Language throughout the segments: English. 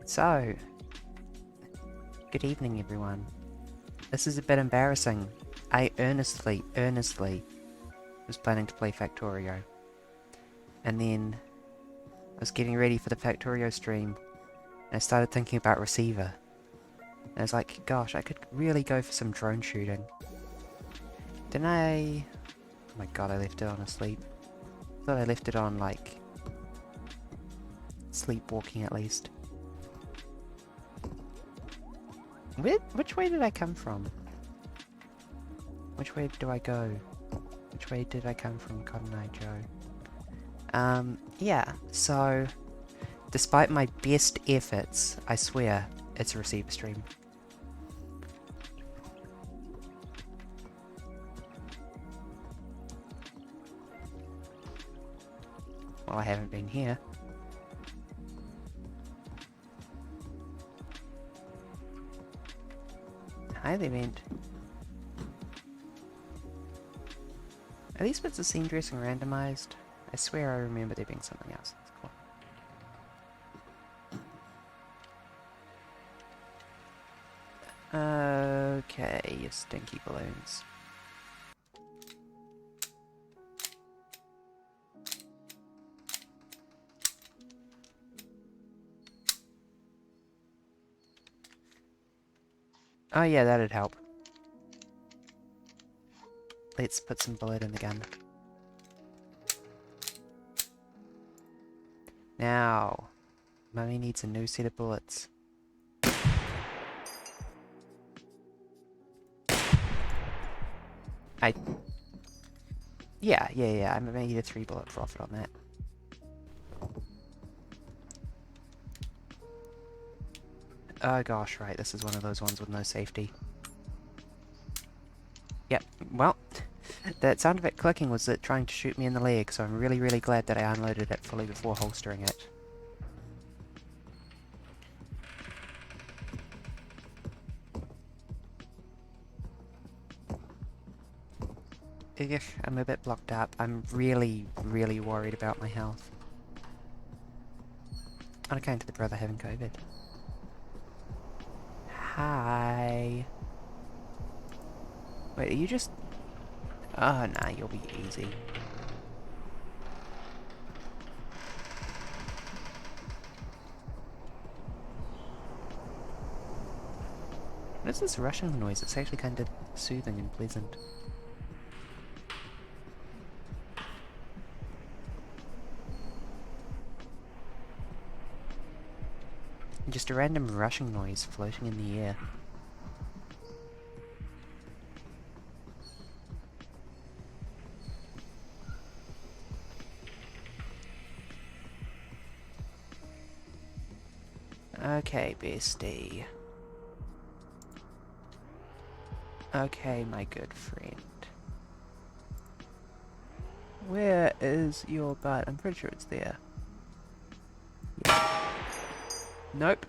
So, good evening everyone. This is a bit embarrassing. I earnestly was planning to play Factorio. And then I was getting ready for the Factorio stream and I started thinking about receiver. And I was like, gosh, I could really go for some drone shooting. Didn't I... Oh my god, I left it on asleep. I thought I left it on, like, sleepwalking at least. Which way did I come from? Which way do I go? Which way did I come from, Cotton Eye Joe? Yeah, so... Despite my best efforts, I swear, it's a receiver stream. Well, I haven't been here. Hi there, Vent. Are these bits of scene dressing randomized? I swear I remember there being something else. That's cool. Okay, you stinky balloons. Oh yeah, that'd help. Let's put some bullet in the gun. Now, Mummy needs a new set of bullets. Yeah, I made a 3-bullet profit on that. Oh gosh, right, this is one of those ones with no safety. Yep, well, that sound of it clicking was it trying to shoot me in the leg, so I'm really glad that I unloaded it fully before holstering it. Ugh, I'm a bit blocked up. I'm really worried about my health. On account of the brother having COVID. Hi. Wait, are you just... Oh, nah, you'll be easy. What is this rushing noise? It's actually kind of soothing and pleasant. Just a random rushing noise floating in the air. Okay, bestie. Okay, my good friend. Where is your butt? I'm pretty sure it's there. Yeah. Nope.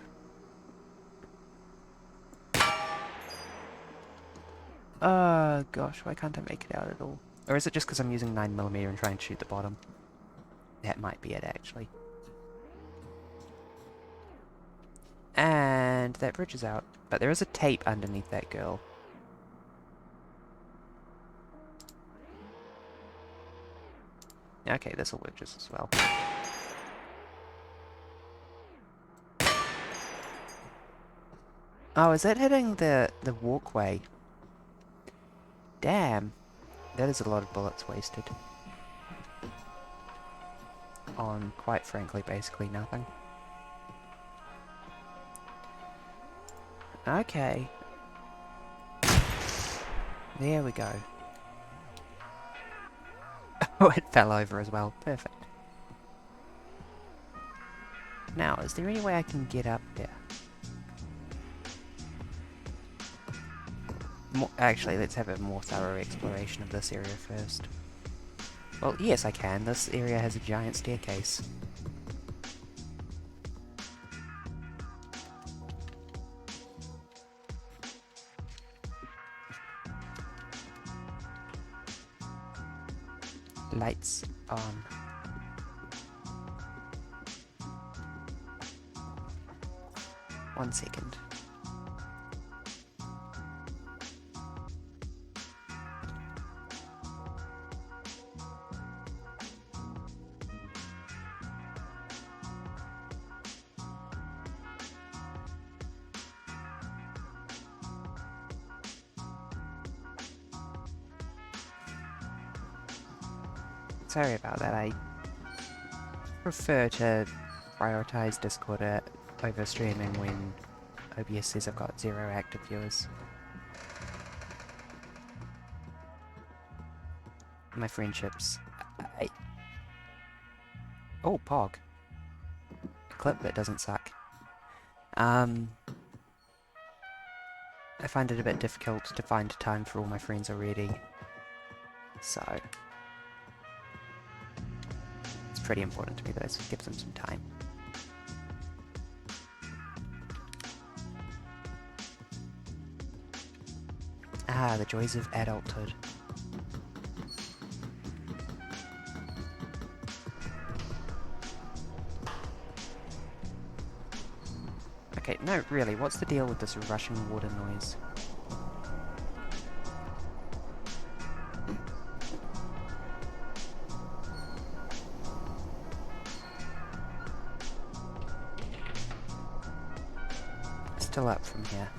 Oh gosh, why can't I make it out at all? Or is it just because I'm using 9mm and trying to shoot the bottom? That might be it, actually. And that bridge is out. But there is a tape underneath that girl. Okay, this'll work just as well. Oh, is that hitting the walkway? Damn. That is a lot of bullets wasted. On, quite frankly, basically nothing. Okay. There we go. Oh, it fell over as well. Perfect. Now, is there any way I can get up there? Actually, let's have a more thorough exploration of this area first. Well, yes I can. This area has a giant staircase. Lights on. 1 second. Sorry about that, I prefer to prioritize Discord over streaming when OBS says I've got 0 active viewers. My friendships. Oh, Pog. A clip that doesn't suck. I find it a bit difficult to find time for all my friends already. So it's pretty important to me that I give them some time. Ah, the joys of adulthood. Okay, no, really, what's the deal with this rushing water noise? Still up from here.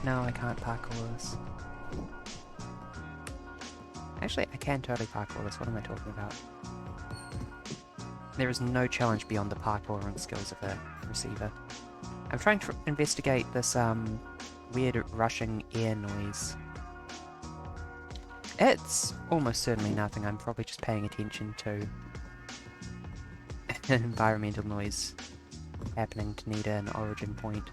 No, I can't parkour this. Actually, I can totally parkour this. What am I talking about? There is no challenge beyond the parkouring skills of a receiver. I'm trying to investigate this weird rushing air noise. It's almost certainly nothing. I'm probably just paying attention to an environmental noise happening to need an origin point.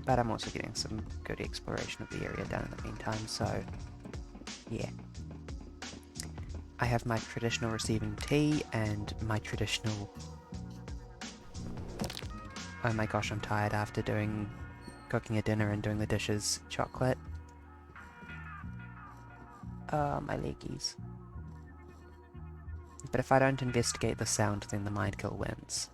But I'm also getting some good exploration of the area done in the meantime, so yeah. I have my traditional receiving tea and my traditional... Oh my gosh, I'm tired after cooking a dinner and doing the dishes. Chocolate. Oh, my leggies. But if I don't investigate the sound, then the mind kill wins.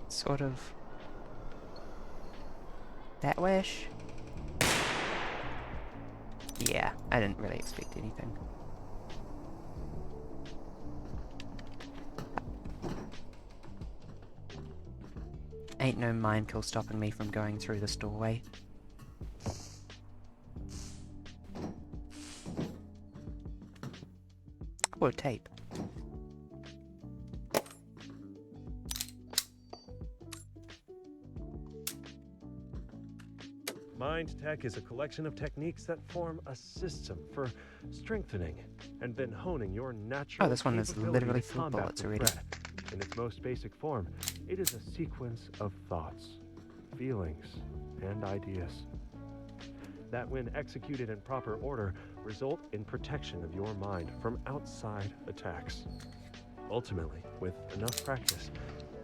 Sort of... that wish? Yeah, I didn't really expect anything. Ain't no mind kill stopping me from going through this doorway. Oh, tape. Mind Tech is a collection of techniques that form a system for strengthening and then honing your natural this one is capability literally to full combat bullets the already. threat. In its most basic form, it is a sequence of thoughts, feelings, and ideas that, when executed in proper order, result in protection of your mind from outside attacks. Ultimately, with enough practice,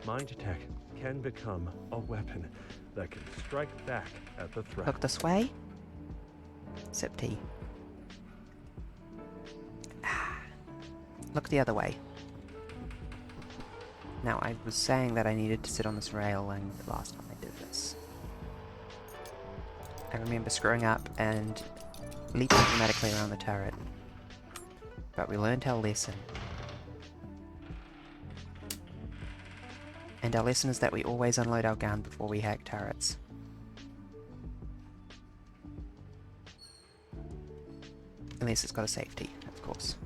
Mind Tech can become a weapon that can strike back at the threat. Look this way. Sip tea. Look the other way. Now, I was saying that I needed to sit on this railing the last time I did this. I remember screwing up and leaping dramatically around the turret. But we learned our lesson. And our lesson is that we always unload our gun before we hack turrets. Unless it's got a safety, of course.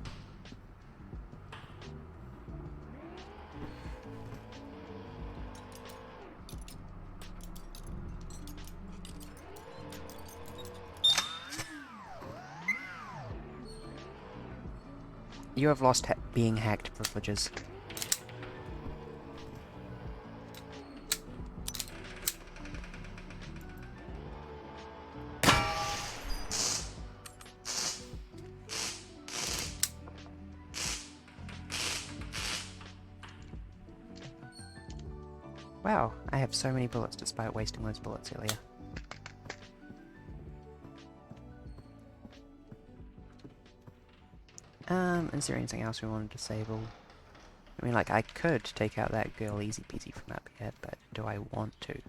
You have lost being hacked privileges. Wow, I have so many bullets despite wasting those bullets earlier. Is there anything else we want to disable? I mean, like, I could take out that girl easy peasy from up here, but do I want to?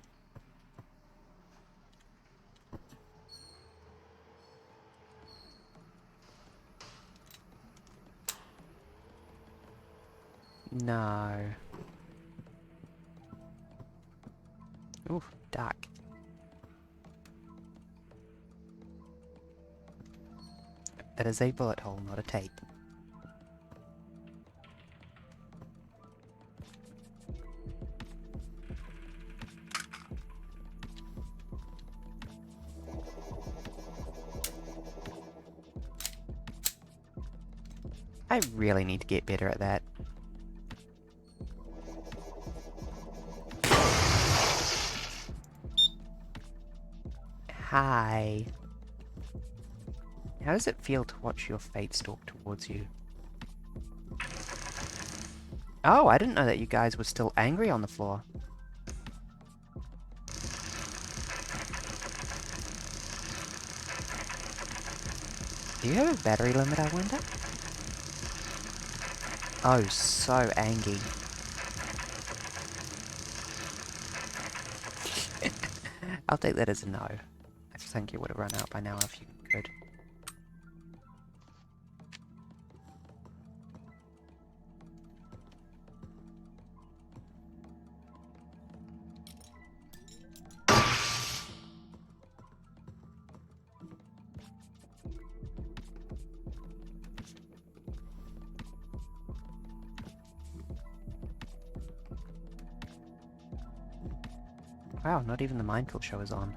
No. Oof, dark. That is a bullet hole, not a tape. I really need to get better at that. Hi. How does it feel to watch your fate stalk towards you? Oh, I didn't know that you guys were still angry on the floor. Do you have a battery limit, I wonder? Oh, so angry. I'll take that as a no. I think you would have run out by now if you could. Wow, not even the mindfield show is on.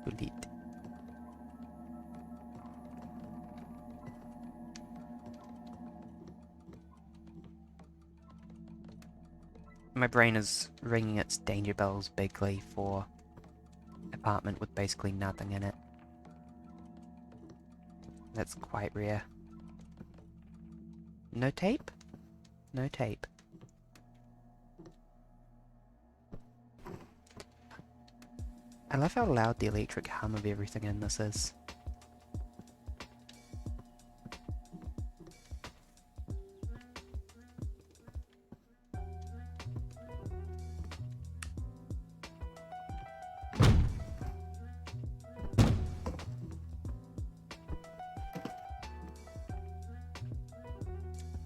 Delete. My brain is ringing its danger bells bigly for apartment with basically nothing in it. That's quite rare. No tape? No tape. I love how loud the electric hum of everything in this is.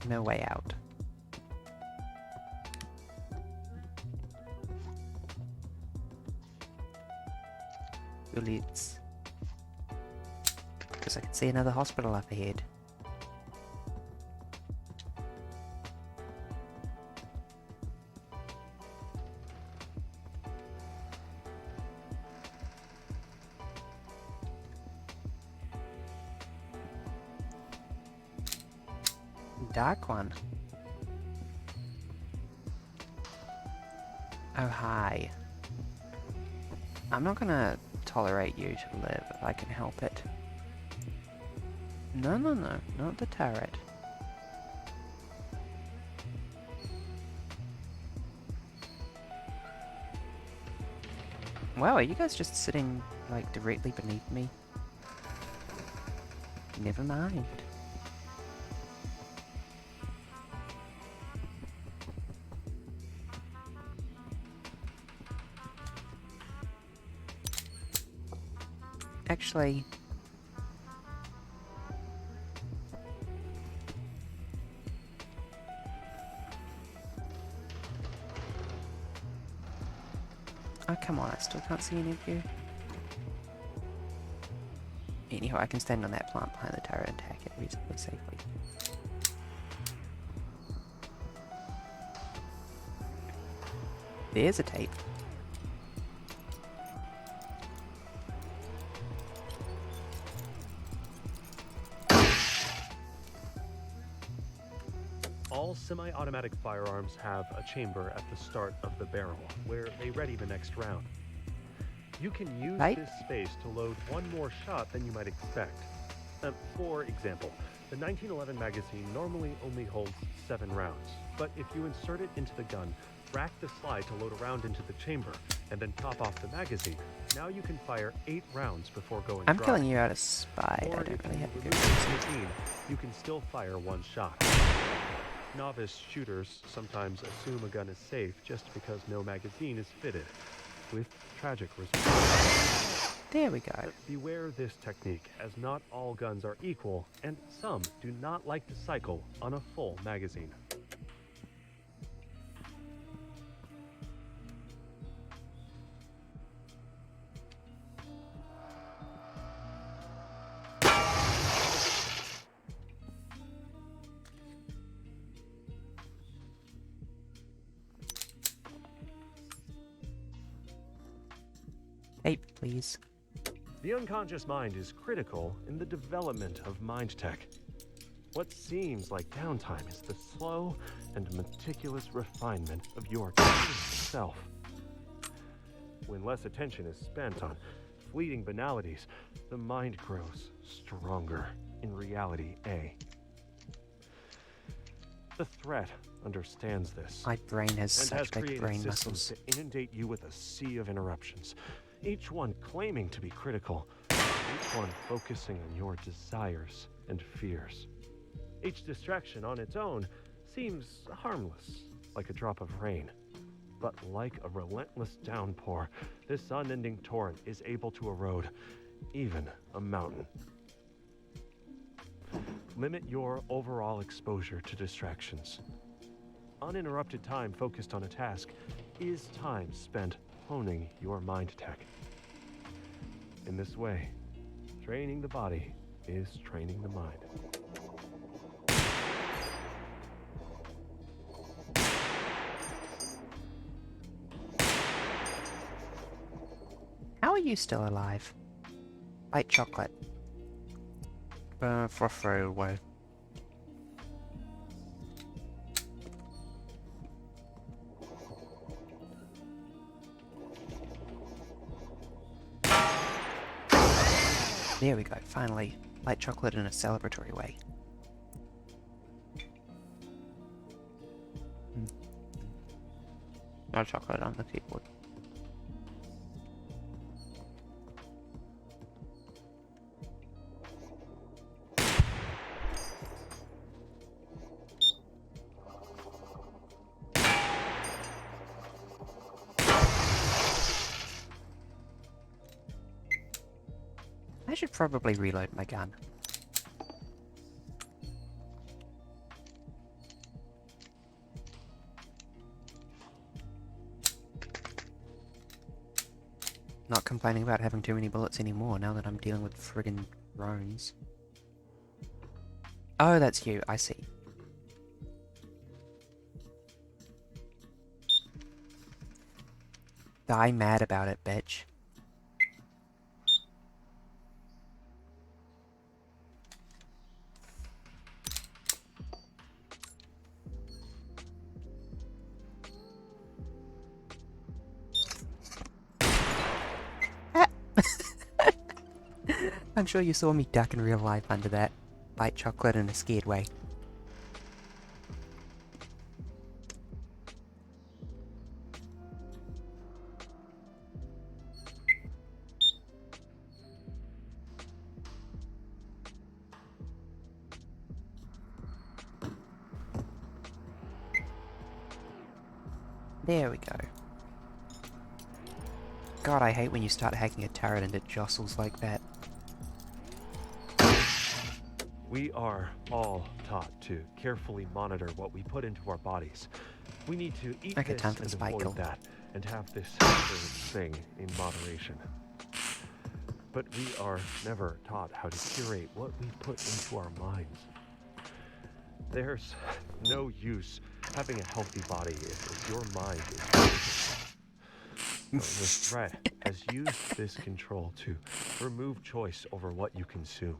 No way out. Bullets. Because I can see another hospital up ahead. Dark one. Oh, hi. I'm not gonna tolerate you to live if I can help it. No, no, no, not the turret. Wow, are you guys just sitting, like, directly beneath me? Never mind. Actually... Oh, come on, I still can't see any of you. Anyhow, I can stand on that plant behind the turret and attack it reasonably safely. There's a tape. All semi-automatic firearms have a chamber at the start of the barrel, where they ready the next round. You can use Right. this space to load one more shot than you might expect. For example, the 1911 magazine normally only holds 7 rounds, but if you insert it into the gun, rack the slide to load a round into the chamber, and then top off the magazine, now you can fire 8 rounds before going I'm dry. killing you out of spite. Or I don't if really you have a good remove the reason. magazine, you can still fire 1 shot. Novice shooters sometimes assume a gun is safe just because no magazine is fitted, with tragic results. There we go. But beware this technique, as not all guns are equal, and some do not like to cycle on a full magazine. Tape, please. The unconscious mind is critical in the development of mind tech. What seems like downtime is the slow and meticulous refinement of your self. When less attention is spent on fleeting banalities, the mind grows stronger in reality A. The threat understands this My brain has and such has big created brain systems muscles. to inundate you with a sea of interruptions, each one claiming to be critical, each one focusing on your desires and fears. Each distraction on its own seems harmless, like a drop of rain. But like a relentless downpour, this unending torrent is able to erode even a mountain. Limit your overall exposure to distractions. Uninterrupted time focused on a task is time spent honing your mind tech. In this way, training the body is training the mind. How are you still alive? White chocolate. For throw away. There we go, finally. Light chocolate in a celebratory way. No chocolate on the keyboard. I should probably reload my gun. Not complaining about having too many bullets anymore now that I'm dealing with friggin' drones. Oh, that's you, I see. Die mad about it, bitch. I'm sure you saw me duck in real life under that. Bite chocolate in a scared way. There we go. God, I hate when you start hacking a turret and it jostles like that. We are all taught to carefully monitor what we put into our bodies, We need to eat Okay, this time for the and spike avoid kill. that, and have this other thing in moderation. But we are never taught how to curate what we put into our minds. There's no use having a healthy body if your mind is broken. The threat has used this control to remove choice over what you consume.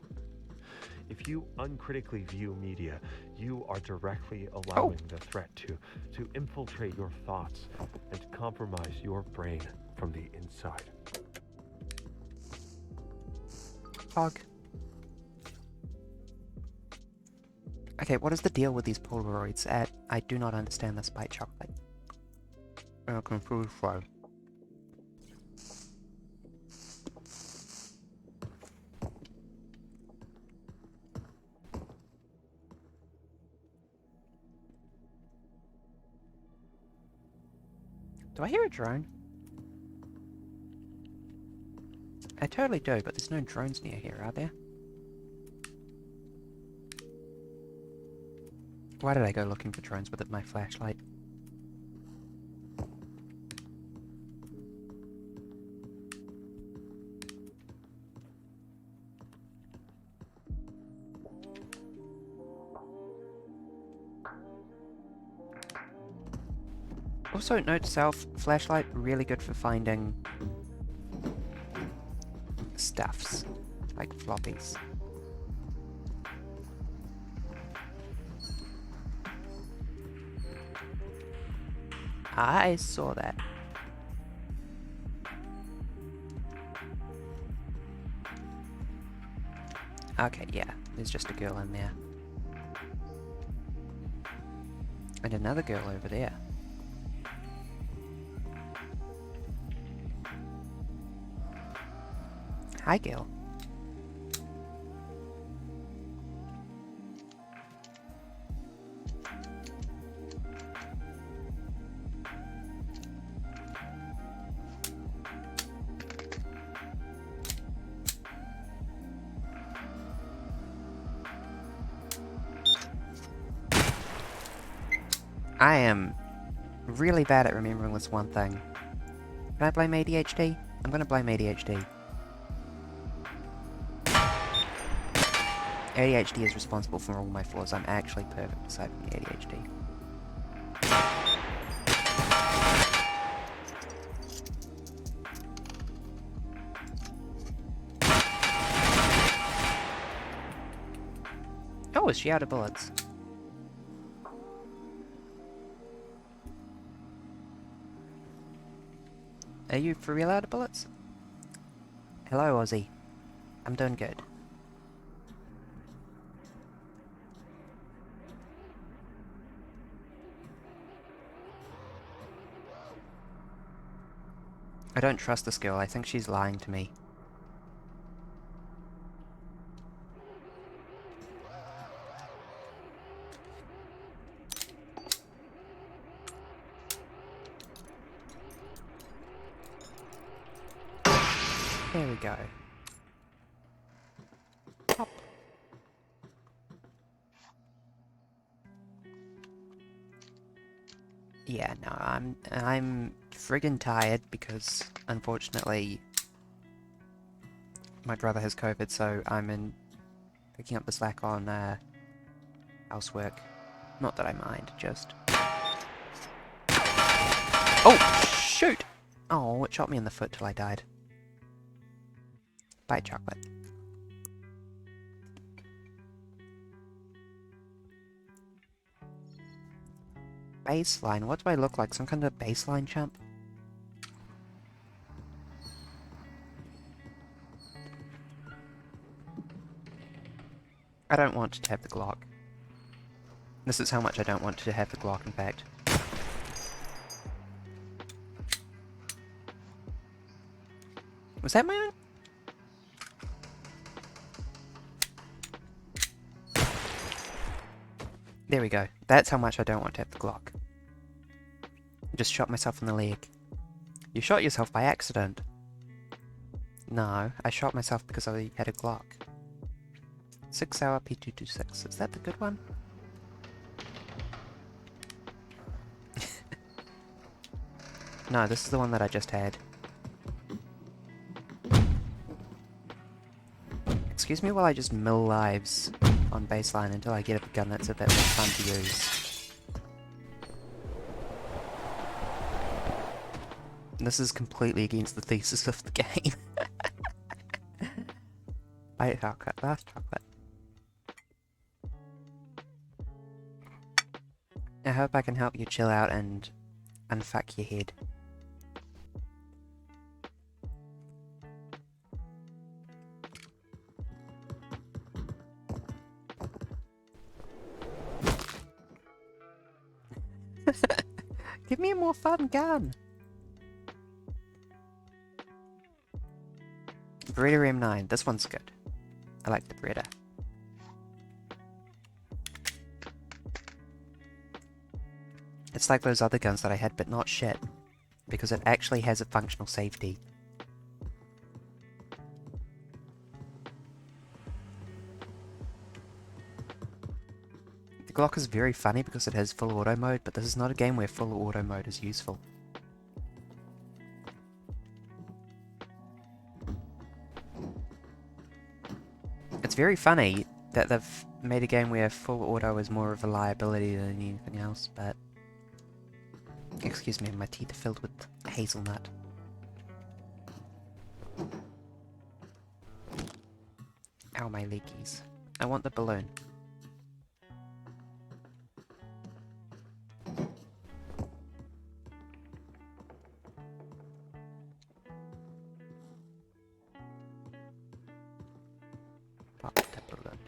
If you uncritically view media, you are directly Oh, allowing the threat to infiltrate your thoughts and compromise your brain from the inside. fog. Okay, what is the deal with these Polaroids? I do not understand this by chocolate. Confused for. Do I hear a drone? I totally do, but there's no drones near here, are there? Why did I go looking for drones with my flashlight? Also, note to self, flashlight really good for finding stuffs, like floppies. I saw that. Okay, yeah, there's just a girl in there. And another girl over there. Hi, girl. I am really bad at remembering this one thing. Can I blame ADHD? I'm gonna blame ADHD. ADHD is responsible for all my flaws. I'm actually perfect aside from the ADHD. Oh, is she out of bullets? Are you for real out of bullets? Hello, Ozzy. I'm doing good. I don't trust this girl. I think she's lying to me. There we go. Pop. Yeah, no, I'm friggin' tired because, unfortunately, my brother has COVID, so I'm in picking up the slack on housework. Not that I mind, just. Oh shoot! Oh, it shot me in the foot till I died. Bye, chocolate. Baseline. What do I look like? Some kind of baseline champ? I don't want to have the Glock. This is how much I don't want to have the Glock, in fact. Was that my own? There we go. That's how much I don't want to have the Glock. I just shot myself in the leg. You shot yourself by accident. No, I shot myself because I had a Glock. 6-hour P226. Is that the good one? No, this is the one that I just had. Excuse me while I just mill lives on baseline until I get a gun that's a bit more fun to use. This is completely against the thesis of the game. Bite chocolate, last chocolate. I hope I can help you chill out and unfuck your head. Give me a more fun gun! Beretta M9, this one's good. I like the Beretta. It's like those other guns that I had, but not shit. Because it actually has a functional safety. The Glock is very funny because it has full auto mode, but this is not a game where full auto mode is useful. It's very funny that they've made a game where full auto is more of a liability than anything else, but... Excuse me, my teeth are filled with hazelnut. Ow, my leggies. I want the balloon. Pop the balloon.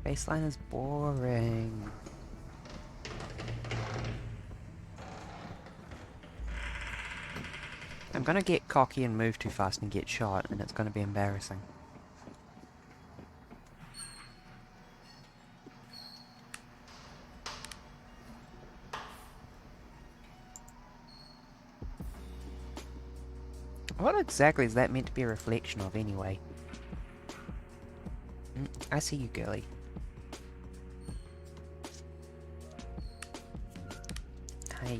Baseline is boring. I'm gonna get cocky and move too fast and get shot, and it's gonna be embarrassing. What exactly is that meant to be a reflection of, anyway? I see you, girly. Hey.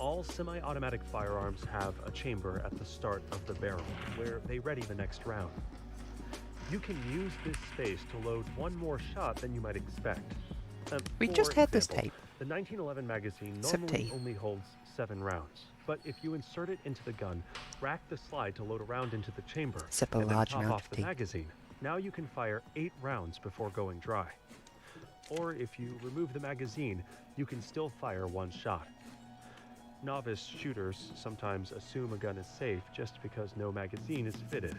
All semi-automatic firearms have a chamber at the start of the barrel, where they ready the next round. You can use this space to load one more shot than you might expect. We For just had this example, tape. The 1911 magazine Sip normally tea. only holds 7 rounds, but if you insert it into the gun, rack the slide to load a round into the chamber, Sip a and then large top amount off of the tea. magazine, now you can fire 8 rounds before going dry. Or if you remove the magazine, you can still fire 1 shot. Novice shooters sometimes assume a gun is safe just because no magazine is fitted,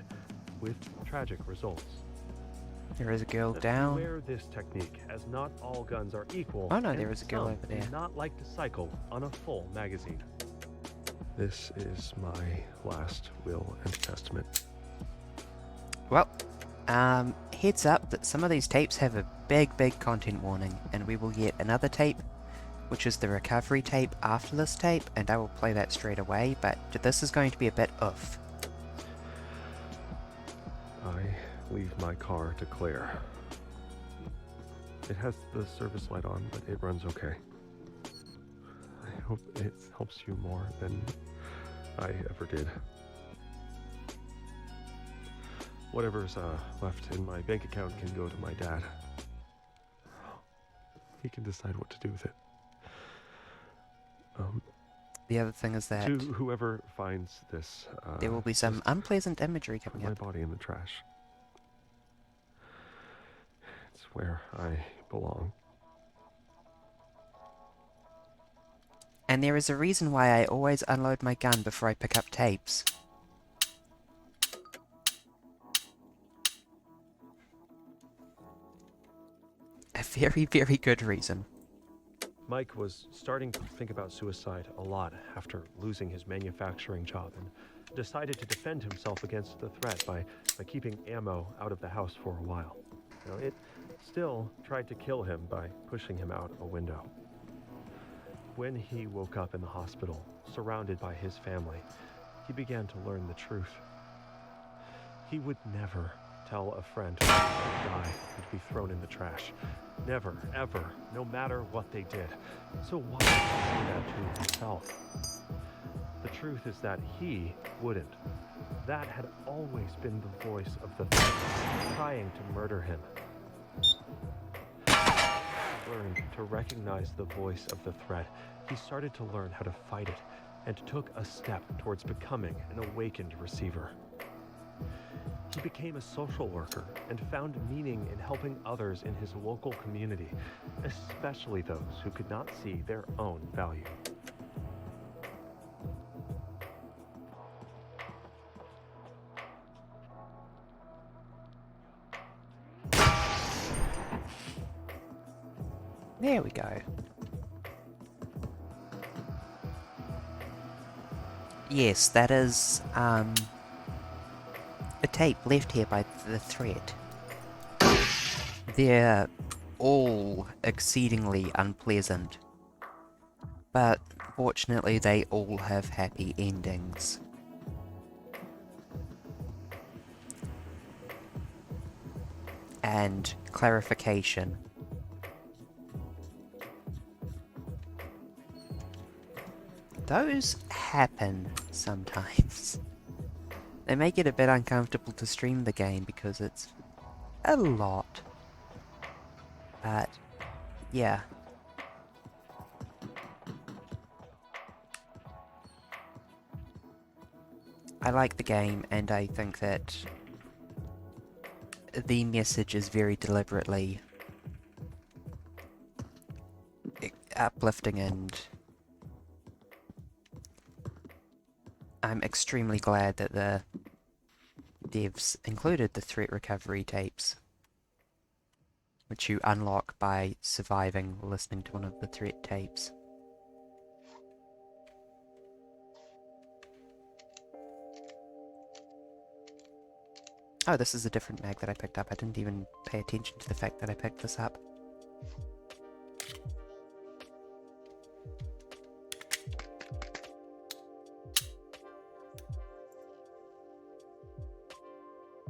with tragic results. There is a girl down. Beware this technique, as not all guns are equal. Oh no, and there is a girl some over there. do not like to cycle on a full magazine. This is my last will and testament. Well, heads up that some of these tapes have a big content warning, and we will get another tape, which is the recovery tape after this tape, and I will play that straight away, but this is going to be a bit oof. I leave my car to Claire. It has the service light on, but it runs okay. I hope it helps you more than I ever did. Whatever's left in my bank account can go to my dad. He can decide what to do with it. The other thing is that To whoever finds this, there will be some just unpleasant imagery put coming my up. body in the trash. It's where I belong. And there is a reason why I always unload my gun before I pick up tapes. A very, very good reason. Mike was starting to think about suicide a lot after losing his manufacturing job and decided to defend himself against the threat by keeping ammo out of the house for a while. It still tried to kill him by pushing him out a window. When he woke up in the hospital, surrounded by his family, he began to learn the truth. He would never tell a friend who would die would be thrown in the trash. Never, ever, no matter what they did. So why did he say that to himself? The truth is that he wouldn't. That had always been the voice of the threat, trying to murder him. He learned to recognize the voice of the threat. He started to learn how to fight it, and took a step towards becoming an awakened receiver. He became a social worker and found meaning in helping others in his local community, especially those who could not see their own value. There we go. Yes, that is, a tape left here by the threat. They're all exceedingly unpleasant, but fortunately they all have happy endings. And clarification. Those happen sometimes. They make it a bit uncomfortable to stream the game because it's a lot. But, yeah. I like the game, and I think that the message is very deliberately uplifting, and I'm extremely glad that the devs included the threat recovery tapes, which you unlock by surviving listening to one of the threat tapes. Oh, this is a different mag that I picked up. I didn't even pay attention to the fact that I picked this up.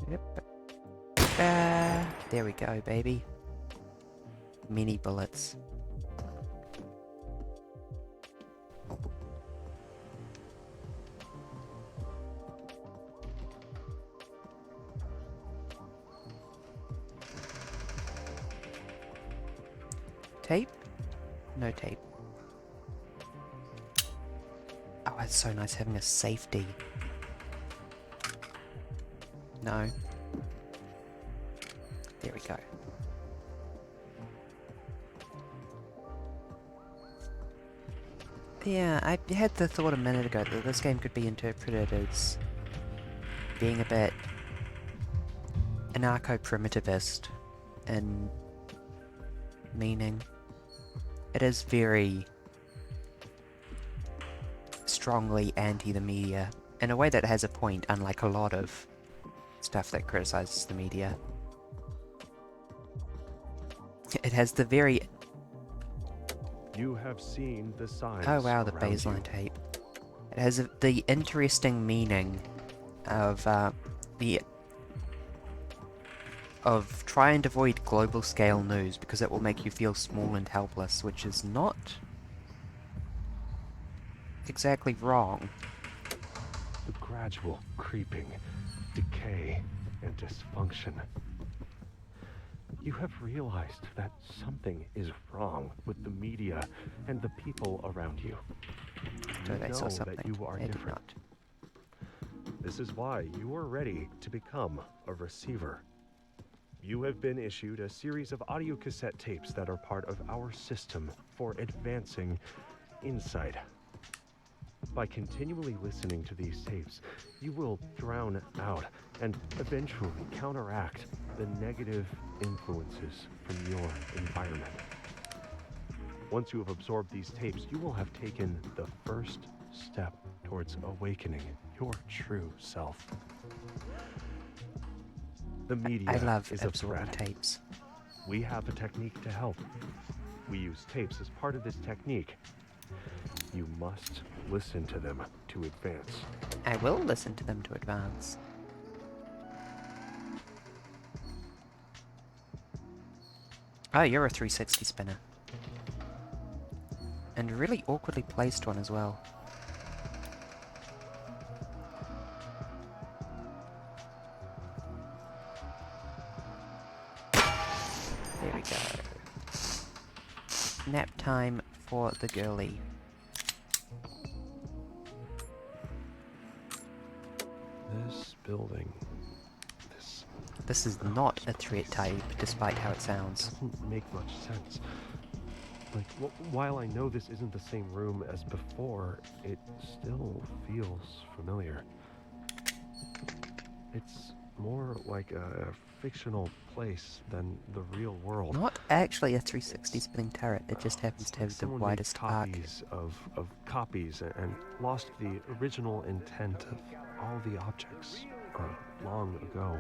Yep. There we go, baby. Mini bullets. Tape? No tape. Oh, it's so nice having a safety. No. There we go. Yeah, I had the thought a minute ago that this game could be interpreted as being a bit anarcho-primitivist in meaning. It is very strongly anti the media, in a way that has a point, unlike a lot of stuff that criticizes the media. It has the very... You have seen the signs. Oh wow, the around baseline you. tape. It has the interesting meaning of of trying to avoid global scale news because it will make you feel small and helpless, which is not exactly wrong. The gradual creeping, decay, and dysfunction. You have realized that something is wrong with the media and the people around you. You I saw know something. that you are I did different. not. This is why you are ready to become a receiver. You have been issued a series of audio cassette tapes that are part of our system for advancing insight. By continually listening to these tapes, you will drown out and eventually counteract the negative influences from your environment. Once you have absorbed these tapes, you will have taken the first step towards awakening your true self. The media I love is a absorbing threat. tapes. We have a technique to help. We use tapes as part of this technique. You must listen to them to advance. I will listen to them to advance. Oh, you're a 360 spinner. And a really awkwardly placed one as well. There we go. Nap time for the girly. This building, This is not a threat type, despite how it sounds. doesn't make much sense. Like, while I know this isn't the same room as before, it still feels familiar. It's more like a fictional place than the real world. Not actually a 360 spinning turret, it just happens to have the Someone made widest arc. copies of copies and lost the original intent of all the objects long ago.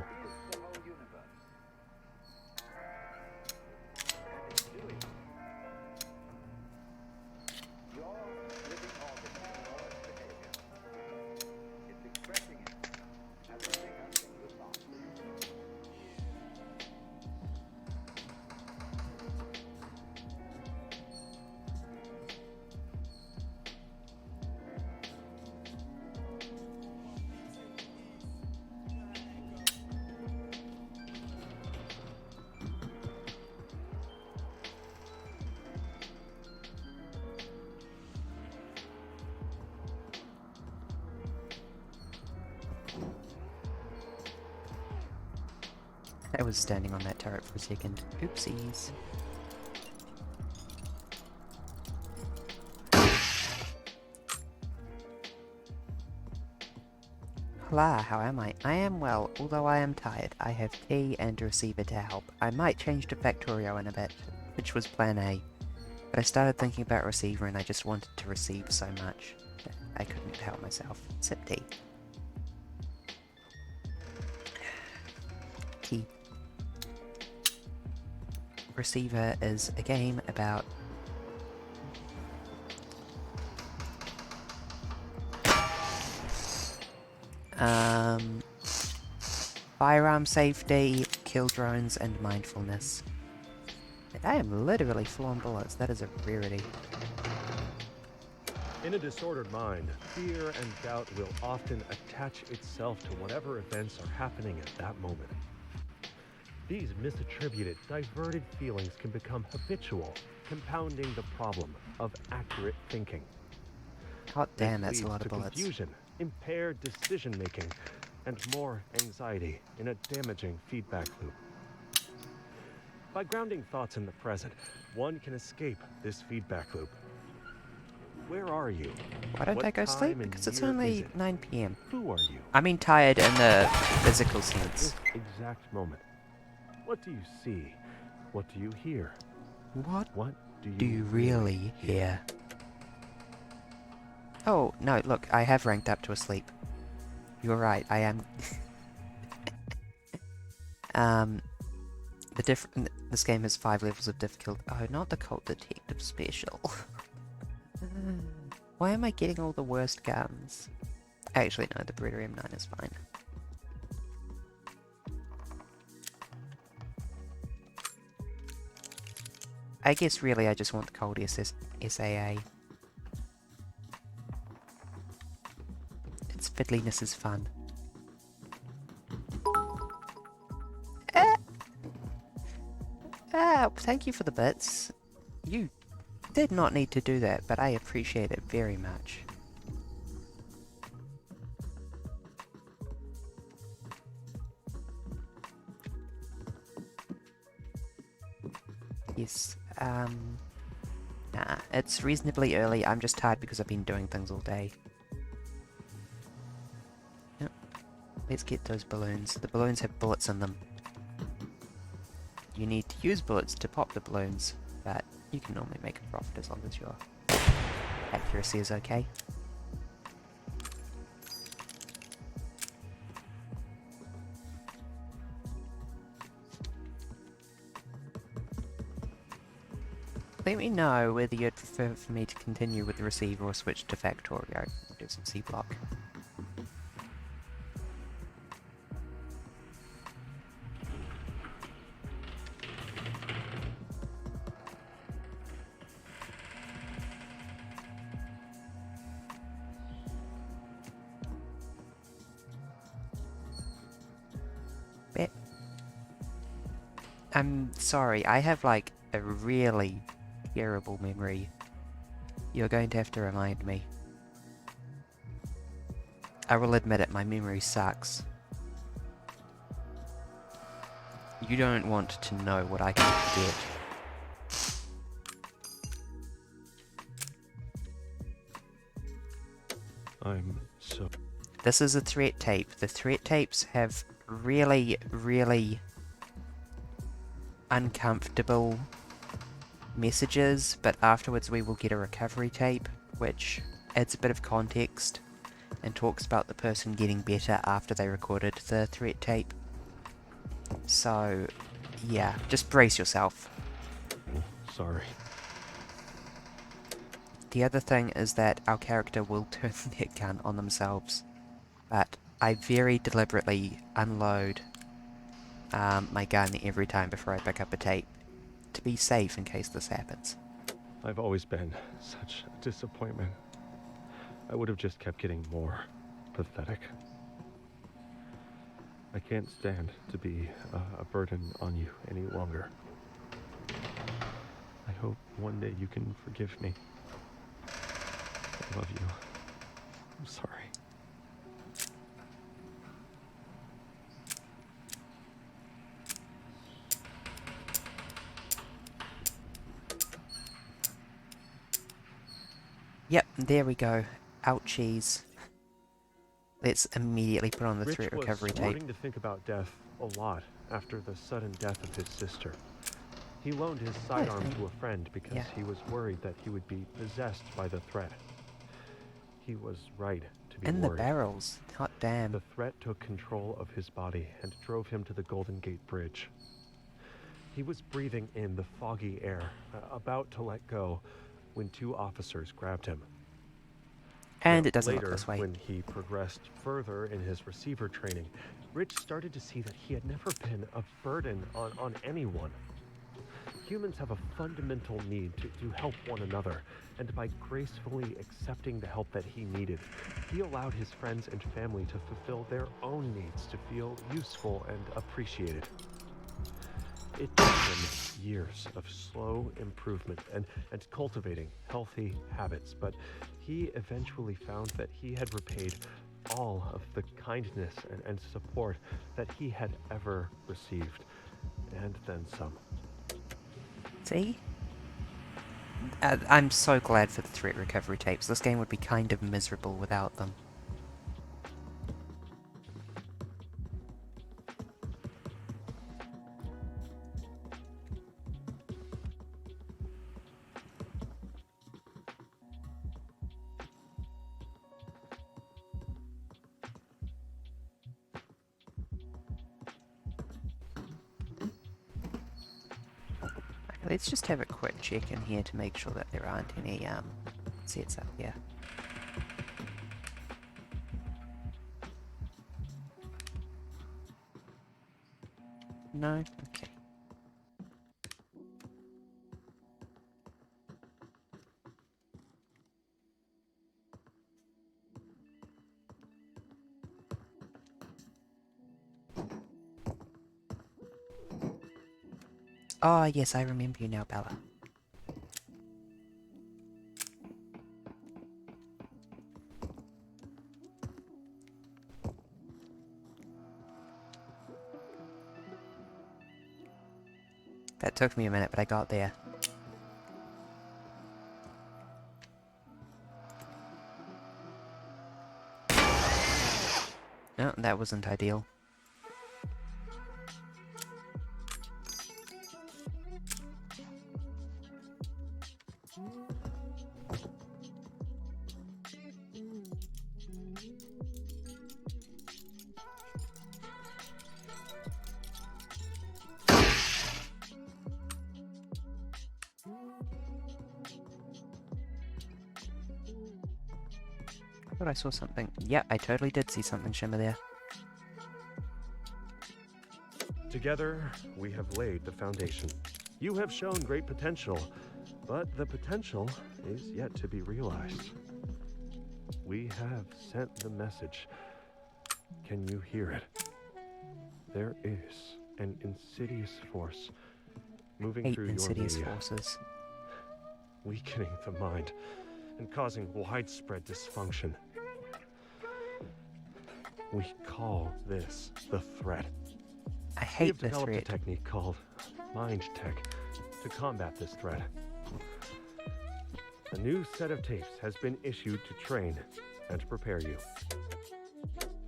I was standing on that turret for a second. Oopsies. Hola, how am I? I am well, although I am tired. I have tea and a receiver to help. I might change to Factorio in a bit, which was plan A. But I started thinking about receiver and I just wanted to receive so much that I couldn't help myself. Sip tea. Tea. Receiver is a game about firearm safety, kill drones, and mindfulness. And I am literally flowing bullets, that is a rarity. In a disordered mind, fear and doubt will often attach itself to whatever events are happening at that moment. These misattributed, diverted feelings can become habitual, compounding the problem of accurate thinking. Hot damn, This that's a leads lot of to bullets. confusion, impaired decision-making, and more anxiety in a damaging feedback loop. By grounding thoughts in the present, one can escape this feedback loop. Where are you? Why don't What I go sleep? time and Because it's year is only it? 9 PM. Who are you? I mean tired in the physical At sense. this exact moment, what do you see? What do you hear? What What do you really hear? Oh, no, look, I have ranked up to a sleep. You're right, I am... This game has 5 levels of difficulty. Oh, not the Cult Detective Special. Why am I getting all the worst guns? Actually, no, the Beretta M9 is fine. I guess really I just want the Cold SAA. Its fiddliness is fun. Thank you for the bits. You did not need to do that, but I appreciate it very much. Yes, It's reasonably early. I'm just tired because I've been doing things all day. Yep. Let's get those balloons. The balloons have bullets in them. You need to use bullets to pop the balloons, but you can normally make a profit as long as your accuracy is okay. Let me know whether you'd prefer for me to continue with the receiver or switch to Factorio. We'll do some C-block. Bet. I'm sorry, I have like a really terrible memory. You're going to have to remind me. I will admit it, my memory sucks. You don't want to know what I can forget. I'm so... This is a threat tape. The threat tapes have really, really uncomfortable messages, but afterwards we will get a recovery tape, which adds a bit of context and talks about the person getting better after they recorded the threat tape. So, yeah, just brace yourself. sorry. The other thing is that our character will turn their gun on themselves, but I very deliberately unload my gun every time before I pick up a tape, to be safe in case this happens. I've always been such a disappointment. I would have just kept getting more pathetic. I can't stand to be a burden on you any longer. I hope one day you can forgive me. I love you. I'm sorry. Yep, there we go. Ouchies. Let's immediately put on the threat recovery tape. Rich was starting to think about death a lot after the sudden death of his sister. He loaned his sidearm to a friend because he was worried that he would be possessed by the threat. He was right to be In worried. the barrels. Hot damn. The threat took control of his body and drove him to the Golden Gate Bridge. He was breathing in the foggy air, about to let go, when two officers grabbed him. And Now, it doesn't later, look this way. when he progressed further in his receiver training, Rich started to see that he had never been a burden on anyone. Humans have a fundamental need to help one another, and by gracefully accepting the help that he needed, he allowed his friends and family to fulfill their own needs to feel useful and appreciated. It took him years of slow improvement and cultivating healthy habits, but he eventually found that he had repaid all of the kindness and support that he had ever received, and then some. See? I'm so glad for the threat recovery tapes. This game would be kind of miserable without them. Let's just have a quick check in here to make sure that there aren't any sets up here. No? Okay. Oh, yes, I remember you now, Bella. That took me a minute, but I got there. that wasn't ideal. I thought I saw something. Yeah, I totally did see something shimmer there. Together, we have laid the foundation. You have shown great potential, but the potential is yet to be realized. We have sent the message. Can you hear it? There is an insidious force moving Hate through your insidious media, forces. weakening the mind and causing widespread dysfunction. We call this the threat. I We hate have the developed threat. a technique called mind tech to combat this threat. A new set of tapes has been issued to train and prepare you.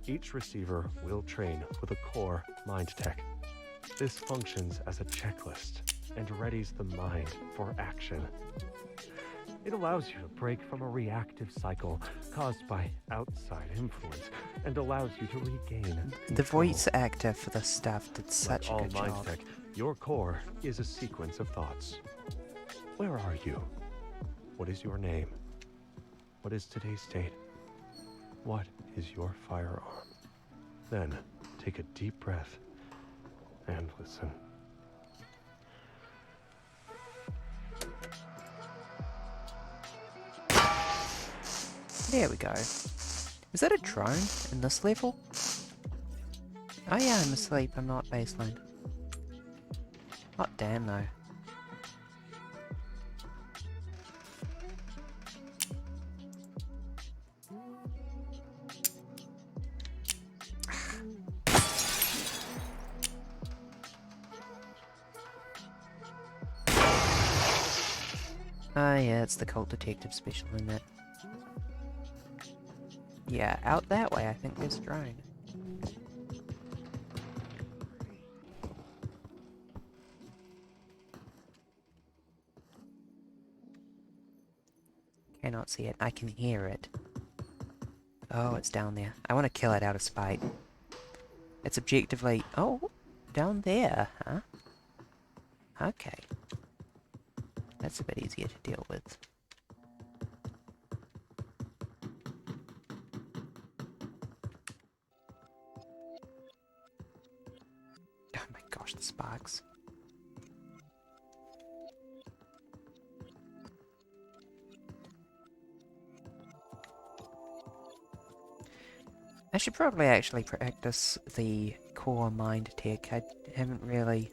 Each receiver will train with a core mind tech. This functions as a checklist and readies the mind for action. It allows you to break from a reactive cycle caused by outside influence and allows you to regain control. The voice actor for this stuff did such a Like good all mind job. tech, your core is a sequence of thoughts. Where are you? What is your name? What is today's date? What is your firearm? Then take a deep breath and listen. There we go. Is that a drone in this level? Oh yeah, I'm asleep. I'm not baseline. Hot damn though. Ah yeah, it's the cult detective special in that. Yeah, out that way I think there's a drone. Cannot see it. I can hear it. Oh, it's down there. I want to kill it out of spite. It's objectively... Oh, down there, huh? Okay. That's a bit easier to deal with. Oh my gosh, the sparks. I should probably actually practice the core mind tech. I haven't really...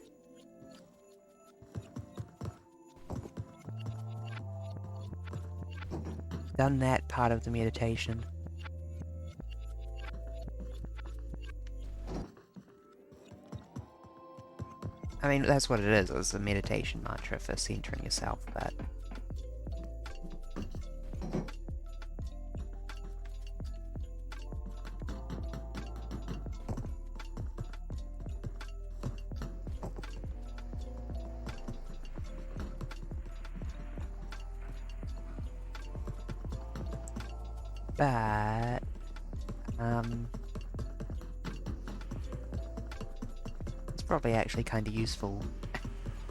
done that part of the meditation. I mean, that's what it is. It's a meditation mantra for centering yourself, but... But... It's probably actually kind of useful.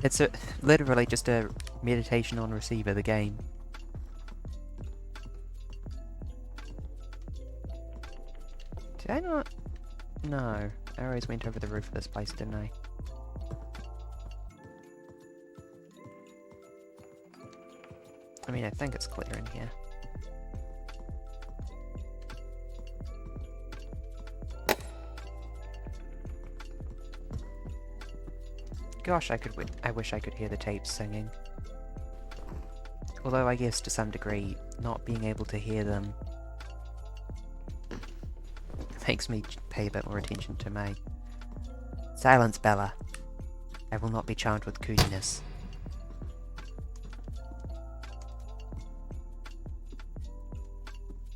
It's literally just a meditation on receiver, the game. Did I not? No. I always went over the roof of this place, didn't I? I mean, I think it's clear in here. Gosh, I wish I could hear the tapes singing. Although I guess to some degree, not being able to hear them makes me pay a bit more attention to my... Silence, Bella. I will not be charmed with coodiness.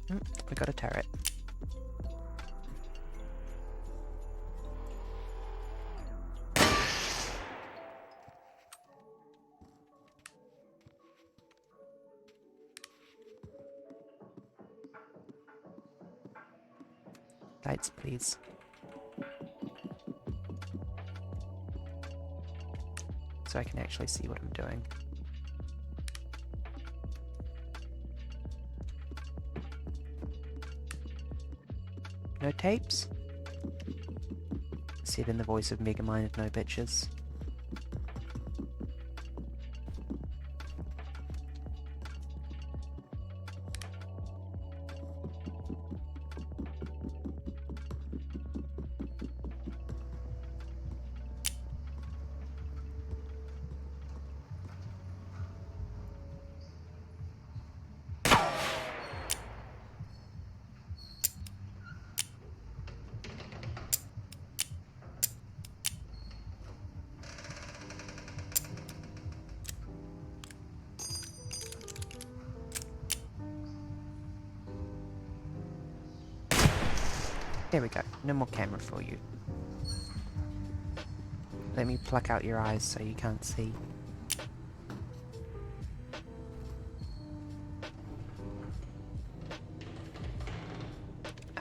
We got a turret. Lights, please. So I can actually see what I'm doing. No tapes? Said in the voice of Megamind of No Bitches. There we go. No more camera for you. Let me pluck out your eyes so you can't see.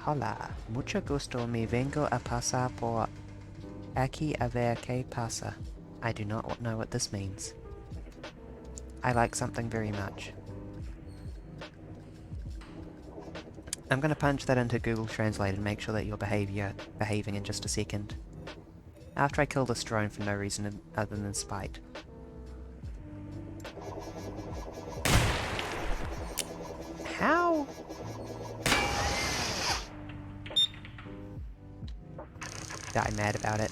Hola, mucho gusto, me vengo a pasar por aquí a ver qué pasa. I do not know what this means. I like something very much. I'm gonna punch that into Google Translate and make sure that you're behaving in just a second. After I kill this drone for no reason other than spite. How? Die mad about it.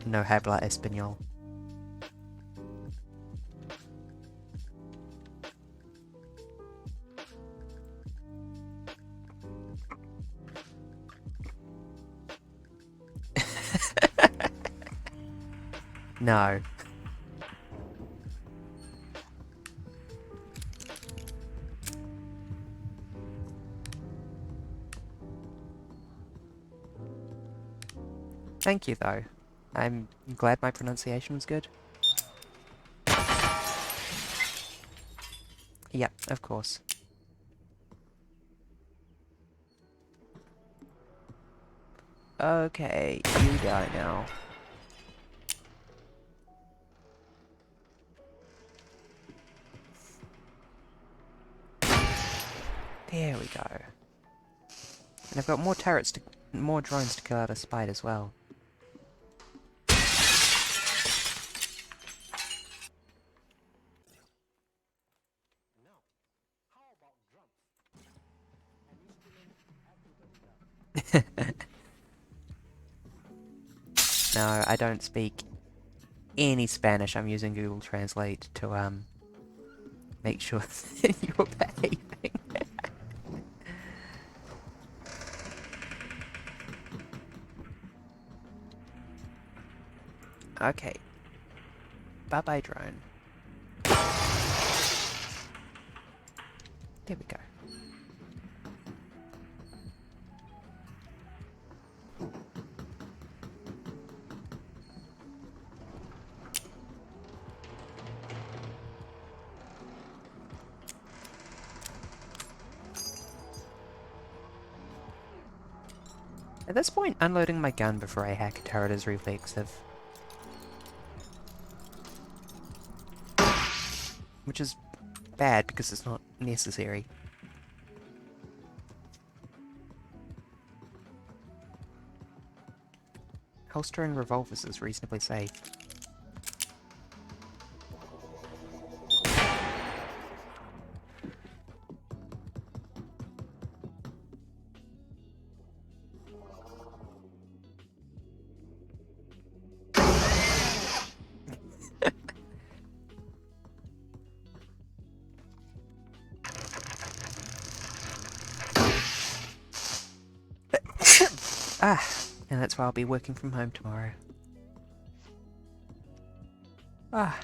No habla español. No. Thank you, though. I'm glad my pronunciation was good. Yep, of course. Okay, you die now. There we go. And I've got more more drones to kill out of spite as well. No, I don't speak any Spanish. I'm using Google Translate to, make sure that you're behaving. Okay. Bye-bye, drone. There we go. At this point, unloading my gun before I hack a turret is reflexive. Which is bad because it's not necessary. Holstering revolvers is reasonably safe. And that's why I'll be working from home tomorrow. Ah.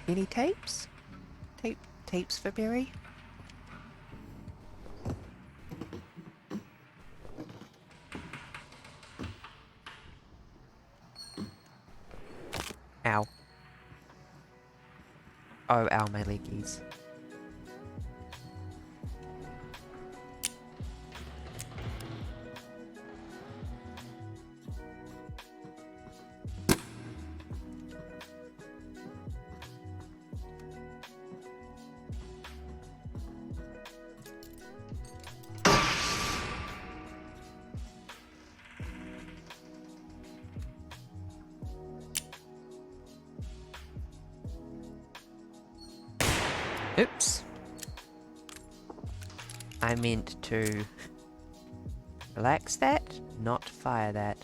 Any tapes? Tapes for Barry? Ow. Oh, ow, my leggies. Oops. I meant to relax that, not fire that.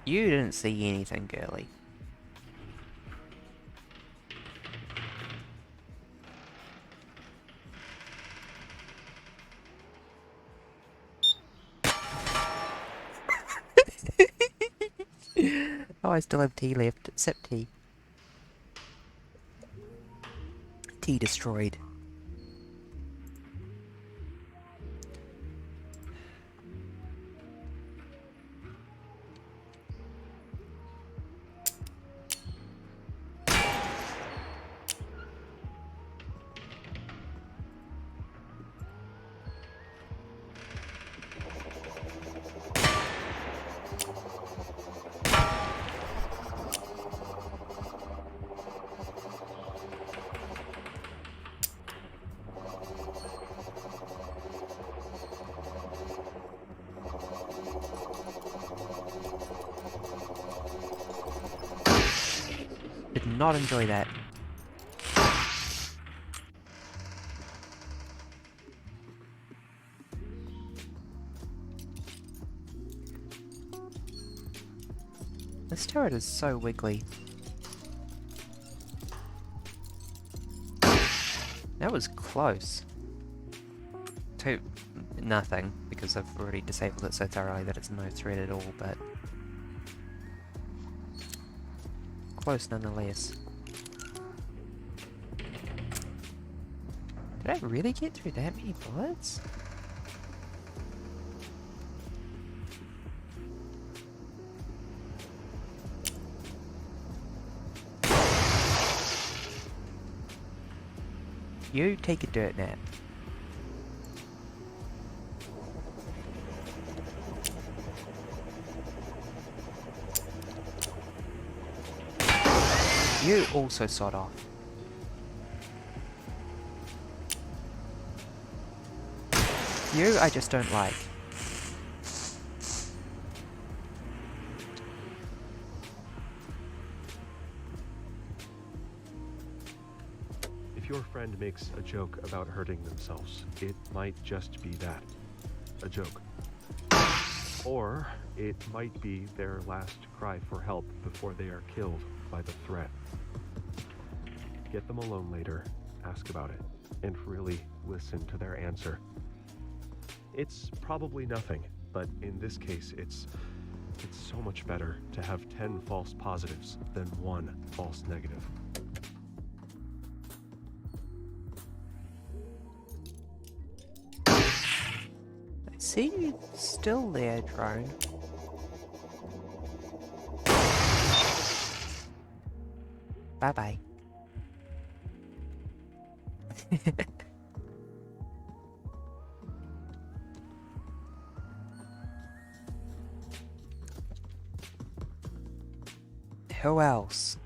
You didn't see anything, girly. Oh, I still have tea left. Sip tea. Tea destroyed. Did not enjoy that. This turret is so wiggly. That was close. To nothing, because I've already disabled it so thoroughly that it's no threat at all, but close nonetheless. Did I really get through that many bullets? You take a dirt nap. You also sod off. You I just don't like. If your friend makes a joke about hurting themselves, it might just be that, a joke. Or it might be their last cry for help before they are killed by the threat. Get them alone later, ask about it, and really listen to their answer. It's probably nothing, but in this case, it's so much better to have 10 false positives than 1 false negative. I see you still there, drone. Bye-bye. Who else?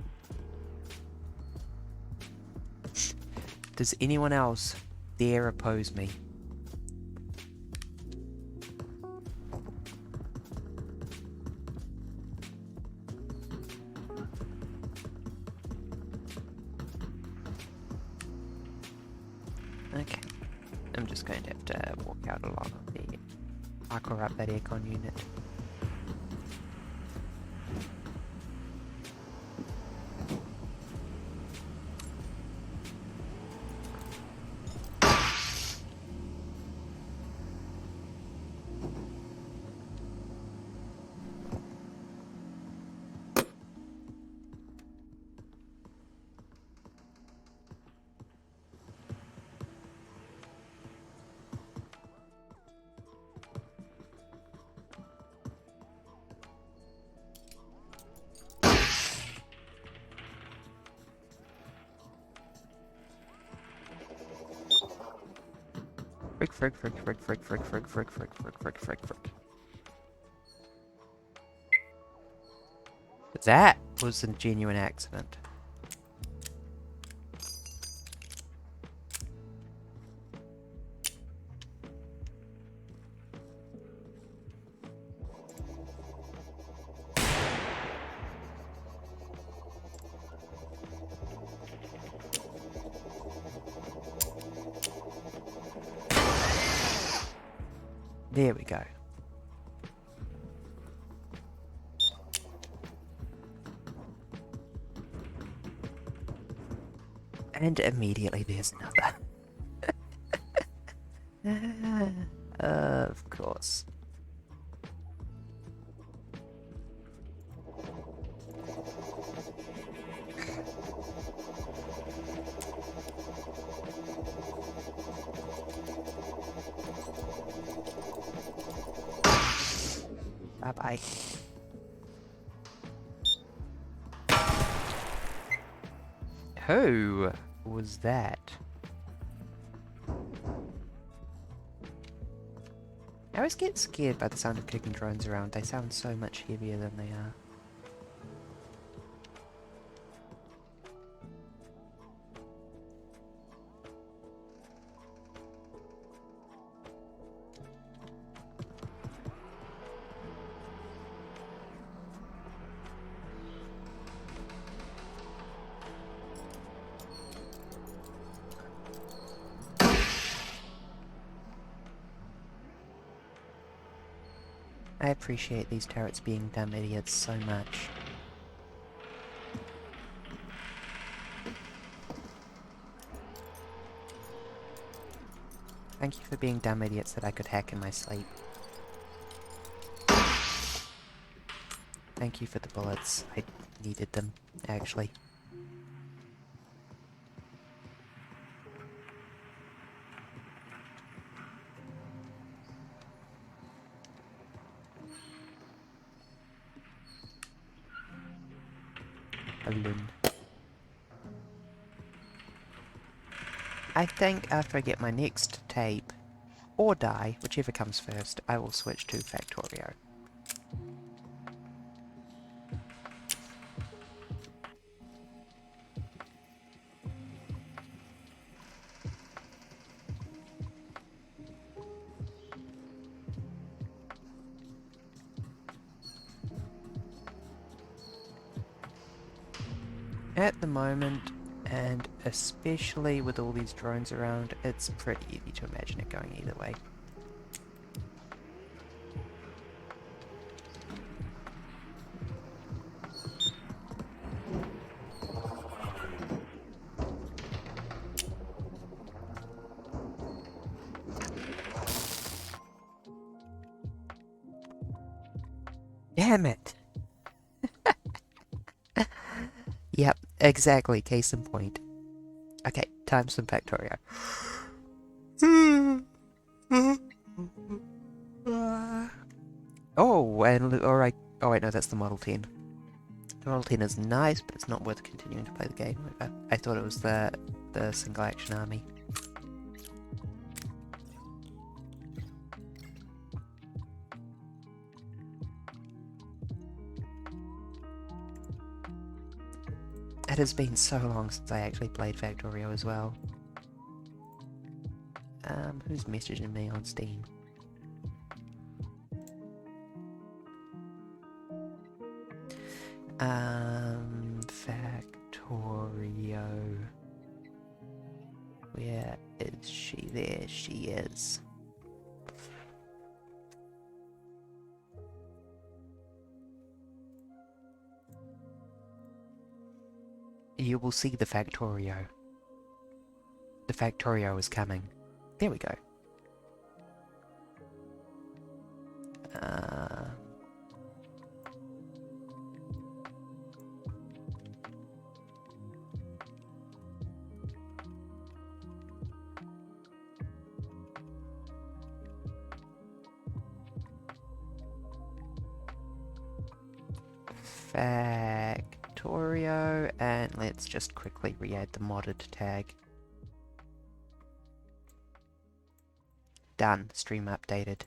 Does anyone else dare oppose me? walk out along there. Parkour up that aircon unit. Frick. That was a genuine accident. There we go. And immediately there's another. Of course. Bye-bye. Who was that? I always get scared by the sound of kicking drones around. They sound so much heavier than they are. I appreciate these turrets being dumb idiots so much. Thank you for being dumb idiots that I could hack in my sleep. Thank you for the bullets. I needed them, actually. Balloon. I think after I get my next tape, or die, whichever comes first, I will switch to Factorio. At the moment, and especially with all these drones around, it's pretty easy to imagine it going either way. Damn it! Yep, exactly, case in point. Okay, time some Factorio. Oh, and alright. Oh wait, no, that's the Model 10. The Model 10 is nice, but it's not worth continuing to play the game. I thought it was the single action army. It has been so long since I actually played Factorio as well. Who's messaging me on Steam? Factorio. Where is she? There she is. you will see the Factorio. The Factorio is coming. There we go. Factorio, and let's just quickly re-add the modded tag. Done. Stream updated.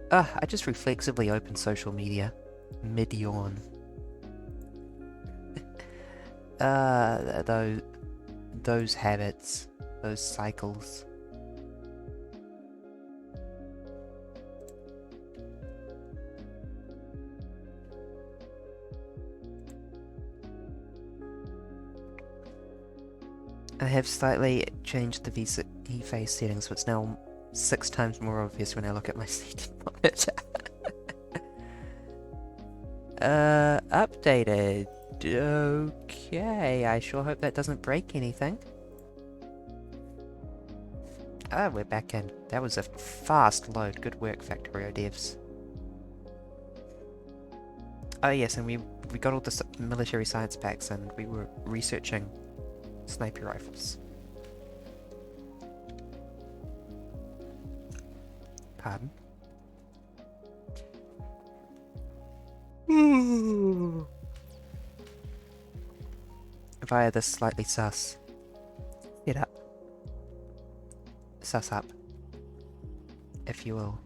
I just reflexively opened social media. Mid-yawn. Those habits, those cycles. I have slightly changed the V-face settings, so it's now 6 times more obvious when I look at my seated monitor. Updated. Okay, I sure hope that doesn't break anything. Ah, we're back in. That was a fast load. Good work, Factorio devs. Oh yes, and we got all the military science packs, and we were researching sniper rifles. Pardon? Via this slightly sus setup. Sus up, if you will.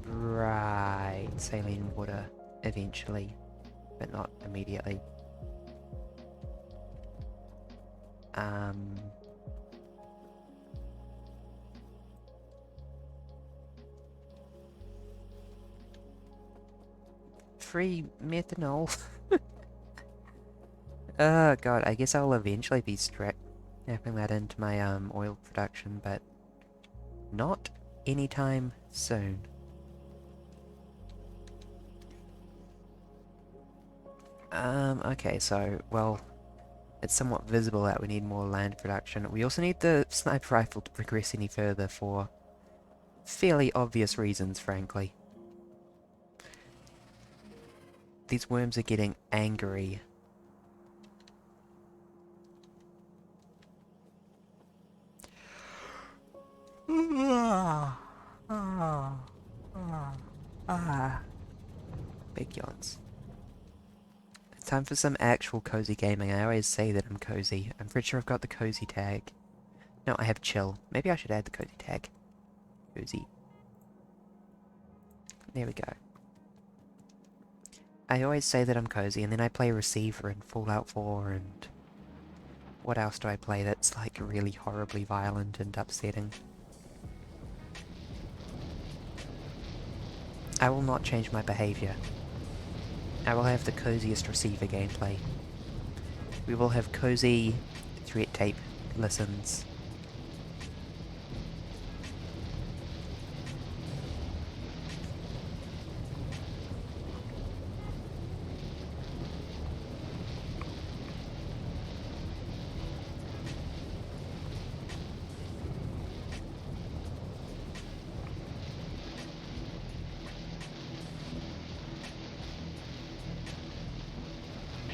Right, saline water eventually, but not immediately. Free methanol. Oh god, I guess I'll eventually be snapping that into my oil production, but not anytime soon. Okay, so, well, it's somewhat visible that we need more land production. We also need the sniper rifle to progress any further for fairly obvious reasons, frankly. These worms are getting angry. Big yawns. It's time for some actual cozy gaming. I always say that I'm cozy. I'm pretty sure I've got the cozy tag. No, I have chill. Maybe I should add the cozy tag. Cozy. There we go. I always say that I'm cozy, and then I play Receiver and Fallout 4, and... what else do I play that's, like, really horribly violent and upsetting? I will not change my behaviour. I will have the coziest Receiver gameplay. We will have cozy threat tape listens.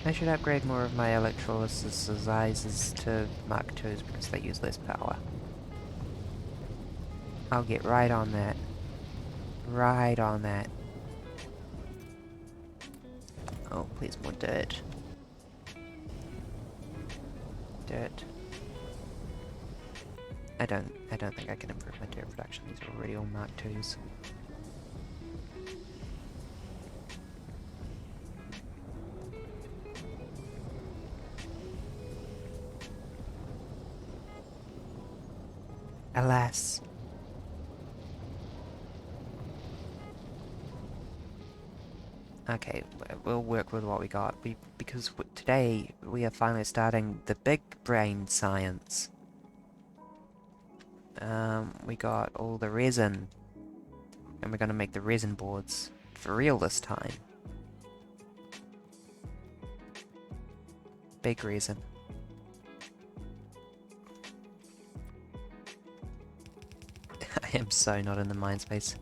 I should upgrade more of my electrolysis to Mark IIs because they use less power. I'll get right on that. Right on that. Oh, please, more dirt. dirt. I don't think I can improve my dirt production. These are already all Mark IIs. Alas. Okay, we'll work with what we got. Because today we are finally starting the big brain science. We got all the resin. And we're gonna make the resin boards for real this time. Big resin. I am so not in the mind space.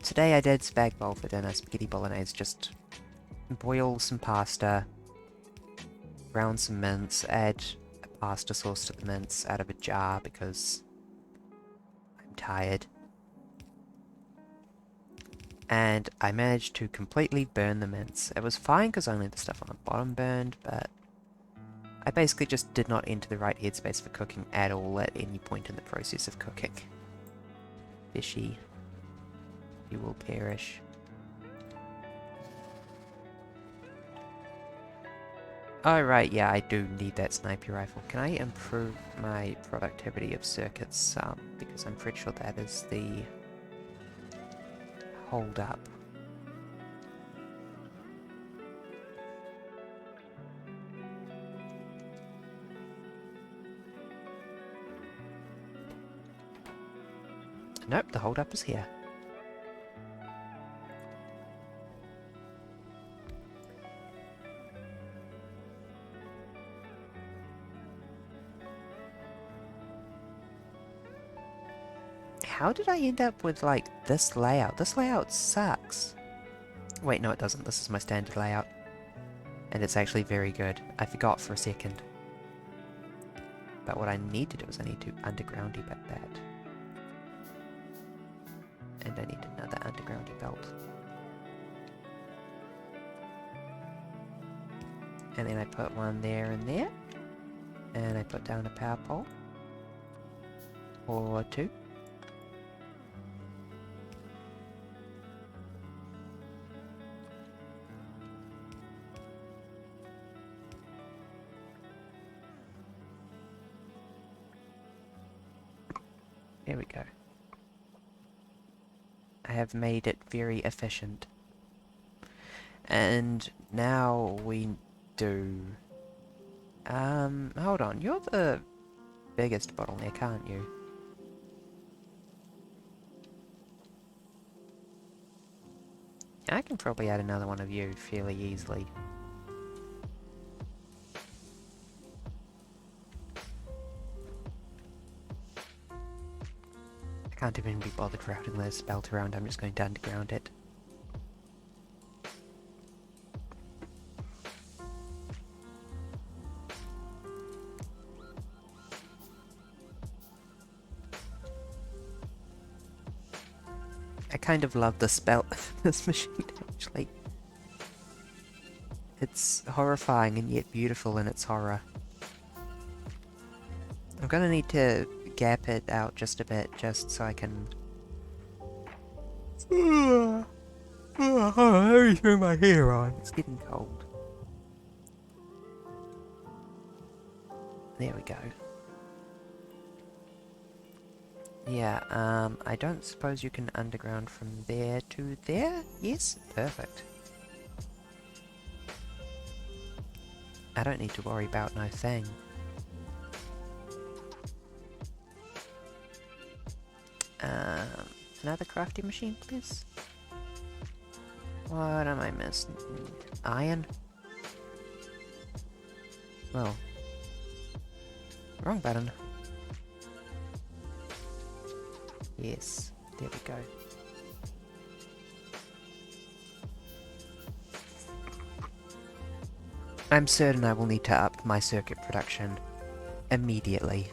Today I did spag bowl for dinner, spaghetti bolognese. Just boil some pasta, brown some mince, add a pasta sauce to the mince out of a jar because I'm tired. And I managed to completely burn the mince. It was fine because only the stuff on the bottom burned, but I basically just did not enter the right headspace for cooking at all at any point in the process of cooking. Fishy. You will perish. Oh right, yeah, I do need that sniper rifle. Can I improve my productivity of circuits some? Because I'm pretty sure that is the hold up. Nope, the hold up is here. How did I end up with, like, this layout? This layout sucks. Wait, no it doesn't. This is my standard layout. And it's actually very good. I forgot for a second. But what I need to do is I need to undergroundy that. And I need another undergroundy belt. And then I put one there and there. And I put down a power pole. Or two. There we go. I have made it very efficient. And now we do... hold on. You're the biggest bottleneck, aren't you? I can probably add another one of you fairly easily. I can't even be bothered routing this belt around, I'm just going to underground it. I kind of love this belt, this machine actually. It's horrifying and yet beautiful in its horror. I'm gonna need to gap it out just a bit, just so I can... Let me throw my hair on. It's getting cold. There we go. Yeah, I don't suppose you can underground from there to there? Yes? Perfect. I don't need to worry about no thing. Another crafting machine, please? What am I missing? Iron? Well. Wrong button. Yes, there we go. I'm certain I will need to up my circuit production immediately.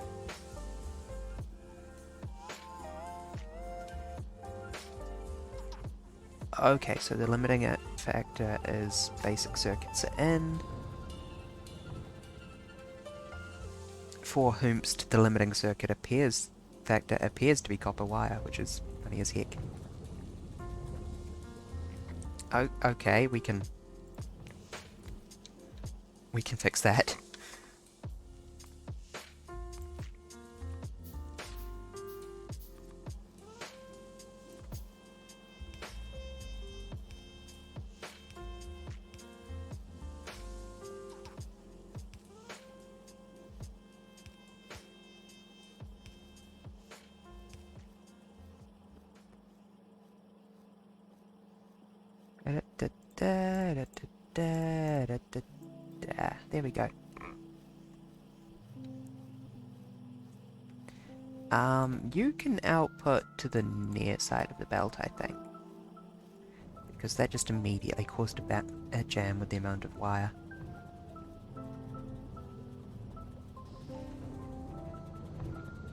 Okay, so the limiting it factor is basic circuits are in. for whomst the limiting circuit appears to be copper wire, which is funny as heck. Oh, okay, we can fix that. There we go. You can output to the near side of the belt, I think. Because that just immediately caused a jam with the amount of wire.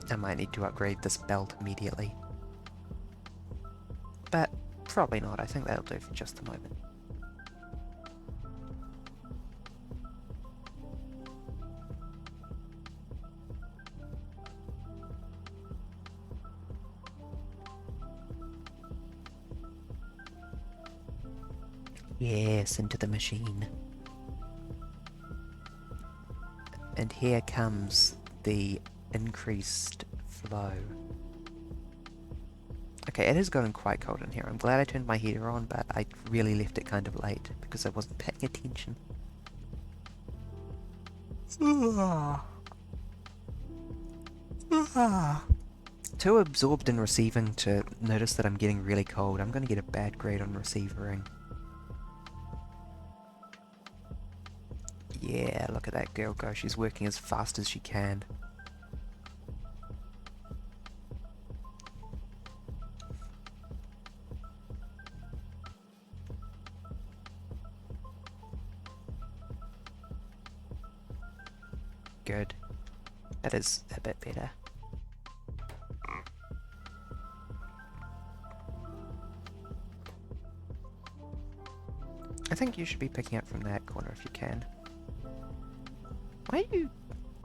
I might need to upgrade this belt immediately. But probably not, I think that'll do for just the moment. Yes, into the machine. And here comes the increased flow. Okay, it has gotten quite cold in here. I'm glad I turned my heater on, but I really left it kind of late because I wasn't paying attention. Too absorbed in receiving to notice that I'm getting really cold. I'm going to get a bad grade on receivering. Yeah, look at that girl go. She's working as fast as she can. Good. That is a bit better. I think you should be picking up from that corner if you can.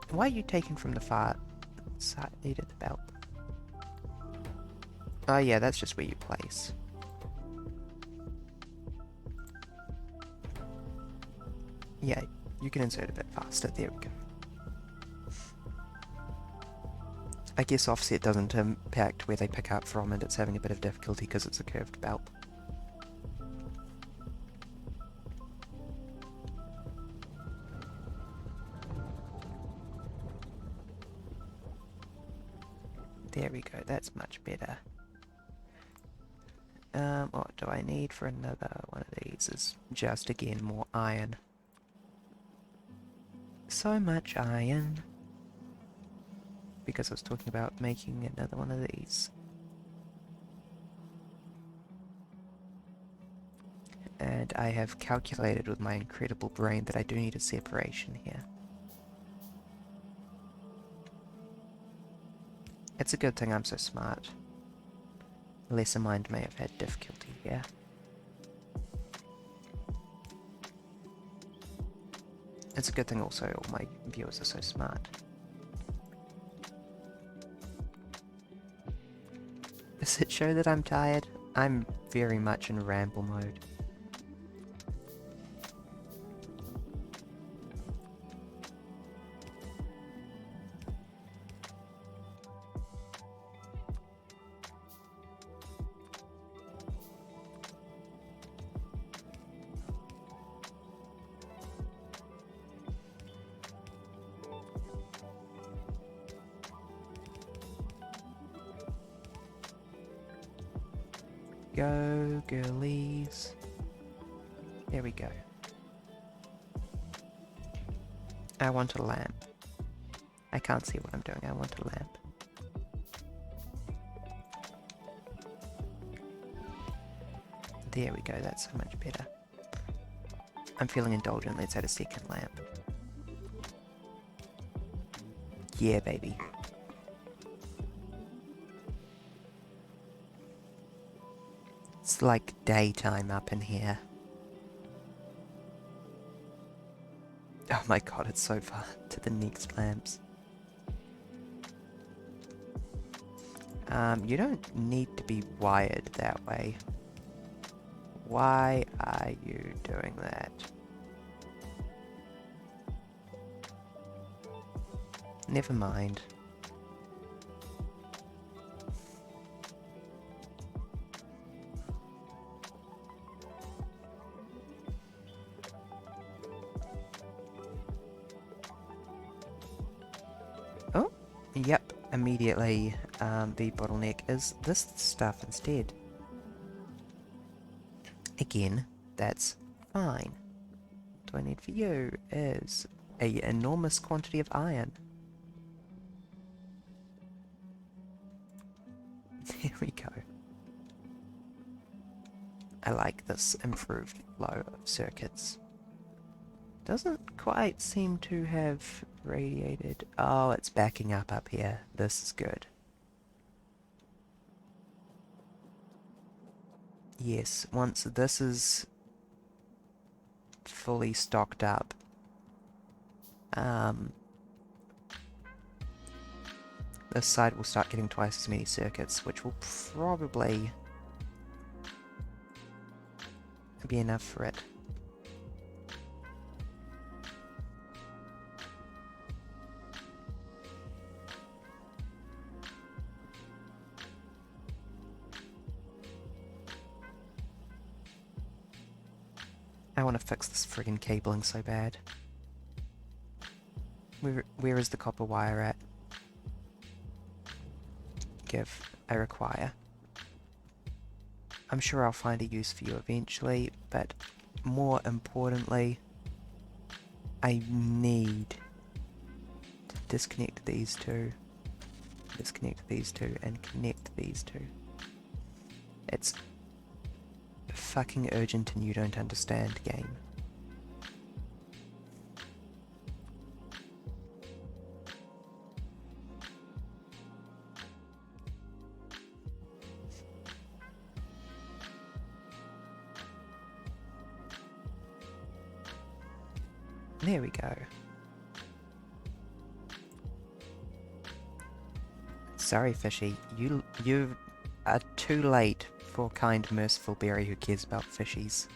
Why are you taking from the far side of the belt? Oh yeah, that's just where you place. Yeah, you can insert a bit faster. There we go. I guess offset doesn't impact where they pick up from, and it's having a bit of difficulty because it's a curved belt. There we go, that's much better. What do I need for another one of these? Is just, again, more iron. So much iron. Because I was talking about making another one of these. And I have calculated with my incredible brain that I do need a separation here. It's a good thing I'm so smart. A lesser mind may have had difficulty here. It's a good thing also all my viewers are so smart. Does it show that I'm tired? I'm very much in ramble mode. Go, girlies. There we go. I want a lamp. I can't see what I'm doing. I want a lamp. There we go. That's so much better. I'm feeling indulgent. Let's add a second lamp. Yeah, baby. It's like daytime up in here. Oh my god, it's so far to the next lamps. You don't need to be wired that way. Why are you doing that? Never mind. Oh, yep, immediately the bottleneck is this stuff instead. Again, that's fine. What I need for you is an enormous quantity of iron. There we go. I like this improved flow of circuits. Doesn't quite seem to have radiated. Oh, it's backing up here. This is good. Yes, once this is fully stocked up, this side will start getting twice as many circuits, which will probably be enough for it. I want to fix this friggin' cabling so bad. Where is the copper wire at? Give. I require. I'm sure I'll find a use for you eventually, but more importantly, I need to disconnect these two, and connect these two. It's fucking urgent and you don't understand, game. There we go. Sorry, fishy. You are too late for kind, merciful berry who cares about fishies.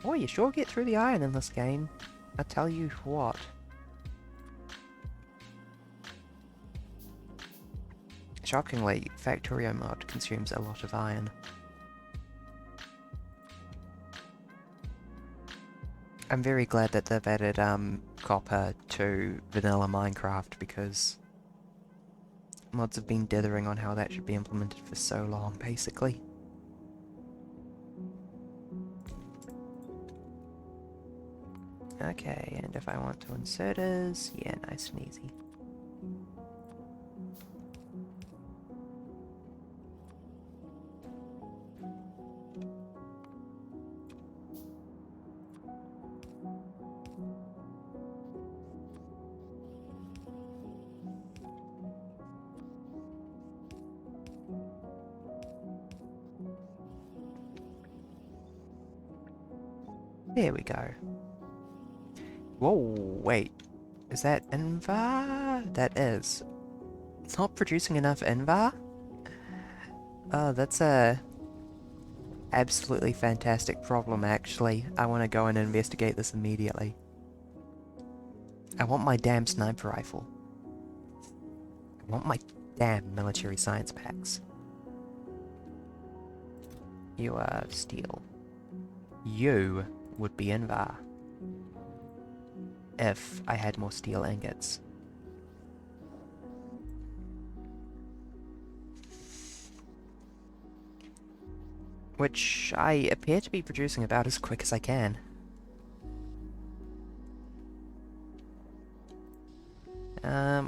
Boy, you sure get through the iron in this game. I tell you what. Shockingly, Factorio mod consumes a lot of iron. I'm very glad that they've added copper to vanilla Minecraft, because mods have been dithering on how that should be implemented for so long, basically. Okay, and if I want to inserters, yeah, nice and easy. There we go. Whoa, wait. Is that Invar? That is. It's not producing enough Invar? Oh, that's a absolutely fantastic problem, actually. I want to go and investigate this immediately. I want my damn sniper rifle. I want my damn military science packs. You are steel. You would be Invar if I had more steel ingots. Which I appear to be producing about as quick as I can.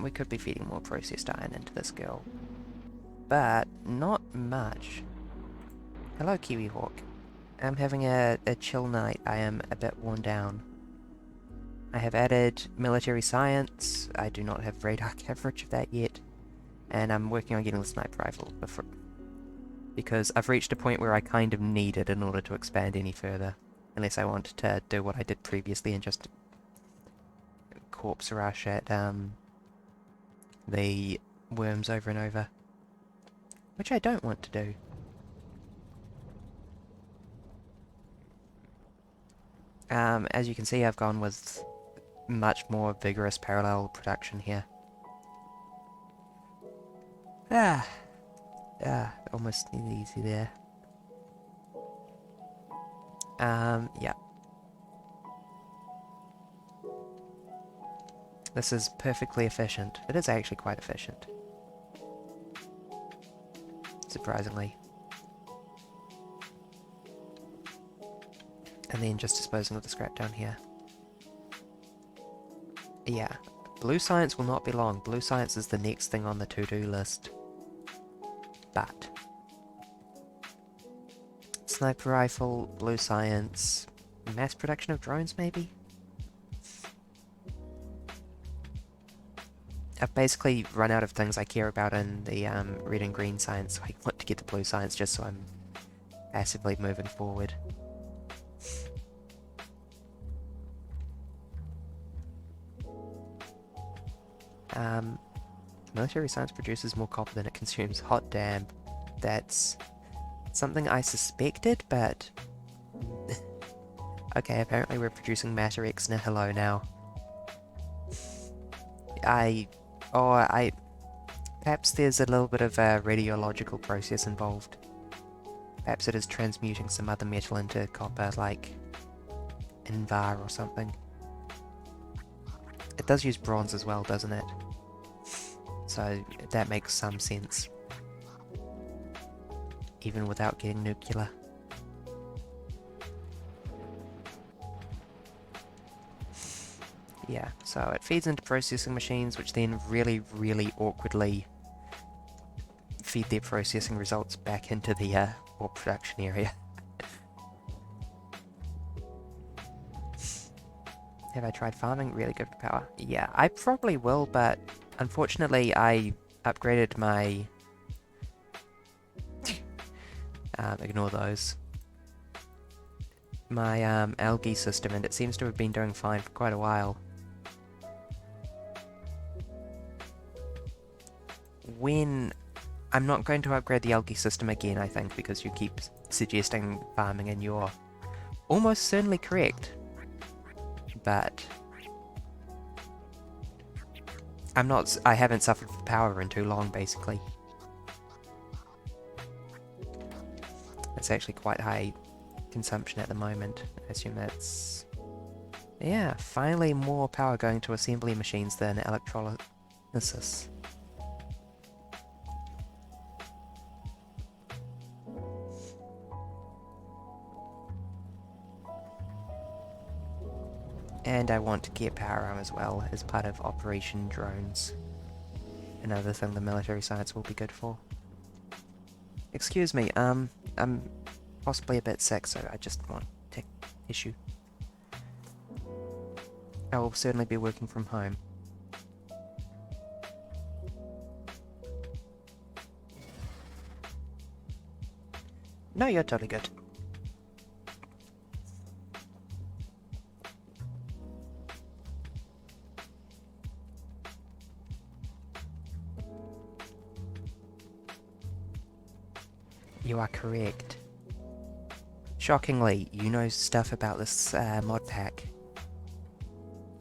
We could be feeding more processed iron into this girl. But not much. Hello, Kiwi Hawk. I'm having a chill night. I am a bit worn down. I have added military science. I do not have radar coverage of that yet. And I'm working on getting the sniper rifle before, because I've reached a point where I kind of need it in order to expand any further. Unless I want to do what I did previously and just corpse rush at the worms over and over. Which I don't want to do. As you can see, I've gone with much more vigorous parallel production here. Almost easy there. Yeah. This is perfectly efficient. It is actually quite efficient. Surprisingly. And then just disposing of the scrap down here. Yeah. Blue science will not be long. Blue science is the next thing on the to-do list. But sniper rifle, blue science, mass production of drones maybe? I've basically run out of things I care about in the red and green science, so I want to get the blue science just so I'm passively moving forward. Military science produces more copper than it consumes. Hot damn. That's something I suspected, but... okay, apparently we're producing matter ex nihilo now. Perhaps there's a little bit of a radiological process involved. Perhaps it is transmuting some other metal into copper, like Invar or something. It does use bronze as well, doesn't it? So that makes some sense. Even without getting nuclear. Yeah, so it feeds into processing machines, which then really, really awkwardly feed their processing results back into the ore production area. Have I tried farming? Really good for power. Yeah, I probably will, but unfortunately I upgraded my... ignore those. My algae system, and it seems to have been doing fine for quite a while. When... I'm not going to upgrade the algae system again, I think, because you keep suggesting farming and you're almost certainly correct. But I haven't suffered for power in too long, basically. It's actually quite high consumption at the moment. I assume that's... yeah, finally more power going to assembly machines than electrolysis. And I want to get power arm as well as part of Operation Drones. Another thing the military science will be good for. Excuse me, I'm possibly a bit sick, so I just want to issue. I will certainly be working from home. No, you're totally good. You are correct. Shockingly, you know stuff about this mod pack.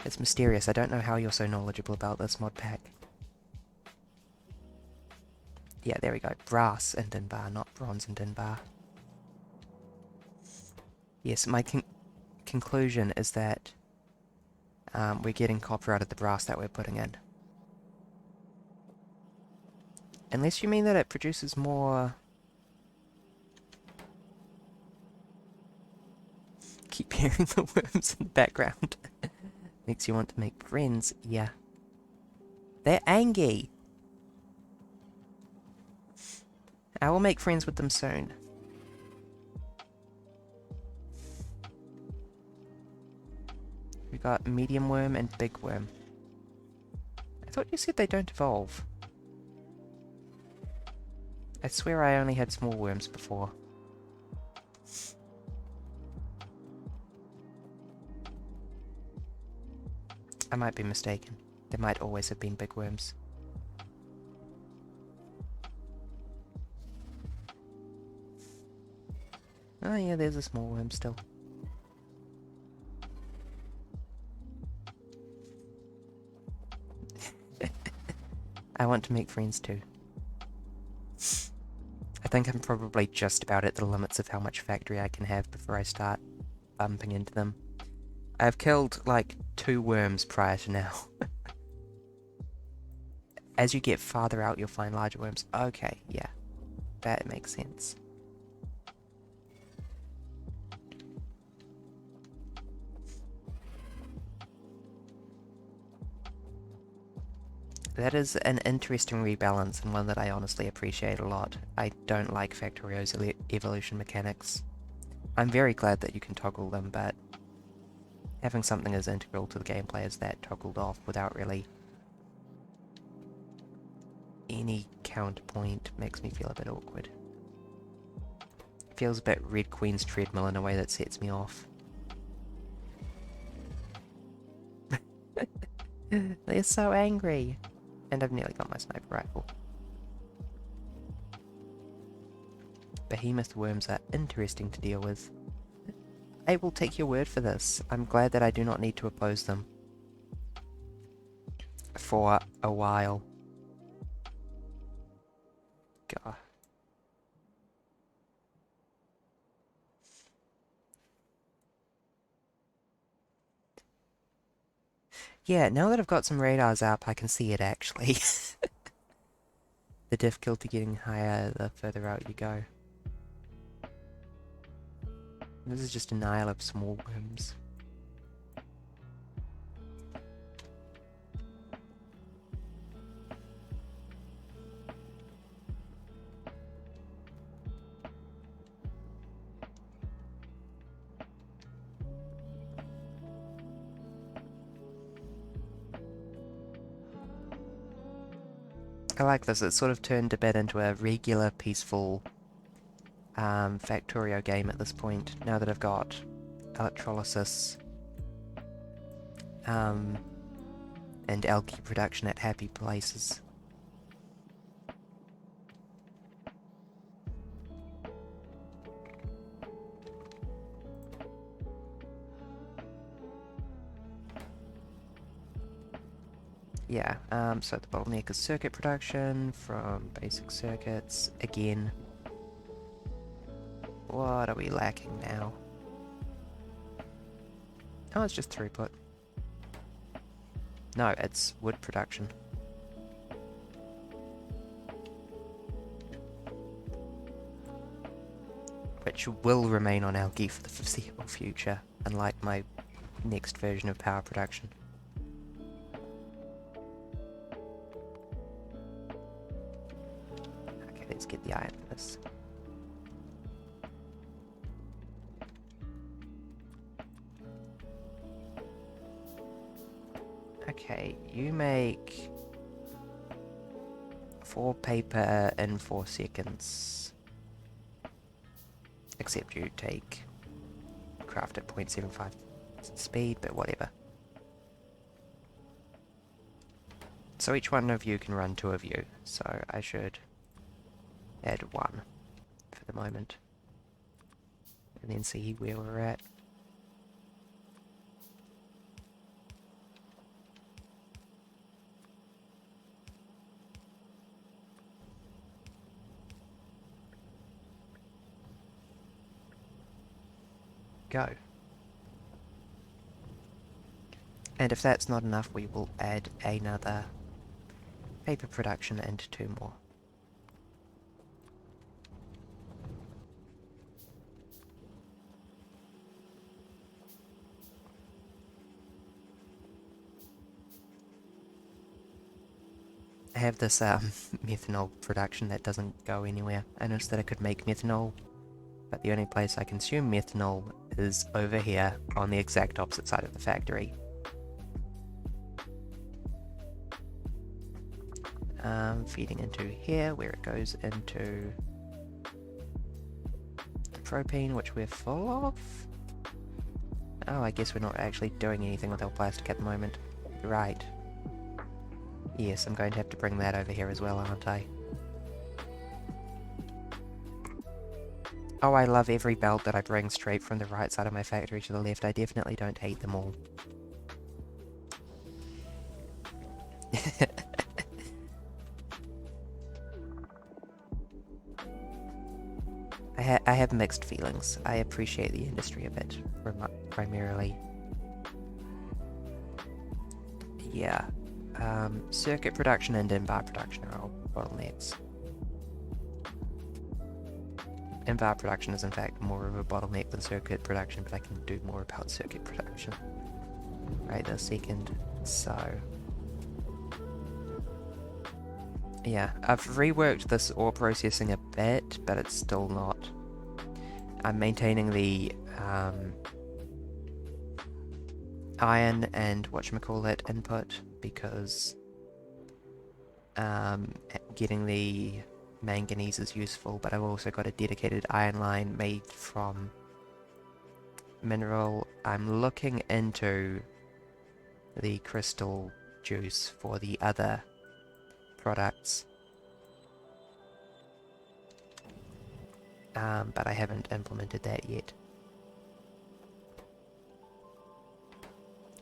It's mysterious. I don't know how you're so knowledgeable about this mod pack. Yeah, there we go. Brass and Dinbar, not bronze and Dinbar. Yes, my conclusion is that we're getting copper out of the brass that we're putting in. Unless you mean that it produces more... Keep hearing the worms in the background. Makes you want to make friends, yeah. They're angry! I will make friends with them soon. We got medium worm and big worm. I thought you said they don't evolve. I swear I only had small worms before. I might be mistaken. There might always have been big worms. Oh yeah, there's a small worm still. I want to make friends too. I think I'm probably just about at the limits of how much factory I can have before I start bumping into them. I've killed like 2 worms prior to now. As you get farther out, you'll find larger worms. Okay, yeah. That makes sense. That is an interesting rebalance and one that I honestly appreciate a lot. I don't like Factorio's evolution mechanics. I'm very glad that you can toggle them, but having something as integral to the gameplay as that toggled off without really any counterpoint makes me feel a bit awkward. Feels a bit Red Queen's treadmill in a way that sets me off. They're so angry! And I've nearly got my sniper rifle. Behemoth worms are interesting to deal with. I will take your word for this. I'm glad that I do not need to oppose them. For a while. God. Yeah, now that I've got some radars up, I can see it actually. The difficulty getting higher the further out you go. This is just a Nile of small worms. I like this, it's sort of turned a bit into a regular, peaceful Factorio game at this point, now that I've got electrolysis and algae production at happy places. Yeah, so the bottleneck is circuit production from basic circuits. Again, what are we lacking now? Oh, it's just throughput. No, it's wood production. Which will remain on algae for the foreseeable future, unlike my next version of power production. Okay, let's get the iron for this. Okay, you make 4 paper in 4 seconds. Except you take craft at 0.75 speed, but whatever. So each one of you can run 2 of you, so I should add 1 for the moment. And then see where we're at. Go. And if that's not enough, we will add another paper production and 2 more. I have this methanol production that doesn't go anywhere. I noticed that I could make methanol, but the only place I consume methanol is over here on the exact opposite side of the factory. Feeding into here, where it goes into the propane, which we're full of. Oh, I guess we're not actually doing anything with our plastic at the moment. Right. Yes, I'm going to have to bring that over here as well, aren't I? Oh, I love every belt that I bring straight from the right side of my factory to the left. I definitely don't hate them all. I have mixed feelings. I appreciate the industry a bit, primarily. Yeah. Circuit production and in-bar production are all bottlenecks. In-bar production is in fact more of a bottleneck than circuit production, but I can do more about circuit production. Right this second. So... yeah, I've reworked this ore processing a bit, but it's still not. I'm maintaining the iron and whatchamacallit input because getting the manganese is useful, but I've also got a dedicated iron line made from mineral. I'm looking into the crystal juice for the other products, but I haven't implemented that yet.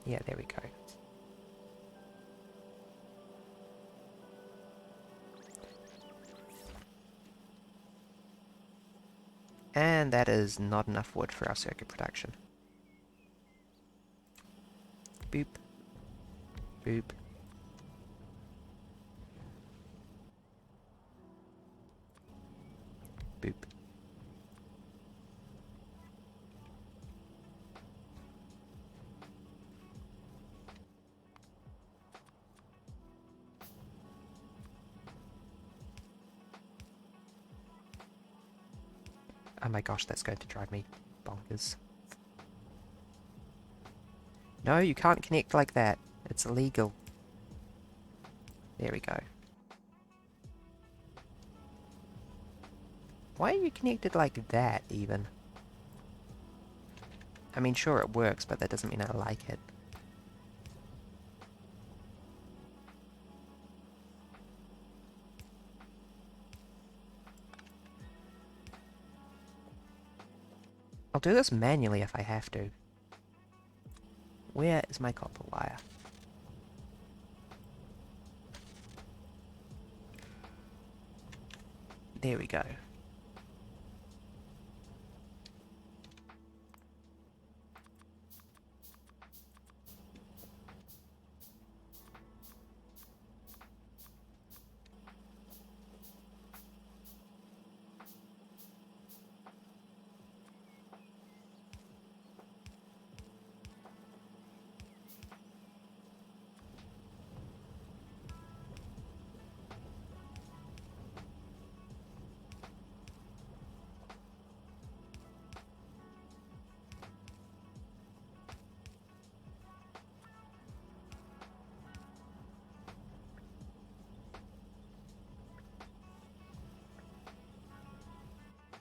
Yeah, there we go. And that is not enough wood for our circuit production. Boop. Boop. Boop. Oh my gosh, that's going to drive me bonkers. No, you can't connect like that. It's illegal. There we go. Why are you connected like that, even? I mean, sure it works, but that doesn't mean I like it. I'll do this manually if I have to. Where is my copper wire? There we go.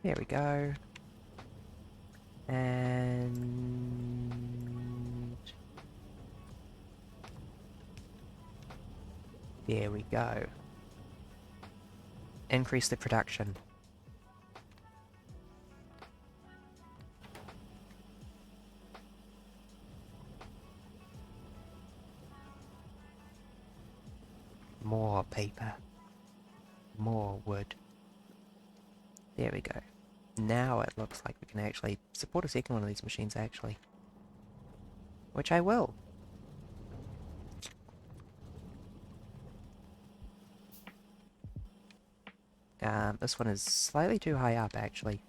There we go. And... there we go. Increase the production. More paper. More wood. There we go. Now it looks like we can actually support a second one of these machines, actually. Which I will. This one is slightly too high up, actually.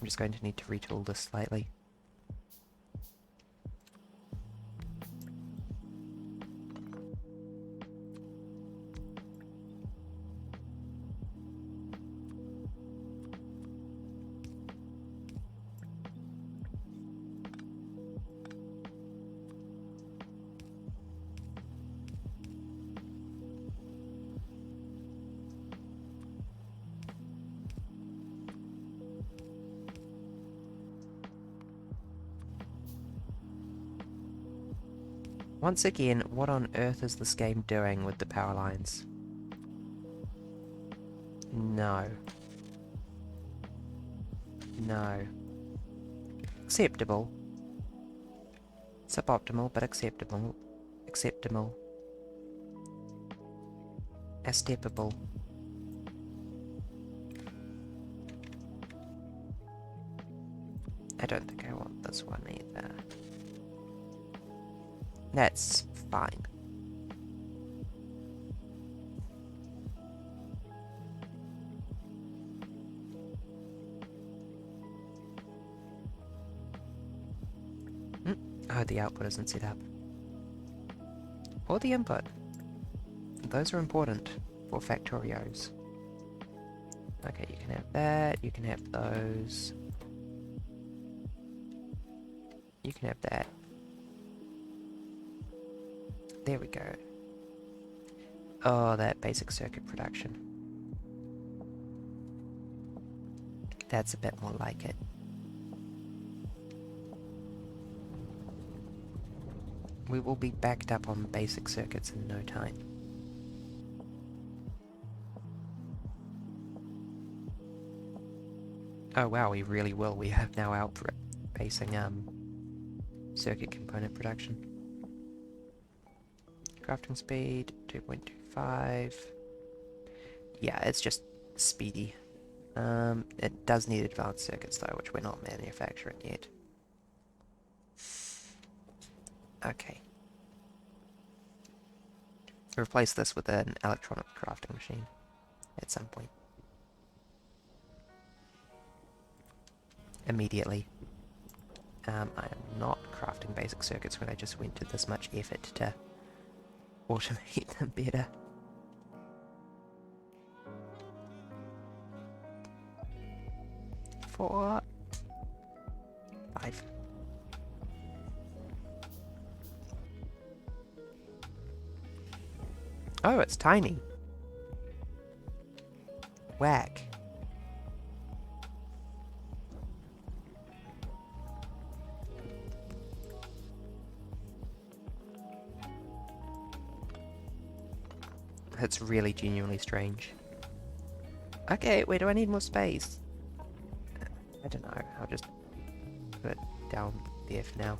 I'm just going to need to retool this slightly. Once again, what on earth is this game doing with the power lines? No. No. Acceptable. Suboptimal, but acceptable. Acceptable. Acceptable. I don't think I want this one either. That's fine. Oh, the output isn't set up. Or the input. Those are important for Factorios. Okay, you can have that, you can have those. You can have that. There we go. Oh, that basic circuit production. That's a bit more like it. We will be backed up on basic circuits in no time. Oh wow, we really will. We have now outpacing circuit component production. Crafting speed, 2.25. Yeah, it's just speedy. It does need advanced circuits though, which we're not manufacturing yet. Okay. Replace this with an electronic crafting machine at some point. Immediately. I am not crafting basic circuits when I just went to this much effort to automate them better. Four. 5. Oh, it's tiny. Whack. That's really genuinely strange. Okay, where do I need more space? I don't know, I'll just put it down there for now.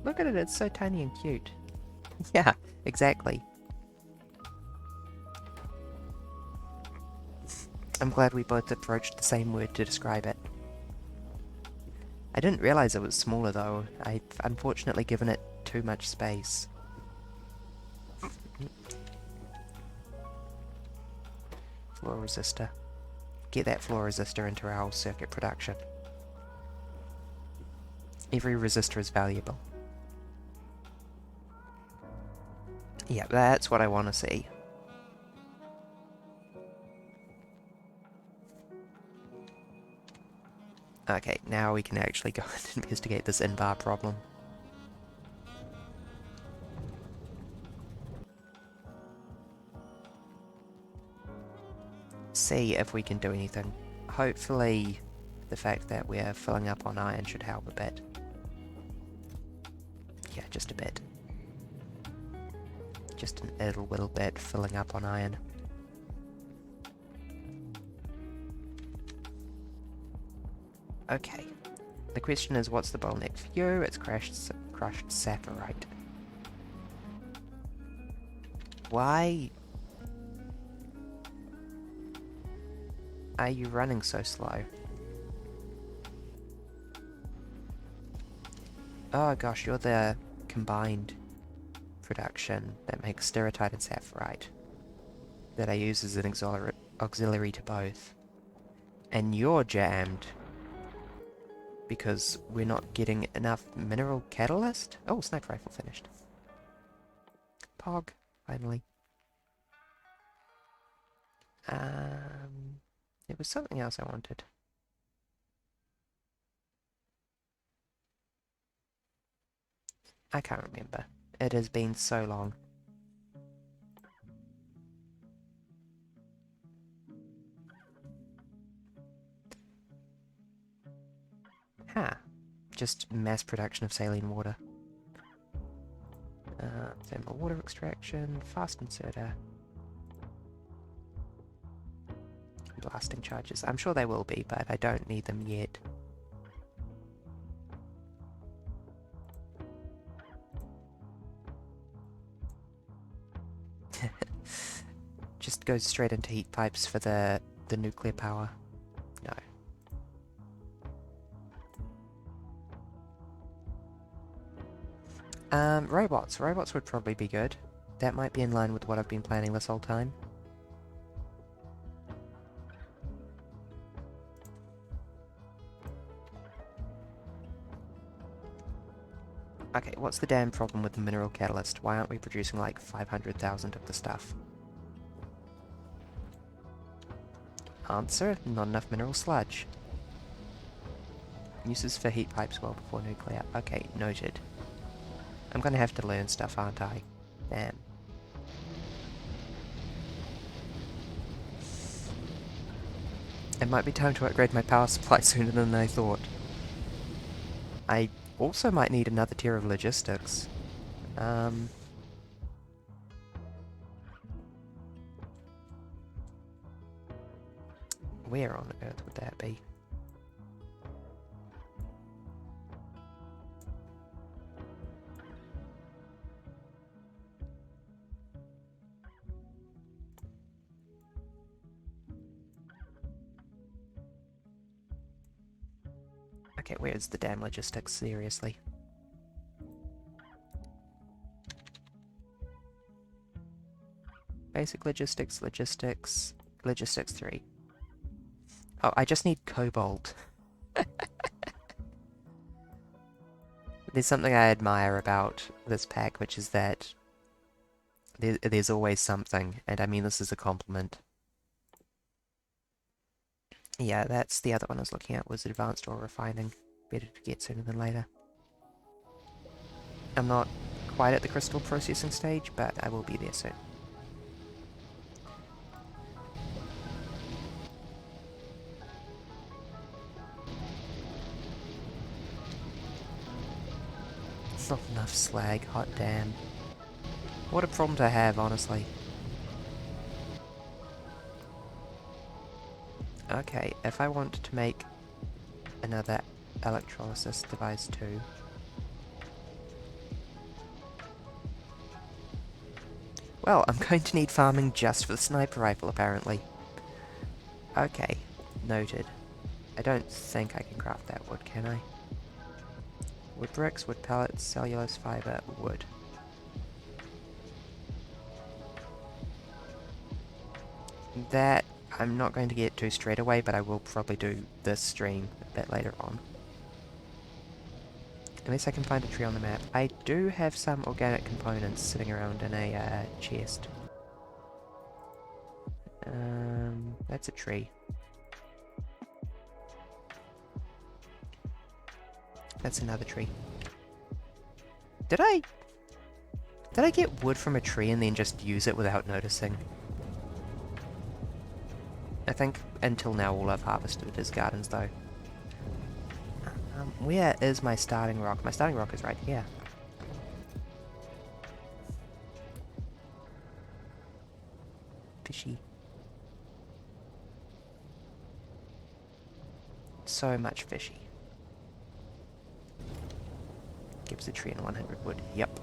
Look at it, it's so tiny and cute. Yeah, exactly. I'm glad we both approached the same word to describe it. I didn't realize it was smaller though. I've unfortunately given it too much space. Floor resistor. Get that floor resistor into our circuit production. Every resistor is valuable. Yeah, that's what I want to see. Okay, now we can actually go and investigate this in-bar problem. See if we can do anything. Hopefully, the fact that we're filling up on iron should help a bit. Yeah, just a bit. Just a little bit filling up on iron. Okay. The question is, what's the bottleneck for you? It's crushed saprolite. Why are you running so slow? Oh gosh, you're the combined production that makes stereotype and sapphirite that I use as an auxiliary to both. And you're jammed because we're not getting enough mineral catalyst? Oh, sniper rifle finished. Pog, finally. There was something else I wanted. I can't remember. It has been so long. Huh. Just mass production of saline water. Thermal water extraction, fast inserter. Blasting charges. I'm sure they will be, but I don't need them yet. Just goes straight into heat pipes for the nuclear power. No. Robots. Robots would probably be good. That might be in line with what I've been planning this whole time. Okay, what's the damn problem with the mineral catalyst? Why aren't we producing like 500,000 of the stuff? Answer, not enough mineral sludge. Uses for heat pipes well before nuclear. Okay, noted. I'm gonna have to learn stuff, aren't I? Damn. It might be time to upgrade my power supply sooner than I thought. I also might need another tier of logistics. Where on earth would that be? Okay, where's the damn logistics, seriously? Basic logistics, logistics 3. Oh, I just need cobalt. There's something I admire about this pack, which is that there's always something, and I mean this is a compliment. Yeah, that's the other one I was looking at, was advanced ore refining. Better to get sooner than later. I'm not quite at the crystal processing stage, but I will be there soon. It's not enough slag, hot damn. What a problem to have, honestly. Okay, if I want to make another electrolysis device too. Well, I'm going to need farming just for the sniper rifle, apparently. Okay, noted. I don't think I can craft that wood, can I? Wood bricks, wood pellets, cellulose fiber, wood. That I'm not going to get to straight away, but I will probably do this stream a bit later on. Unless I can find a tree on the map. I do have some organic components sitting around in a chest. That's a tree. That's another tree. Did I get wood from a tree and then just use it without noticing? I think until now all I've harvested is gardens though. Where is my starting rock? My starting rock is right here. Fishy. So much fishy. Gives a tree and 100 wood. Yep.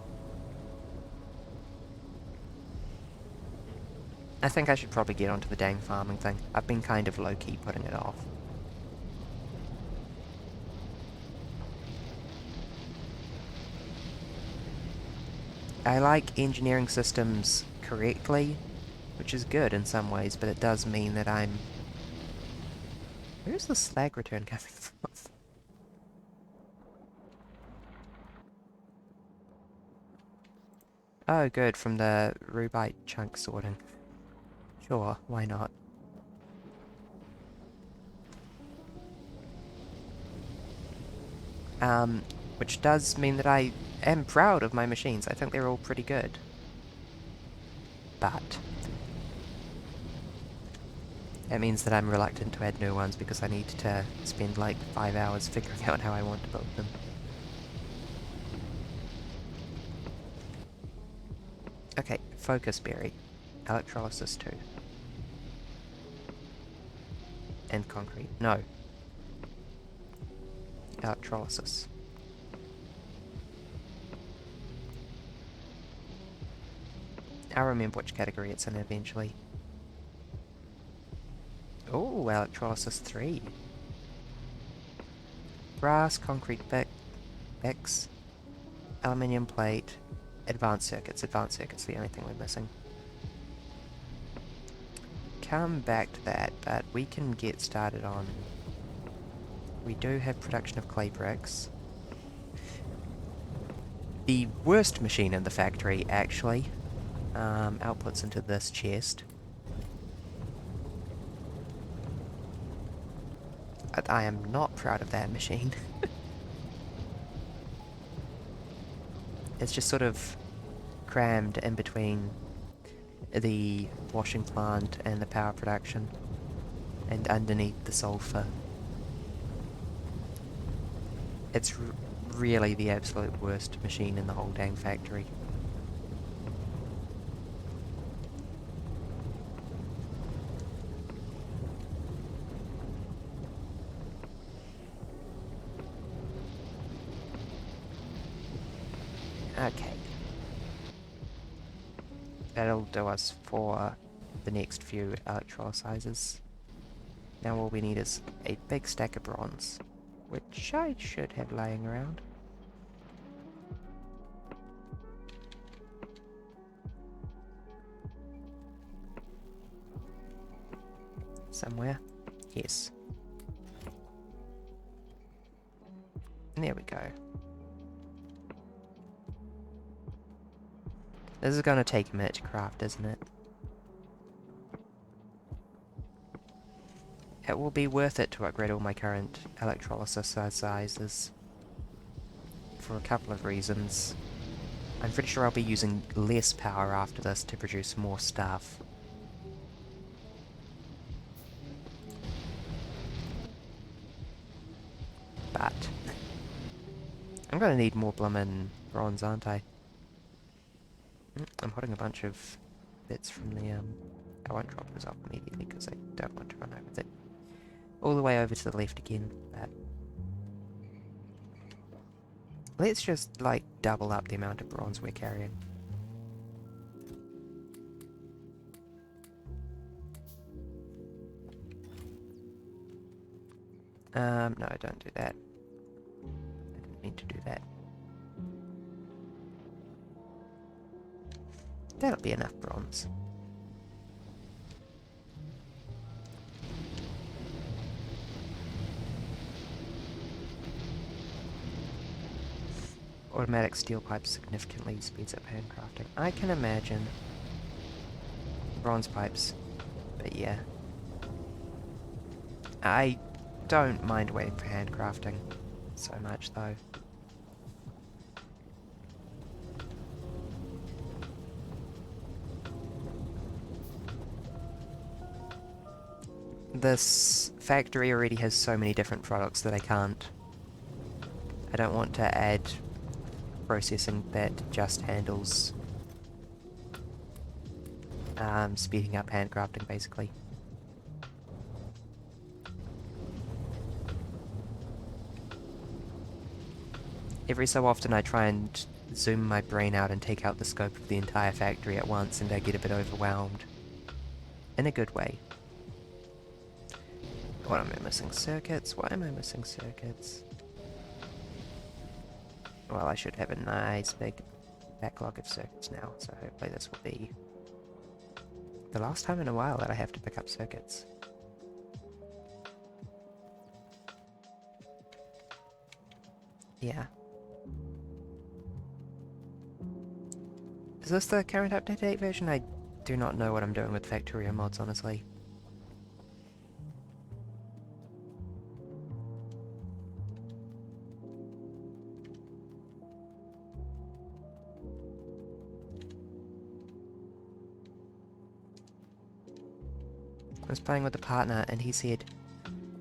I think I should probably get onto the dang farming thing. I've been kind of low-key putting it off. I like engineering systems correctly, which is good in some ways, but it does mean that I'm... Where's the slag return coming from? Oh, good, from the rubite chunk sorting. Sure, why not? Which does mean that I am proud of my machines. I think they're all pretty good. But That means that I'm reluctant to add new ones because I need to spend like 5 hours figuring out how I want to build them. Okay, focus berry. Electrolysis 2. And concrete. No. Electrolysis. I'll remember which category it's in eventually. Oh, electrolysis 3. Brass, concrete bricks, aluminium plate, advanced circuits. Advanced circuits, the only thing we're missing. Come back to that, but we can get started on... We do have production of clay bricks. The worst machine in the factory, actually, outputs into this chest. I am not proud of that machine. It's just sort of crammed in between the washing plant and the power production, and underneath the sulfur. It's really the absolute worst machine in the whole dang factory. Okay. That'll do us for the next few electrolysizers. Now all we need is a big stack of bronze, which I should have lying around. Somewhere. Yes. There we go. This is gonna take a minute to craft, isn't it? It will be worth it to upgrade all my current electrolysis sizes for a couple of reasons. I'm pretty sure I'll be using less power after this to produce more stuff. But I'm gonna need more bloomin' bronze, aren't I? I'm holding a bunch of bits from the, I won't drop those off immediately because I don't want to run over it. All the way over to the left again, but... Let's just, like, double up the amount of bronze we're carrying. No, don't do that. I didn't mean to do that. That'll be enough bronze. Automatic steel pipe significantly speeds up handcrafting. I can imagine. Bronze pipes. But yeah. I don't mind waiting for handcrafting so much though. This factory already has so many different products that I don't want to add processing that just handles speeding up handcrafting basically. Every so often I try and zoom my brain out and take out the scope of the entire factory at once and I get a bit overwhelmed. In a good way. What am I missing? Circuits? Why am I missing circuits? Well, I should have a nice big backlog of circuits now, so hopefully this will be the last time in a while that I have to pick up circuits. Yeah. Is this the current update version? I do not know what I'm doing with Factorio mods, honestly. I was playing with a partner and he said,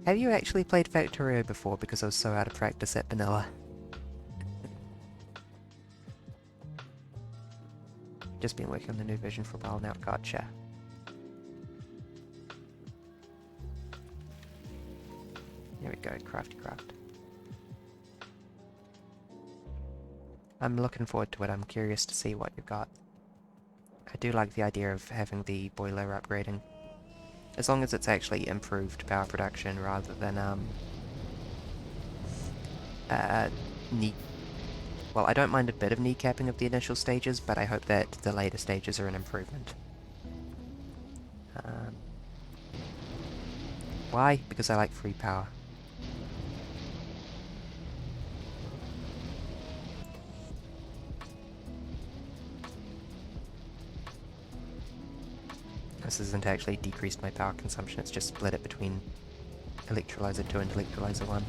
"Have you actually played Factorio before?" Because I was so out of practice at vanilla. Just been working on the new version for a while now. Gotcha. There we go, crafty craft. I'm looking forward to it. I'm curious to see what you've got. I do like the idea of having the boiler upgrading. As long as it's actually improved power production rather than, knee... Well, I don't mind a bit of kneecapping of the initial stages, but I hope that the later stages are an improvement. Why? Because I like free power. This isn't actually decreased my power consumption, it's just split it between electrolyzer 2 and electrolyzer 1.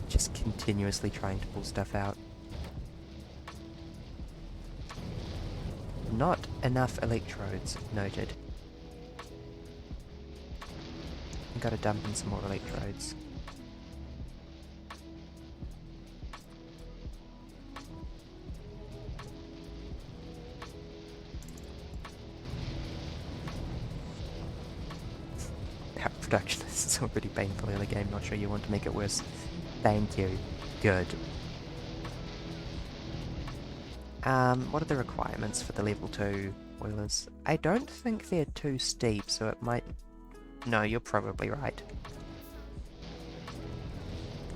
Just continuously trying to pull stuff out. Not enough electrodes, noted. I've got to dump in some more electrodes. Power production is already painful in the game, not sure you want to make it worse. Thank you. Good. What are the requirements for the level 2 boilers? I don't think they're too steep, so it might... No, you're probably right.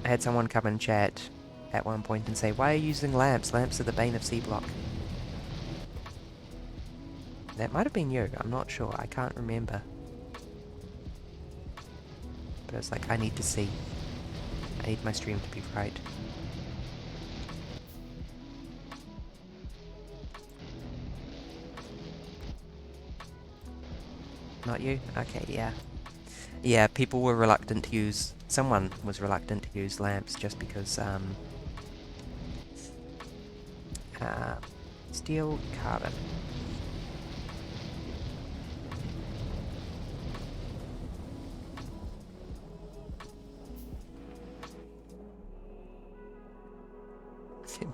I had someone come and chat at one point and say, "Why are you using lamps? Lamps are the bane of C-block." That might have been you, I'm not sure, I can't remember. But it's like, I need to see. I need my stream to be right. Not you? Okay, yeah. Yeah, people were reluctant to use... Someone was reluctant to use lamps just because, steel, carbon.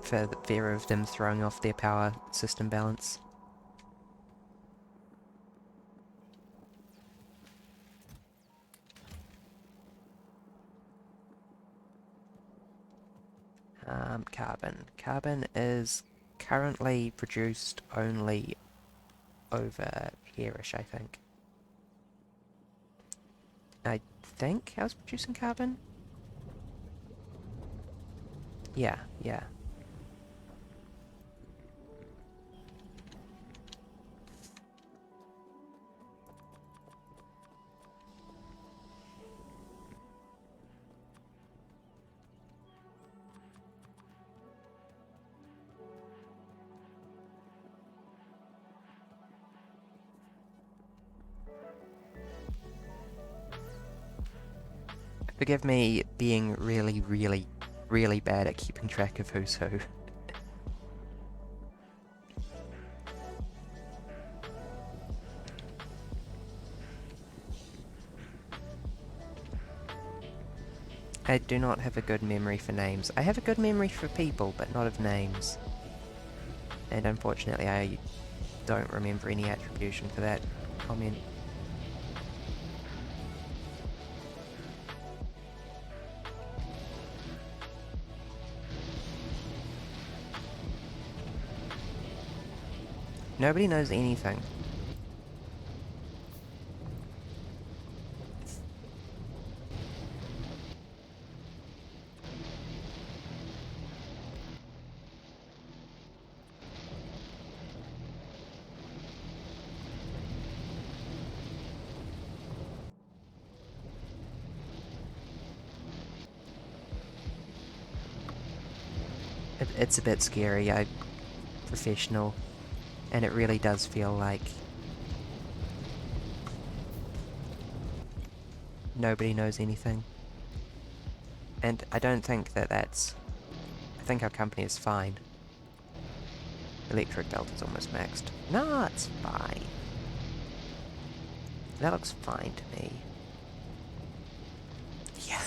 For the fear of them throwing off their power system balance. Carbon. Carbon is currently produced only over here-ish, I think. I think I was producing carbon? Yeah, yeah. Forgive me being really, really, really bad at keeping track of who's who. I do not have a good memory for names. I have a good memory for people, but not of names. And unfortunately, I don't remember any attribution for that comment. Nobody knows anything. It's a bit scary. I'm professional, and it really does feel like nobody knows anything. And I don't think that that's... I think our company is fine. Electric belt is almost maxed. No, it's fine. That looks fine to me. Yeah.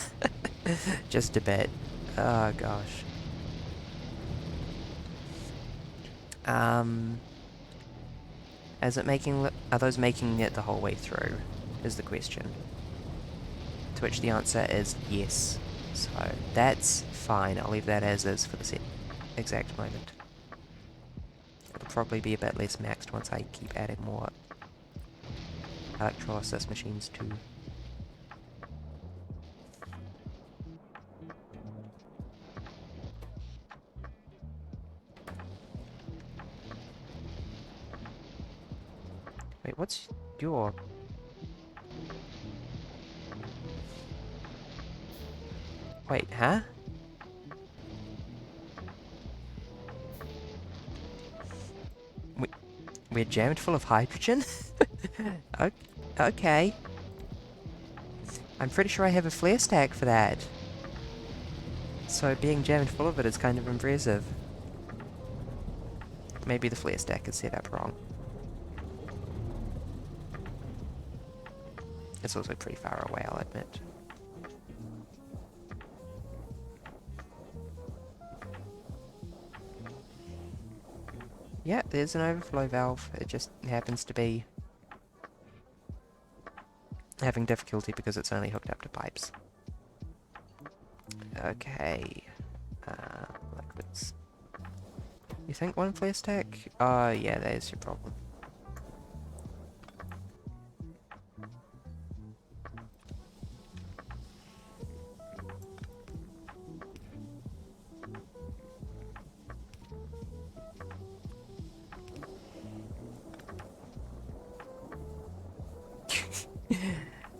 Just a bit. Oh, gosh. Is it making... Are those making it the whole way through? Is the question. To which the answer is yes. So, that's fine. I'll leave that as is for the exact moment. It'll probably be a bit less maxed once I keep adding more electrolysis machines too. Wait, what's your... Wait, huh? We're jammed full of hydrogen? Okay. I'm pretty sure I have a flare stack for that. So being jammed full of it is kind of impressive. Maybe the flare stack is set up wrong. It's also pretty far away, I'll admit. Yeah, there's an overflow valve. It just happens to be having difficulty because it's only hooked up to pipes. Okay. Liquids. You think one flare stack? Oh, yeah, that is your problem.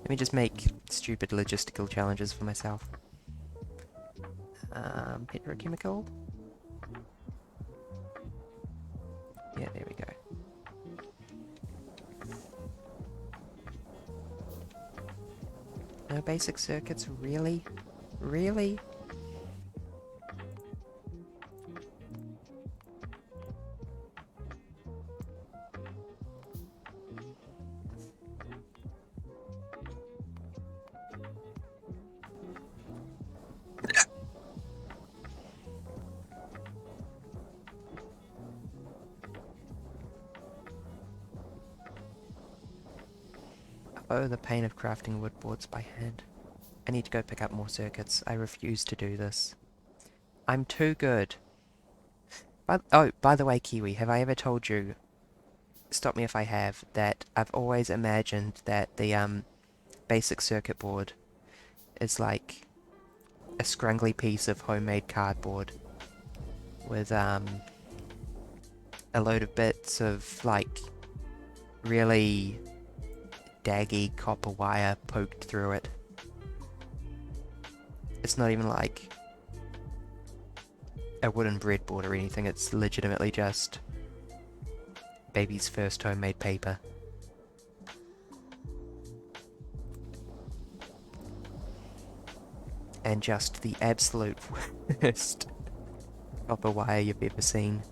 Let me just make stupid logistical challenges for myself. Petrochemical? Yeah, there we go. No basic circuits, really? Really? Oh, the pain of crafting wood boards by hand. I need to go pick up more circuits. I refuse to do this. I'm too good. Oh, by the way, Kiwi, have I ever told you, stop me if I have, that I've always imagined that the basic circuit board is like a scrungly piece of homemade cardboard with a load of bits of like really daggy copper wire poked through it. It's not even like a wooden breadboard or anything, it's legitimately just baby's first homemade paper. And just the absolute worst copper wire you've ever seen.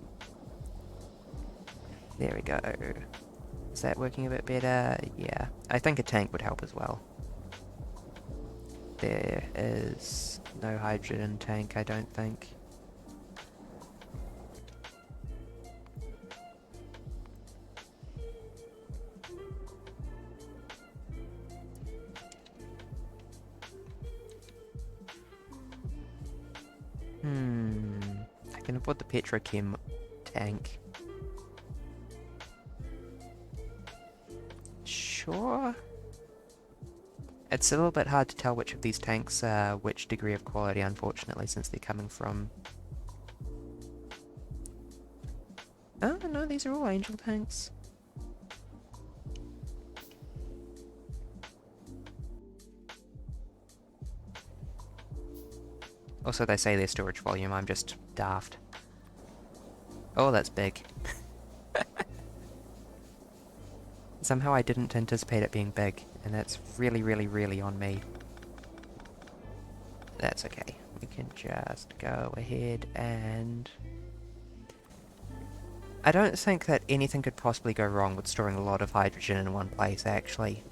There we go. Is that working a bit better? Yeah. I think a tank would help as well. There is no hydrogen tank, I don't think. I can afford the petrochem tank. Sure. It's a little bit hard to tell which of these tanks are which degree of quality, unfortunately, since they're coming from... Oh, no, these are all Angel tanks. Also, they say their storage volume, I'm just daft. Oh, that's big. Somehow I didn't anticipate it being big, and that's really, really, really on me. That's okay. We can just go ahead and... I don't think that anything could possibly go wrong with storing a lot of hydrogen in one place, actually.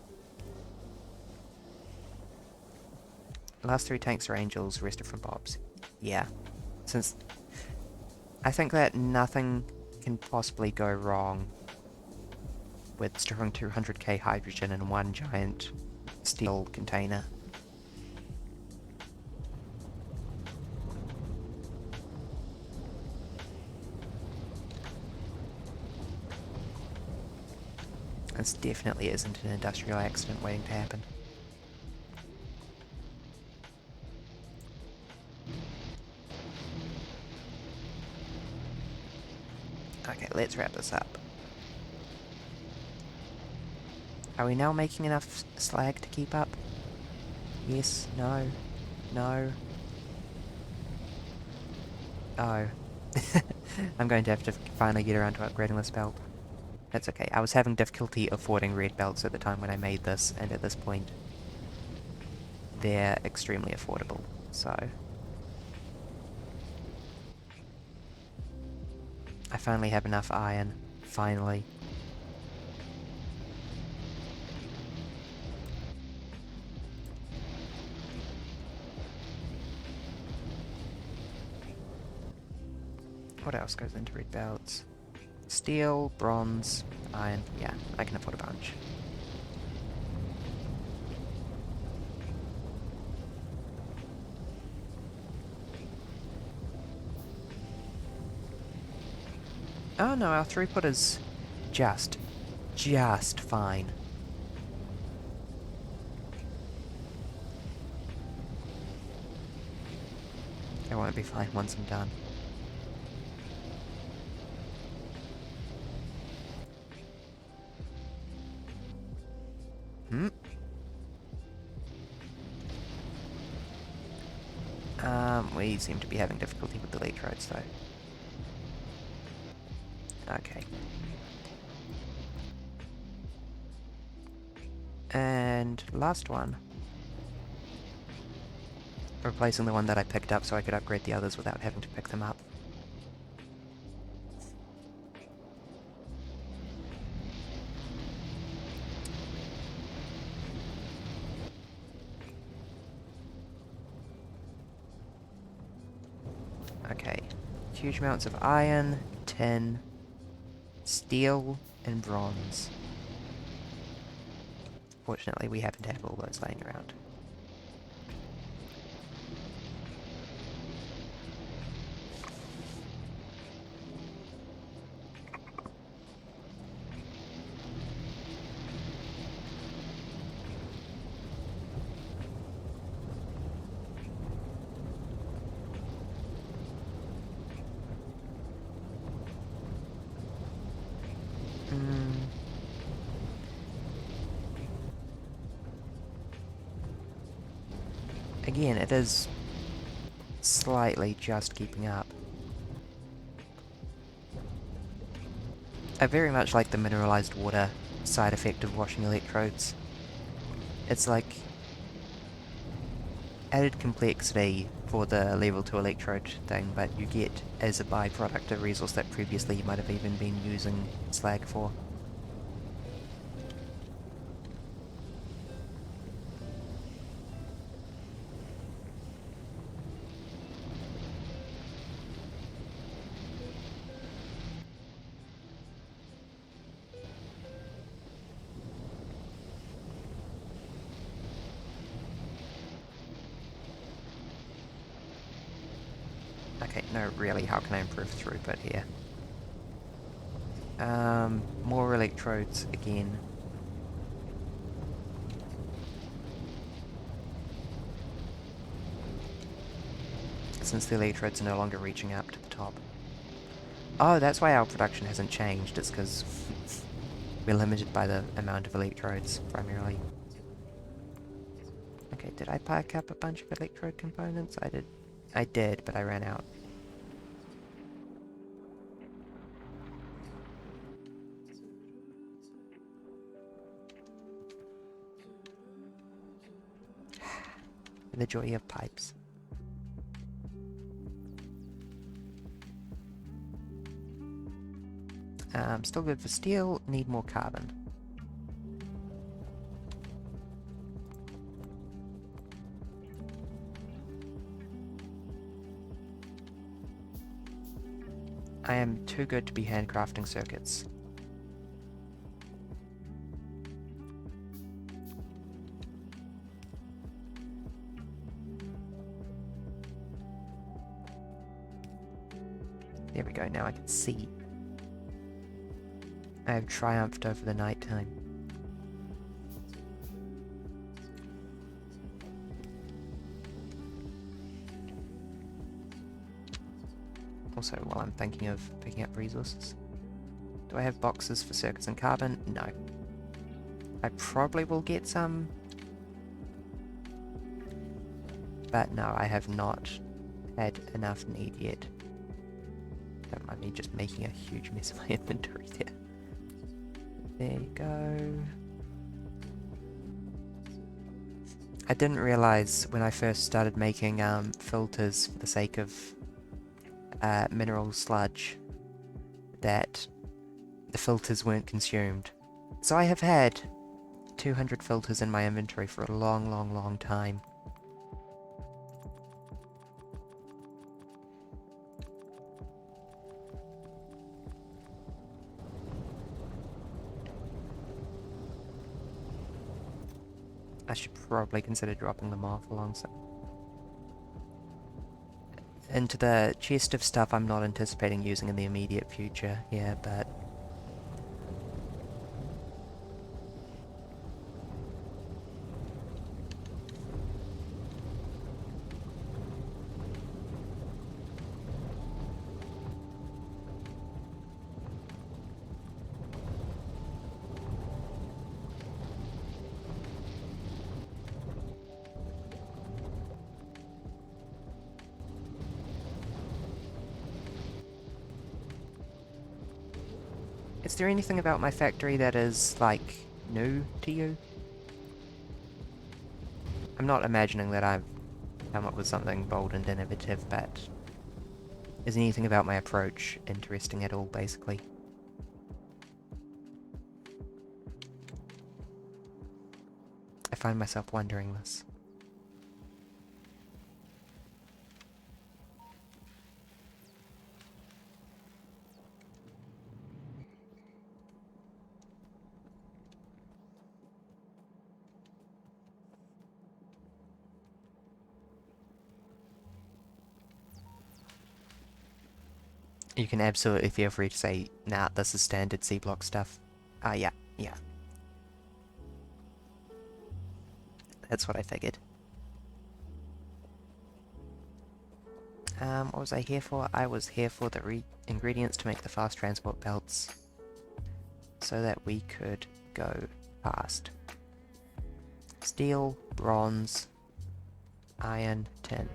Last 3 tanks are angels, rest are from bobs. Yeah. Since... I think that nothing can possibly go wrong with storing 200k hydrogen in one giant steel container. This definitely isn't an industrial accident waiting to happen. Okay, let's wrap this up. Are we now making enough slag to keep up? Yes, no, no. Oh. I'm going to have to finally get around to upgrading this belt. That's okay, I was having difficulty affording red belts at the time when I made this, and at this point, they're extremely affordable, so... I finally have enough iron. Finally. What else goes into red belts? Steel, bronze, iron. Yeah, I can afford a bunch. Oh no, our throughput is just fine. It won't be fine once I'm done. Hmm? We seem to be having difficulty with the electrodes though. Okay. And last one. Replacing the one that I picked up so I could upgrade the others without having to pick them up. Okay. Huge amounts of iron, tin, steel, and bronze. Fortunately, we happen to have all those laying around. Again, it is slightly just keeping up. I very much like the mineralized water side effect of washing electrodes. It's like added complexity for the level 2 electrode thing, but you get as a byproduct a resource that previously you might have even been using slag for. Okay, no, really, how can I improve throughput here? More electrodes again. Since the electrodes are no longer reaching up to the top. Oh, that's why our production hasn't changed, it's because we're limited by the amount of electrodes, primarily. Okay, did I pack up a bunch of electrode components? I did, but I ran out. The joy of pipes. Still good for steel, need more carbon. I am too good to be handcrafting circuits. There we go, now I can see. I have triumphed over the nighttime. Also, while I'm thinking of picking up resources, do I have boxes for circuits and carbon? No. I probably will get some, but no, I have not had enough need yet. Don't mind me just making a huge mess of my inventory there. There you go. I didn't realize when I first started making filters for the sake of mineral sludge that the filters weren't consumed. So I have had 200 filters in my inventory for a long, long, long time. I should probably consider dropping them off alongside. Into the chest of stuff I'm not anticipating using in the immediate future, yeah, but... Is there anything about my factory that is, like, new to you? I'm not imagining that I've come up with something bold and innovative, but... is anything about my approach interesting at all, basically? I find myself wondering this. You can absolutely feel free to say, nah, this is standard C-block stuff. Yeah. That's what I figured. What was I here for? I was here for the ingredients to make the fast transport belts so that we could go fast. Steel, bronze, iron, tin.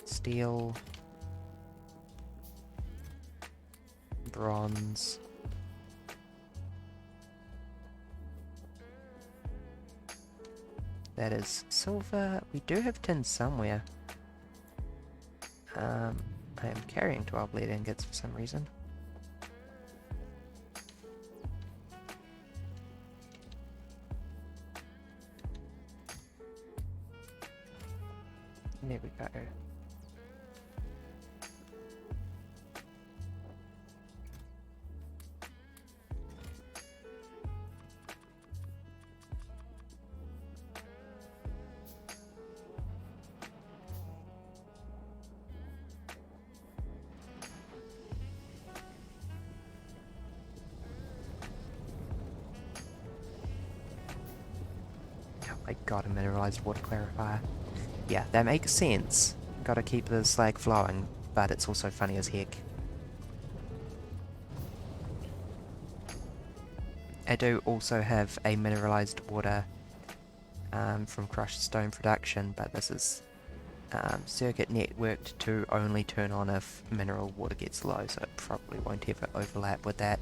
Steel, bronze, that is silver. We do have tin somewhere. I am carrying 12 lead ingots for some reason. There we go. I got a mineralized water clarifier. Yeah, that makes sense. Gotta keep the slag flowing, but it's also funny as heck. I do also have a mineralized water from crushed stone production, but this is circuit networked to only turn on if mineral water gets low, so it probably won't ever overlap with that.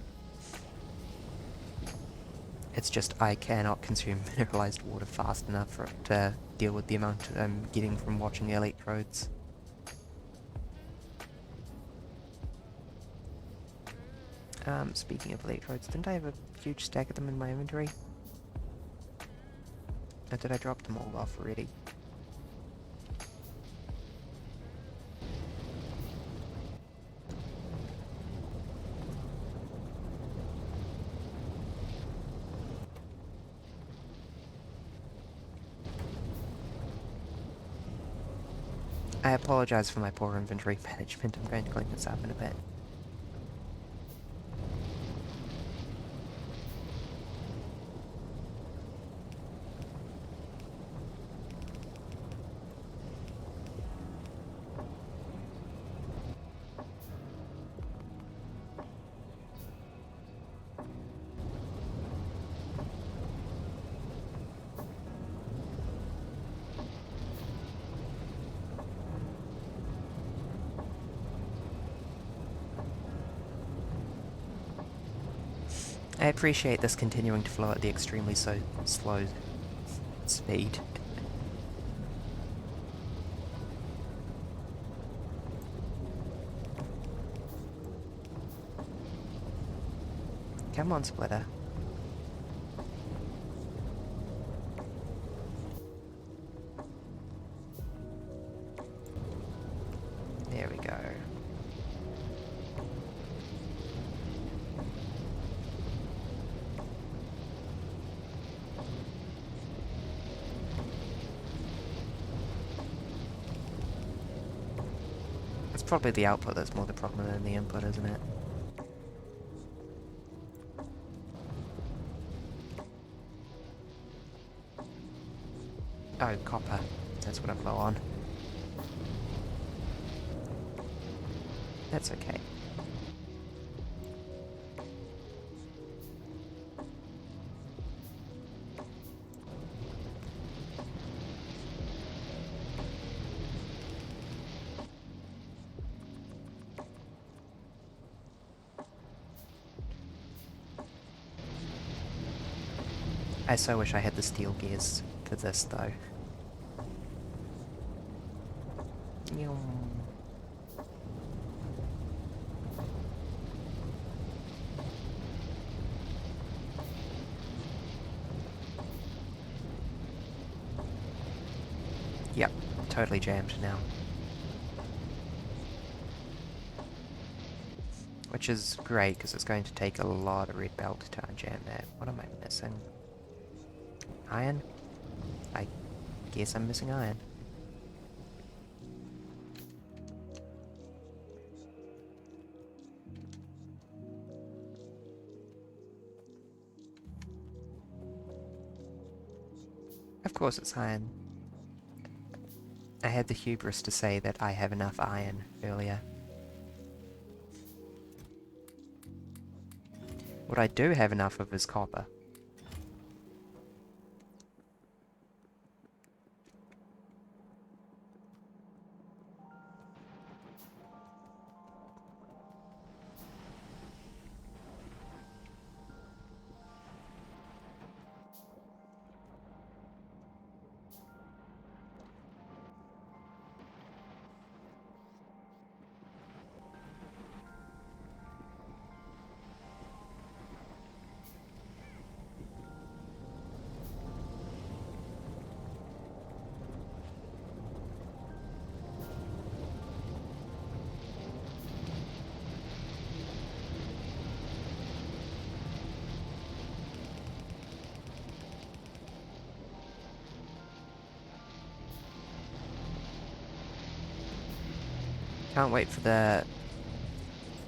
It's just I cannot consume mineralized water fast enough for it to deal with the amount I'm getting from watching the electrodes. Speaking of electrodes, didn't I have a huge stack of them in my inventory? Or did I drop them all off already? I apologize for my poor inventory management. I'm going to clean this up in a bit. I appreciate this continuing to flow at the extremely slow speed. Come on, Splitter. There we go. It's probably the output that's more the problem than the input, isn't it? Oh, copper. That's what I'm low on. That's okay. I so wish I had the steel gears for this, though. Yum. Yep, totally jammed now. Which is great, because it's going to take a lot of red belt to unjam that. What am I missing? Iron? I guess I'm missing iron. Of course it's iron. I had the hubris to say that I have enough iron earlier. What I do have enough of is copper. Can't wait for the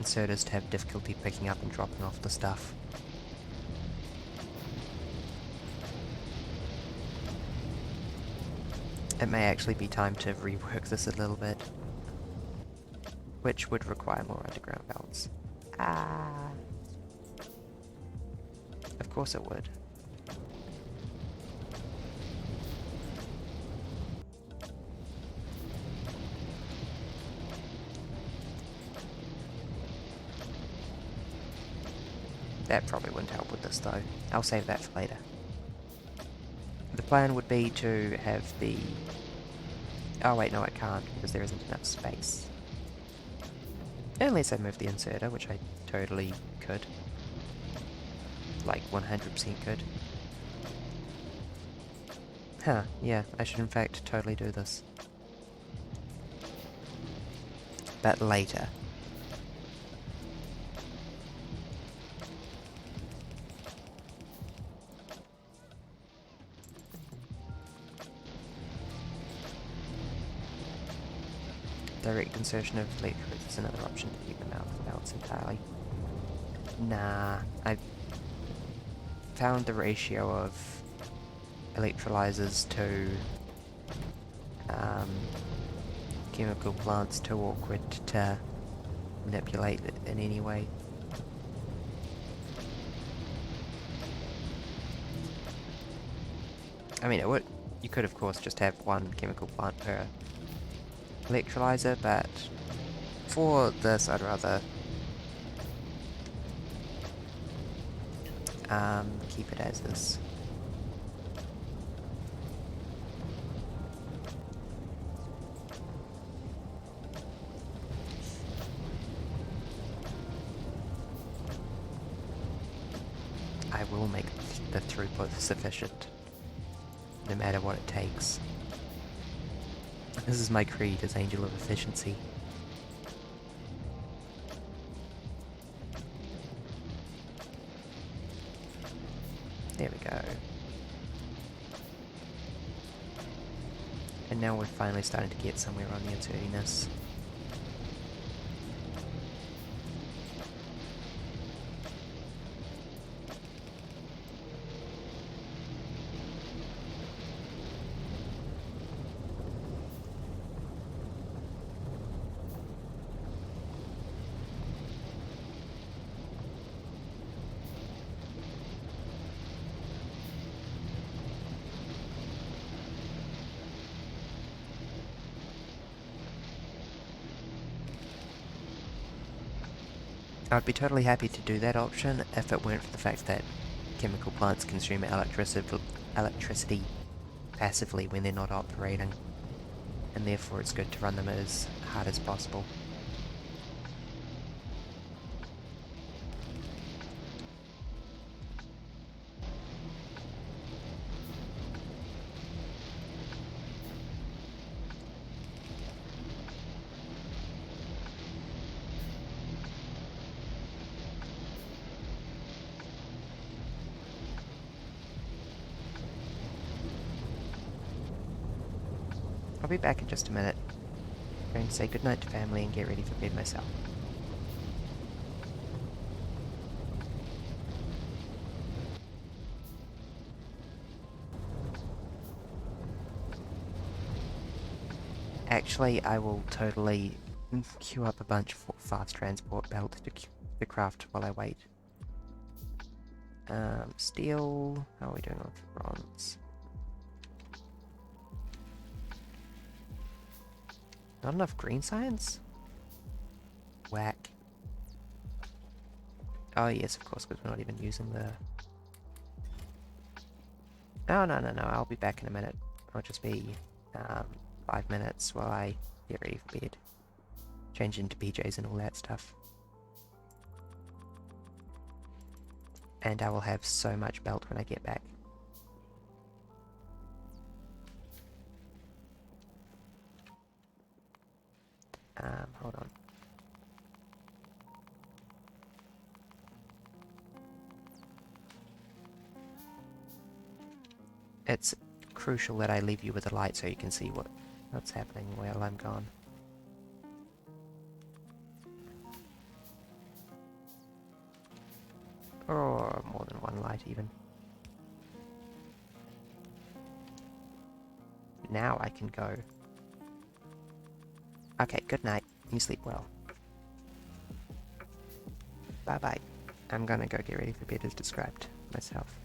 inserters to have difficulty picking up and dropping off the stuff. It may actually be time to rework this a little bit, which would require more underground belts. Ah. Of course it would. That probably wouldn't help with this though. I'll save that for later. The plan would be to have the... Oh wait, no it can't, because there isn't enough space. Unless I move the inserter, which I totally could. Like 100% could. Huh, yeah, I should in fact totally do this. But later. Direct insertion of electrodes is another option to keep them out of the belts entirely. Nah, I found the ratio of electrolyzers to chemical plants too awkward to manipulate it in any way. I mean, you could of course just have one chemical plant per electrolyzer, but for this I'd rather keep it as is. I will make the throughput sufficient, no matter what it takes. This is my creed as Angel of Efficiency. There we go. And now we're finally starting to get somewhere on the insertiness. I'd be totally happy to do that option if it weren't for the fact that chemical plants consume electricity passively when they're not operating, and therefore it's good to run them as hard as possible. I'll be back in just a minute. I'm going to say goodnight to family and get ready for bed myself. Actually, I will totally queue up a bunch of fast transport belts to craft while I wait. Steel... How are we doing with bronze? Not enough green science? Whack. Oh yes, of course, because we're not even using the... No, I'll be back in a minute. I'll just be 5 minutes while I get ready for bed. Change into PJs and all that stuff. And I will have so much belt when I get back. Hold on. It's crucial that I leave you with a light so you can see what's happening while I'm gone. Or more than one light even. Now I can go. Okay, good night. You sleep well. Bye-bye. I'm gonna go get ready for bed as described myself.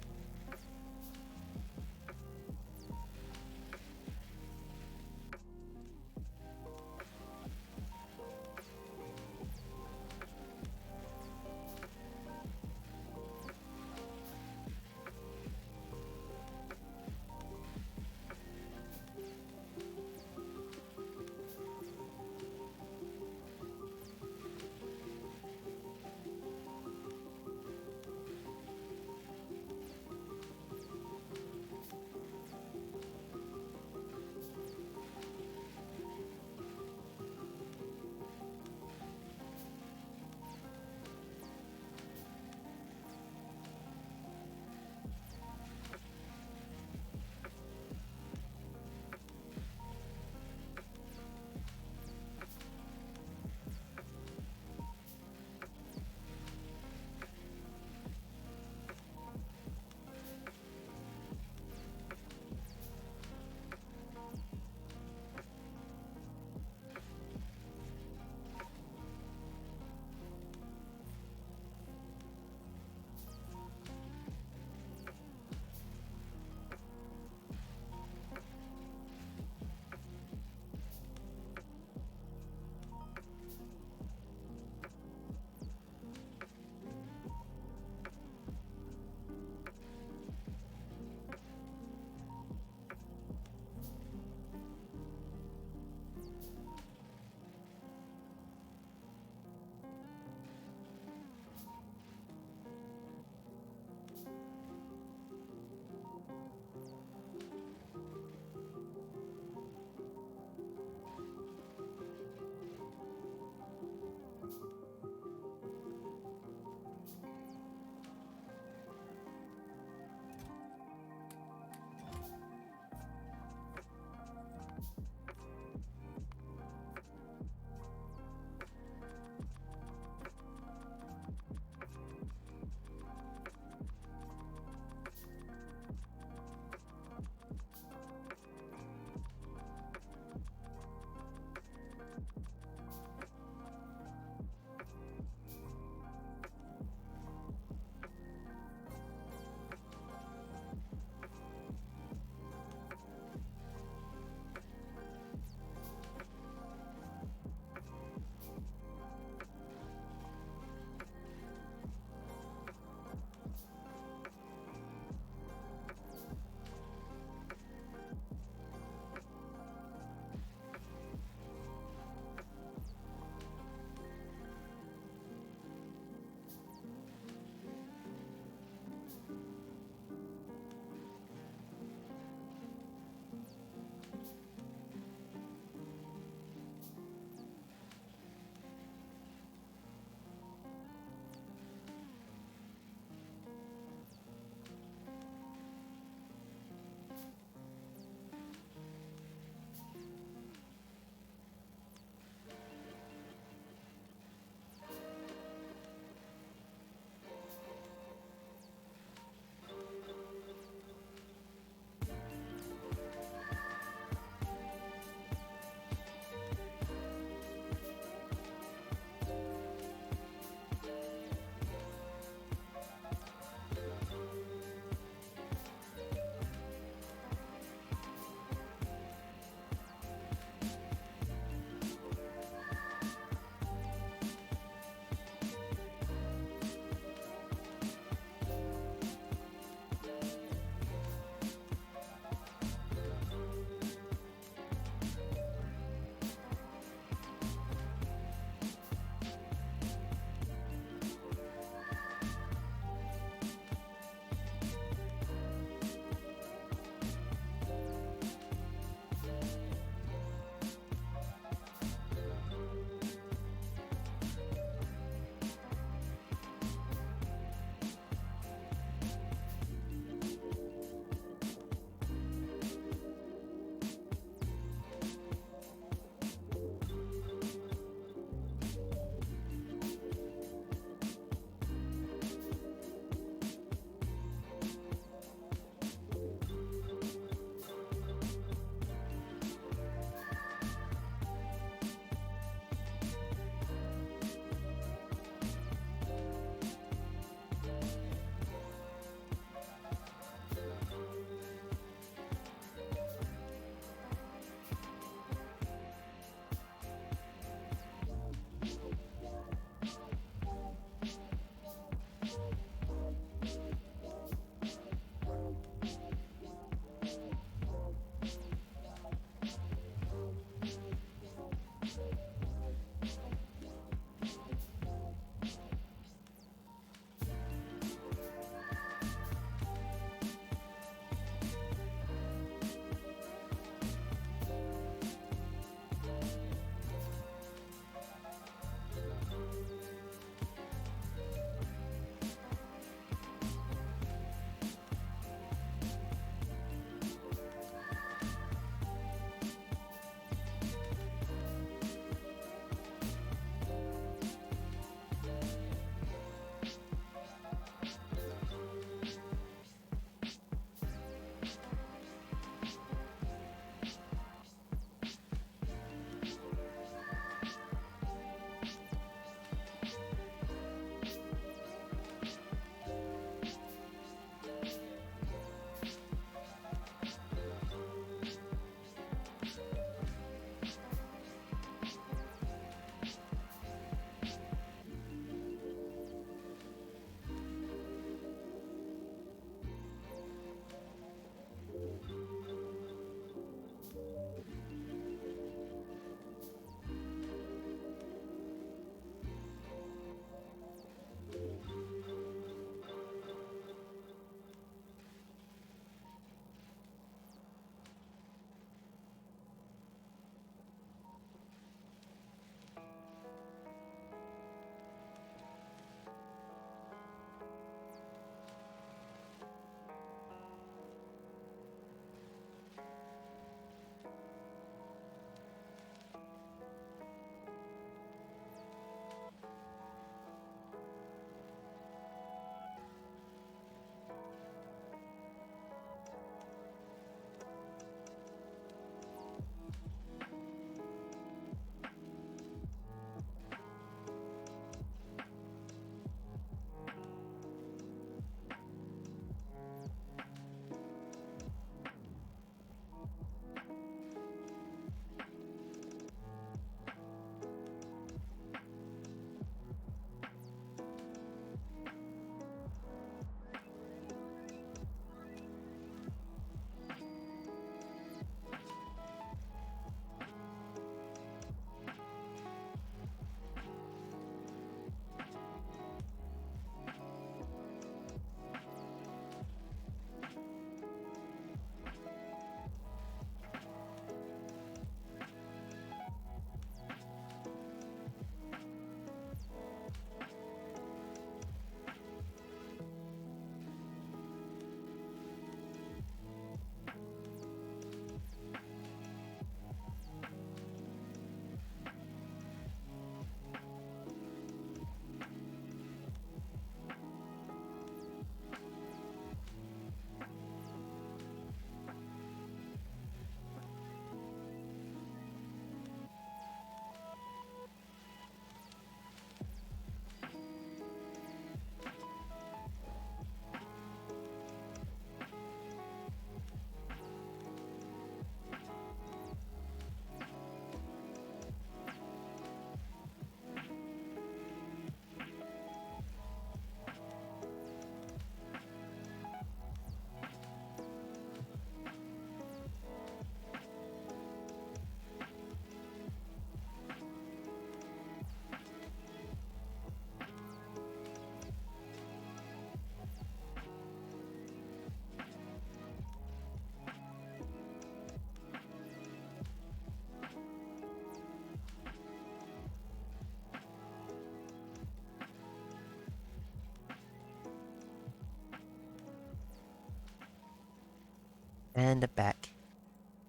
And I'm back.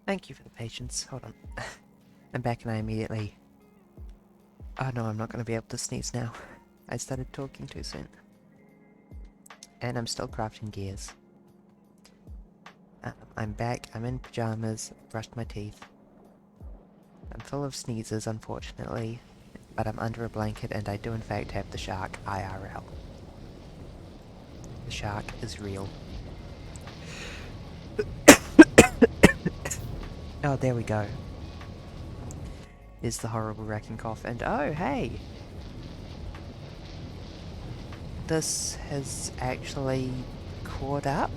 Thank you for the patience. Hold on. I'm back and I immediately... Oh no, I'm not going to be able to sneeze now. I started talking too soon. And I'm still crafting gears. I'm back, I'm in pyjamas, brushed my teeth. I'm full of sneezes, unfortunately, but I'm under a blanket and I do in fact have the shark IRL. The shark is real. Oh, there we go. There's the horrible racking cough, and oh, hey! This has actually caught up?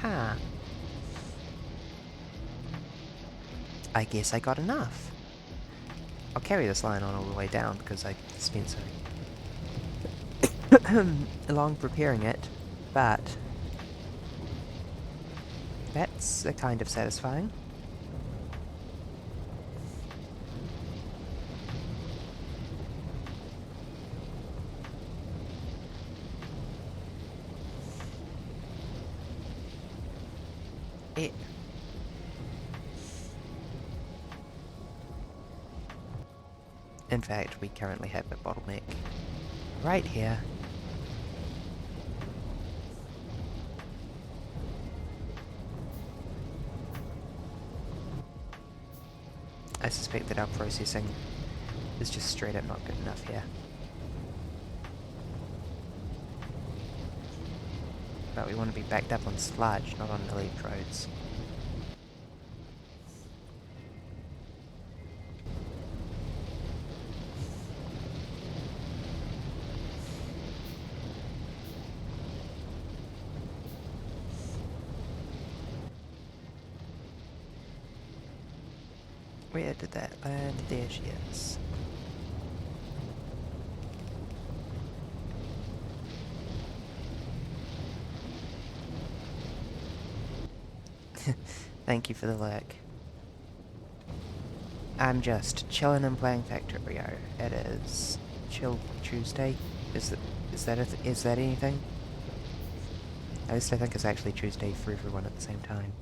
Huh. I guess I got enough. I'll carry this line on all the way down because I spent so long preparing it, but that's a kind of satisfying. It... In fact, we currently have a bottleneck right here. I suspect that our processing is just straight up not good enough here. But we want to be backed up on sludge, not on electrodes. Where did that land? There she is. Thank you for the lurk. I'm just chilling and playing Factorio. It is Chill Tuesday. Is that anything? At least I think it's actually Tuesday for everyone at the same time.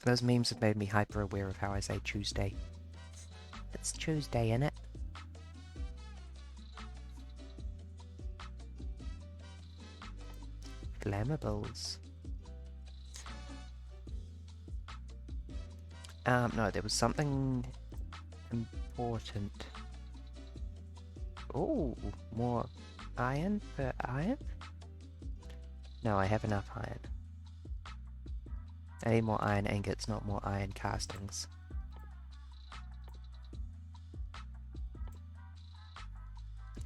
Those memes have made me hyper aware of how I say Tuesday. It's Tuesday, innit? Flammables. No, there was something important. Oh, more iron per iron? No, I have enough iron. I need more iron ingots, not more iron castings.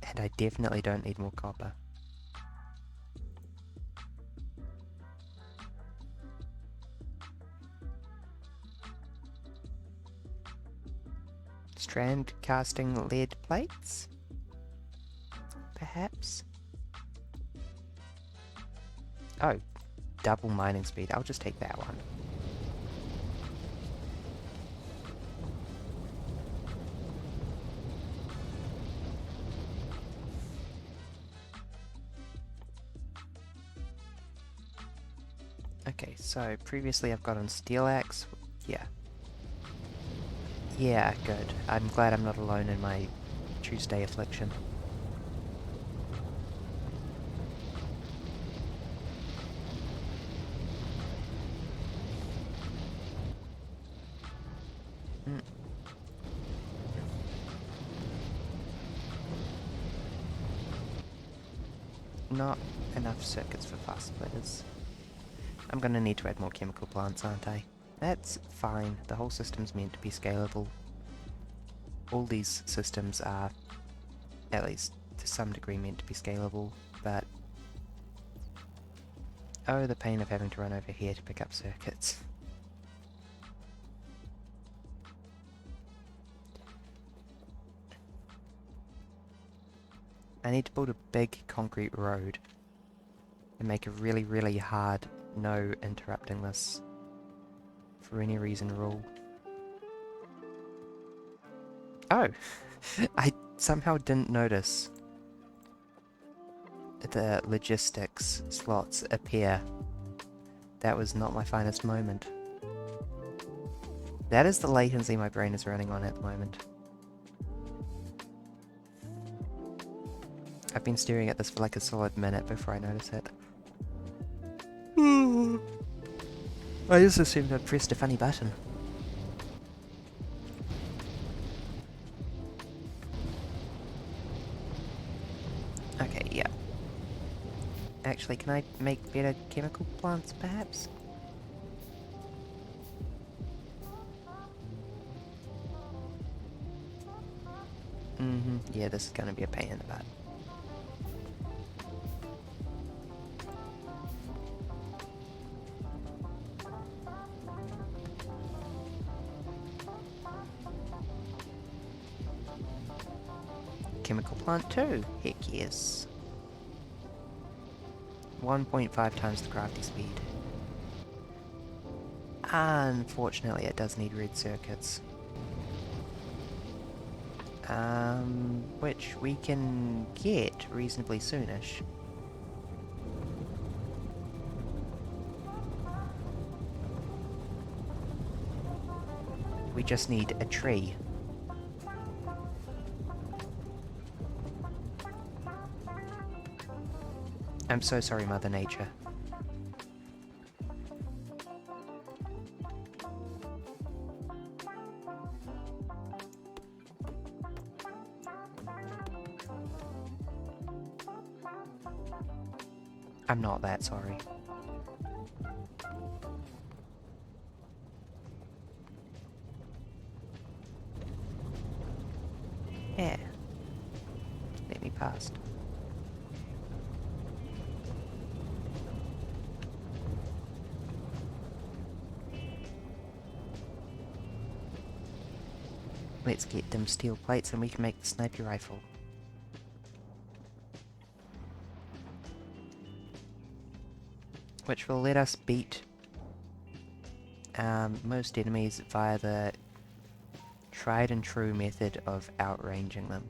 And I definitely don't need more copper. Strand casting lead plates? Perhaps? Oh, double mining speed. I'll just take that one. Okay, so previously I've got on steel axe. Yeah. Yeah, good. I'm glad I'm not alone in my Tuesday affliction. Not enough circuits for fast splitters. I'm gonna need to add more chemical plants, aren't I? That's fine. The whole system's meant to be scalable. All these systems are, at least to some degree, meant to be scalable, but... Oh, the pain of having to run over here to pick up circuits. I need to build a big concrete road and make a really, really hard no interrupting this for any reason rule. Oh! I somehow didn't notice the logistics slots appear. That was not my finest moment. That is the latency my brain is running on at the moment. I've been staring at this for like a solid minute before I notice it. I just assumed I'd pressed a funny button. Okay, yeah. Actually, can I make better chemical plants, perhaps? Yeah, this is gonna be a pain in the butt. Chemical plant 2, heck yes. 1.5 times the crafty speed. Unfortunately, it does need red circuits. Which we can get reasonably soonish. We just need a tree. I'm so sorry, Mother Nature. I'm not that sorry. Yeah. Let me past. Let's get them steel plates and we can make the sniper rifle. Which will let us beat most enemies via the tried and true method of outranging them.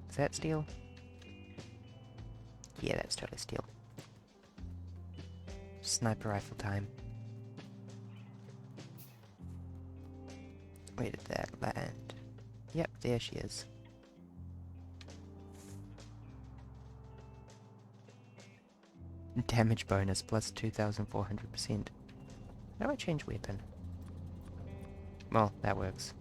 Is that steel? Yeah, that's totally steel. Sniper rifle time. Where did that land? Yep, there she is. Damage bonus plus 2,400%. How do I change weapon? Well, that works.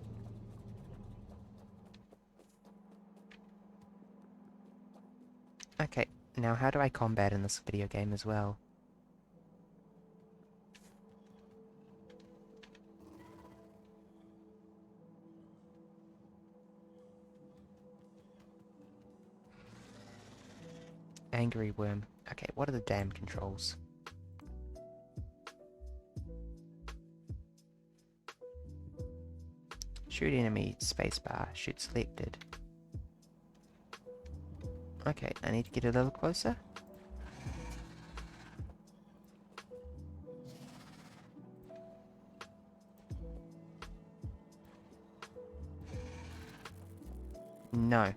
Okay, now how do I combat in this video game as well? Angry worm. Okay, what are the damn controls? Shoot enemy, spacebar, shoot selected. Okay, I need to get a little closer. No.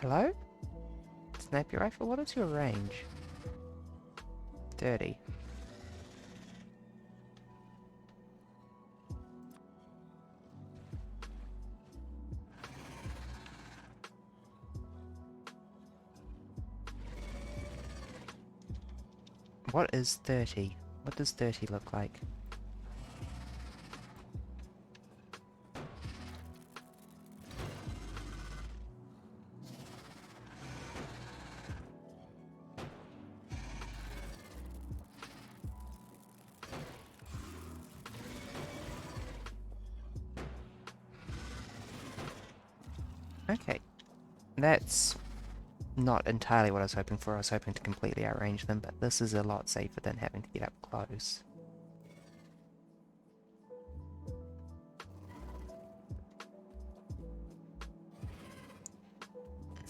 Hello? Sniper rifle, what is your range? 30. What is 30? What does 30 look like? Okay. That's not entirely what I was hoping for. I was hoping to completely outrange them, but this is a lot safer than having to get up close.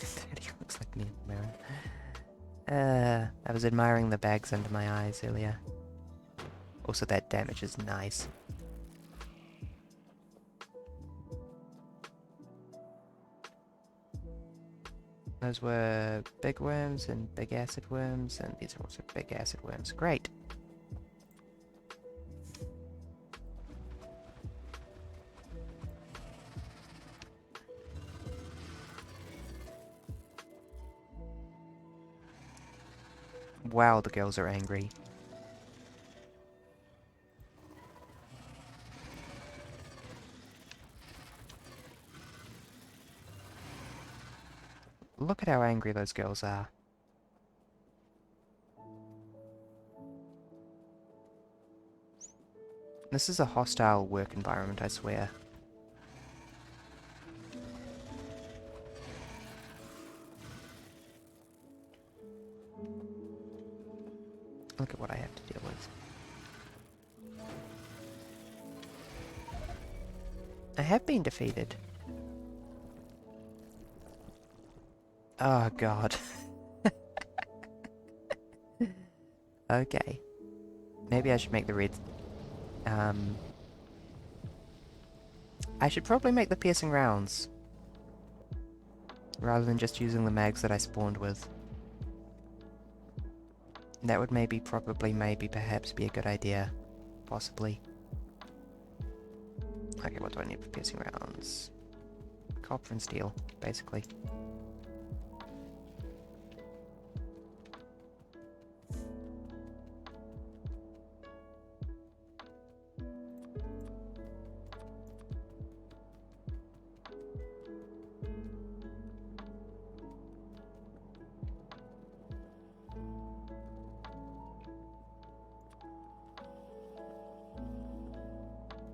30 looks like me in the mirror. I was admiring the bags under my eyes earlier. Also, that damage is nice. Those were big worms and big acid worms, and these are also big acid worms. Great! Wow, the girls are angry. Look at how angry those girls are. This is a hostile work environment, I swear. Look at what I have to deal with. I have been defeated. Oh god. Okay. Maybe I should make the red... I should probably make the piercing rounds. Rather than just using the mags that I spawned with. That would maybe, probably, maybe, perhaps be a good idea. Possibly. Okay, what do I need for piercing rounds? Copper and steel, basically.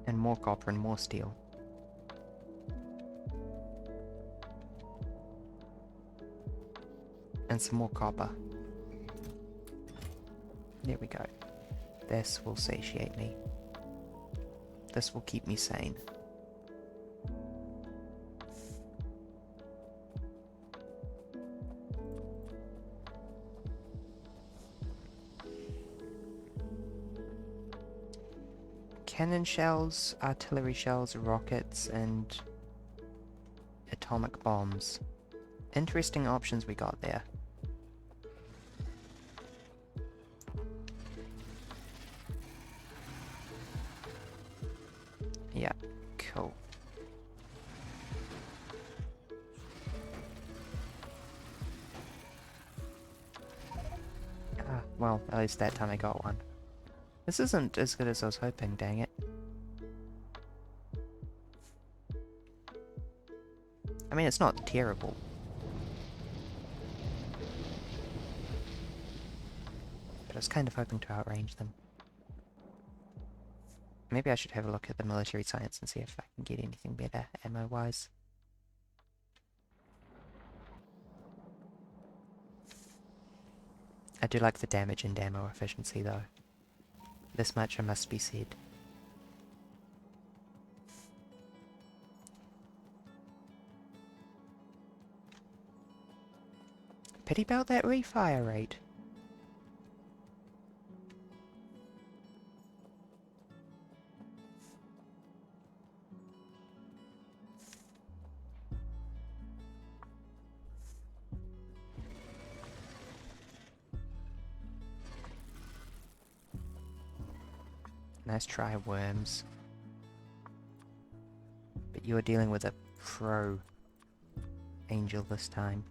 And more copper and more steel. And some more copper. There we go. This will satiate me. This will keep me sane. Cannon shells, artillery shells, rockets, and atomic bombs. Interesting options we got there. Yeah, cool. Ah, well, at least that time I got one. This isn't as good as I was hoping, dang it. I mean, it's not terrible. But I was kind of hoping to outrange them. Maybe I should have a look at the military science and see if I can get anything better ammo-wise. I do like the damage and ammo efficiency though. This much must be said. Pity about that refire rate. Nice try, worms. But you are dealing with a pro angel this time.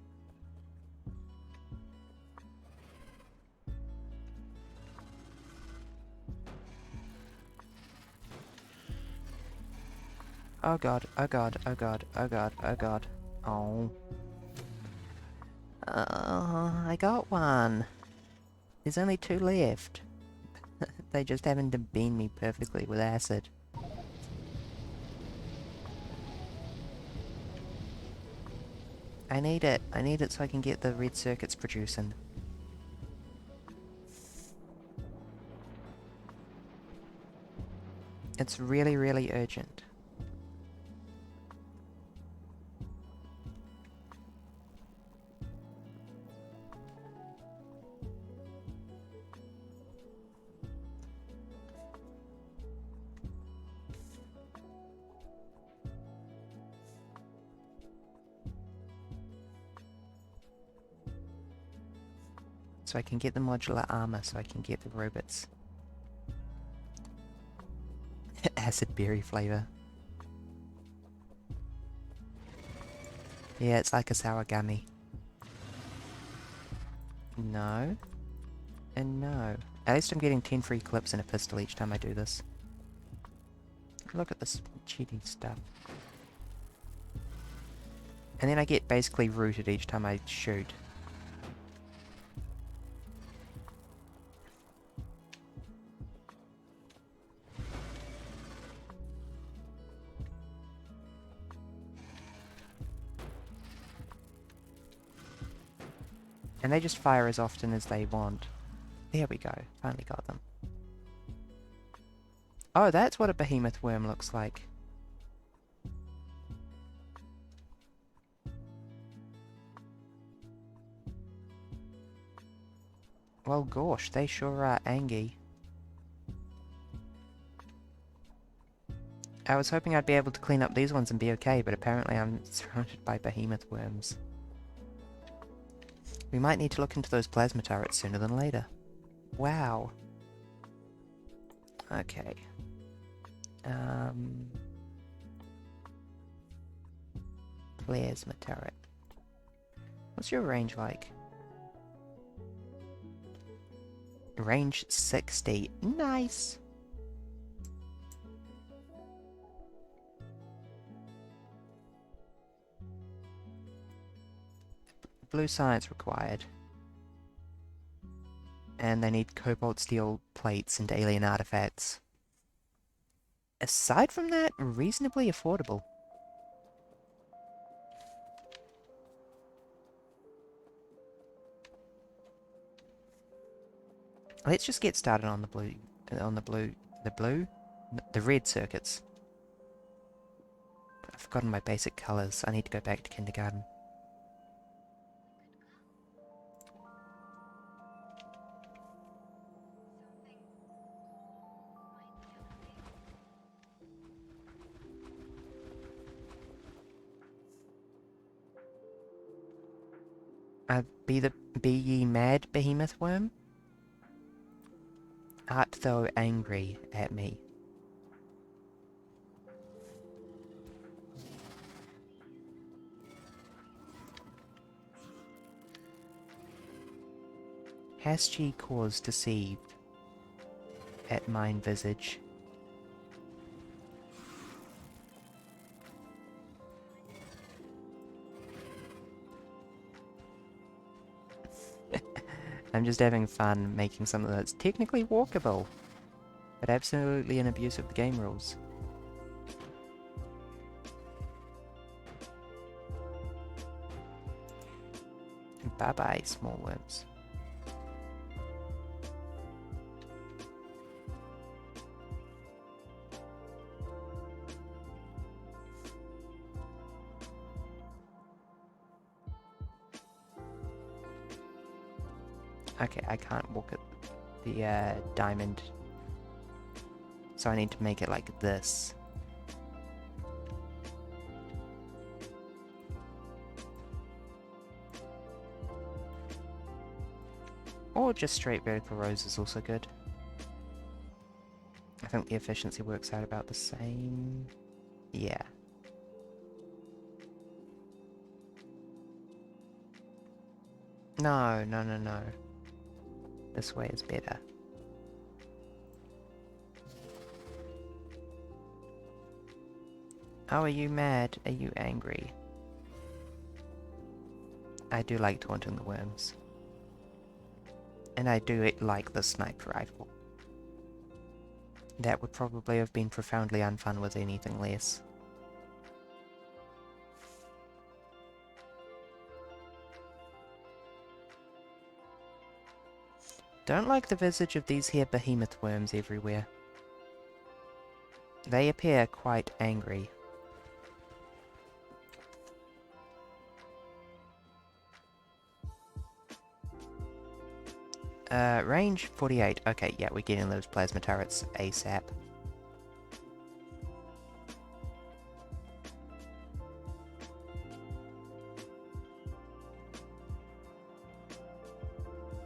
Oh god, oh god, oh god, oh god, oh god. Oh. I got one. There's only 2 left. They just happen to beam me perfectly with acid. I need it. I need it so I can get the red circuits producing. It's really, really urgent. so I can get the modular armor, so I can get the robots. Acid berry flavor. Yeah, it's like a sour gummy. No. And no. At least I'm getting 10 free clips and a pistol each time I do this. Look at this cheating stuff. And then I get basically rooted each time I shoot. And they just fire as often as they want. There we go. Finally got them. Oh, that's what a behemoth worm looks like. Well, gosh, they sure are angry. I was hoping I'd be able to clean up these ones and be okay, but apparently I'm surrounded by behemoth worms. We might need to look into those plasma turrets sooner than later. Wow. Okay. Plasma turret. What's your range like? Range 60. Nice! Blue science required. And they need cobalt steel plates and alien artifacts. Aside from that, reasonably affordable. Let's just get started on the red circuits. I've forgotten my basic colors. I need to go back to kindergarten. Be ye mad, behemoth worm? Art thou angry at me? Hast ye cause deceived at mine visage? I'm just having fun making something that's technically walkable, but absolutely an abuse of the game rules. Bye bye, small worms. Okay, I can't walk at the diamond, so I need to make it like this. Or just straight vertical rows is also good. I think the efficiency works out about the same. Yeah. No, no, no, no. This way is better. Oh, are you mad? Are you angry? I do like taunting the worms. And I do like the sniper rifle. That would probably have been profoundly unfun with anything less. Don't like the visage of these here behemoth worms everywhere. They appear quite angry. Range 48. Okay, yeah, we're getting those plasma turrets ASAP.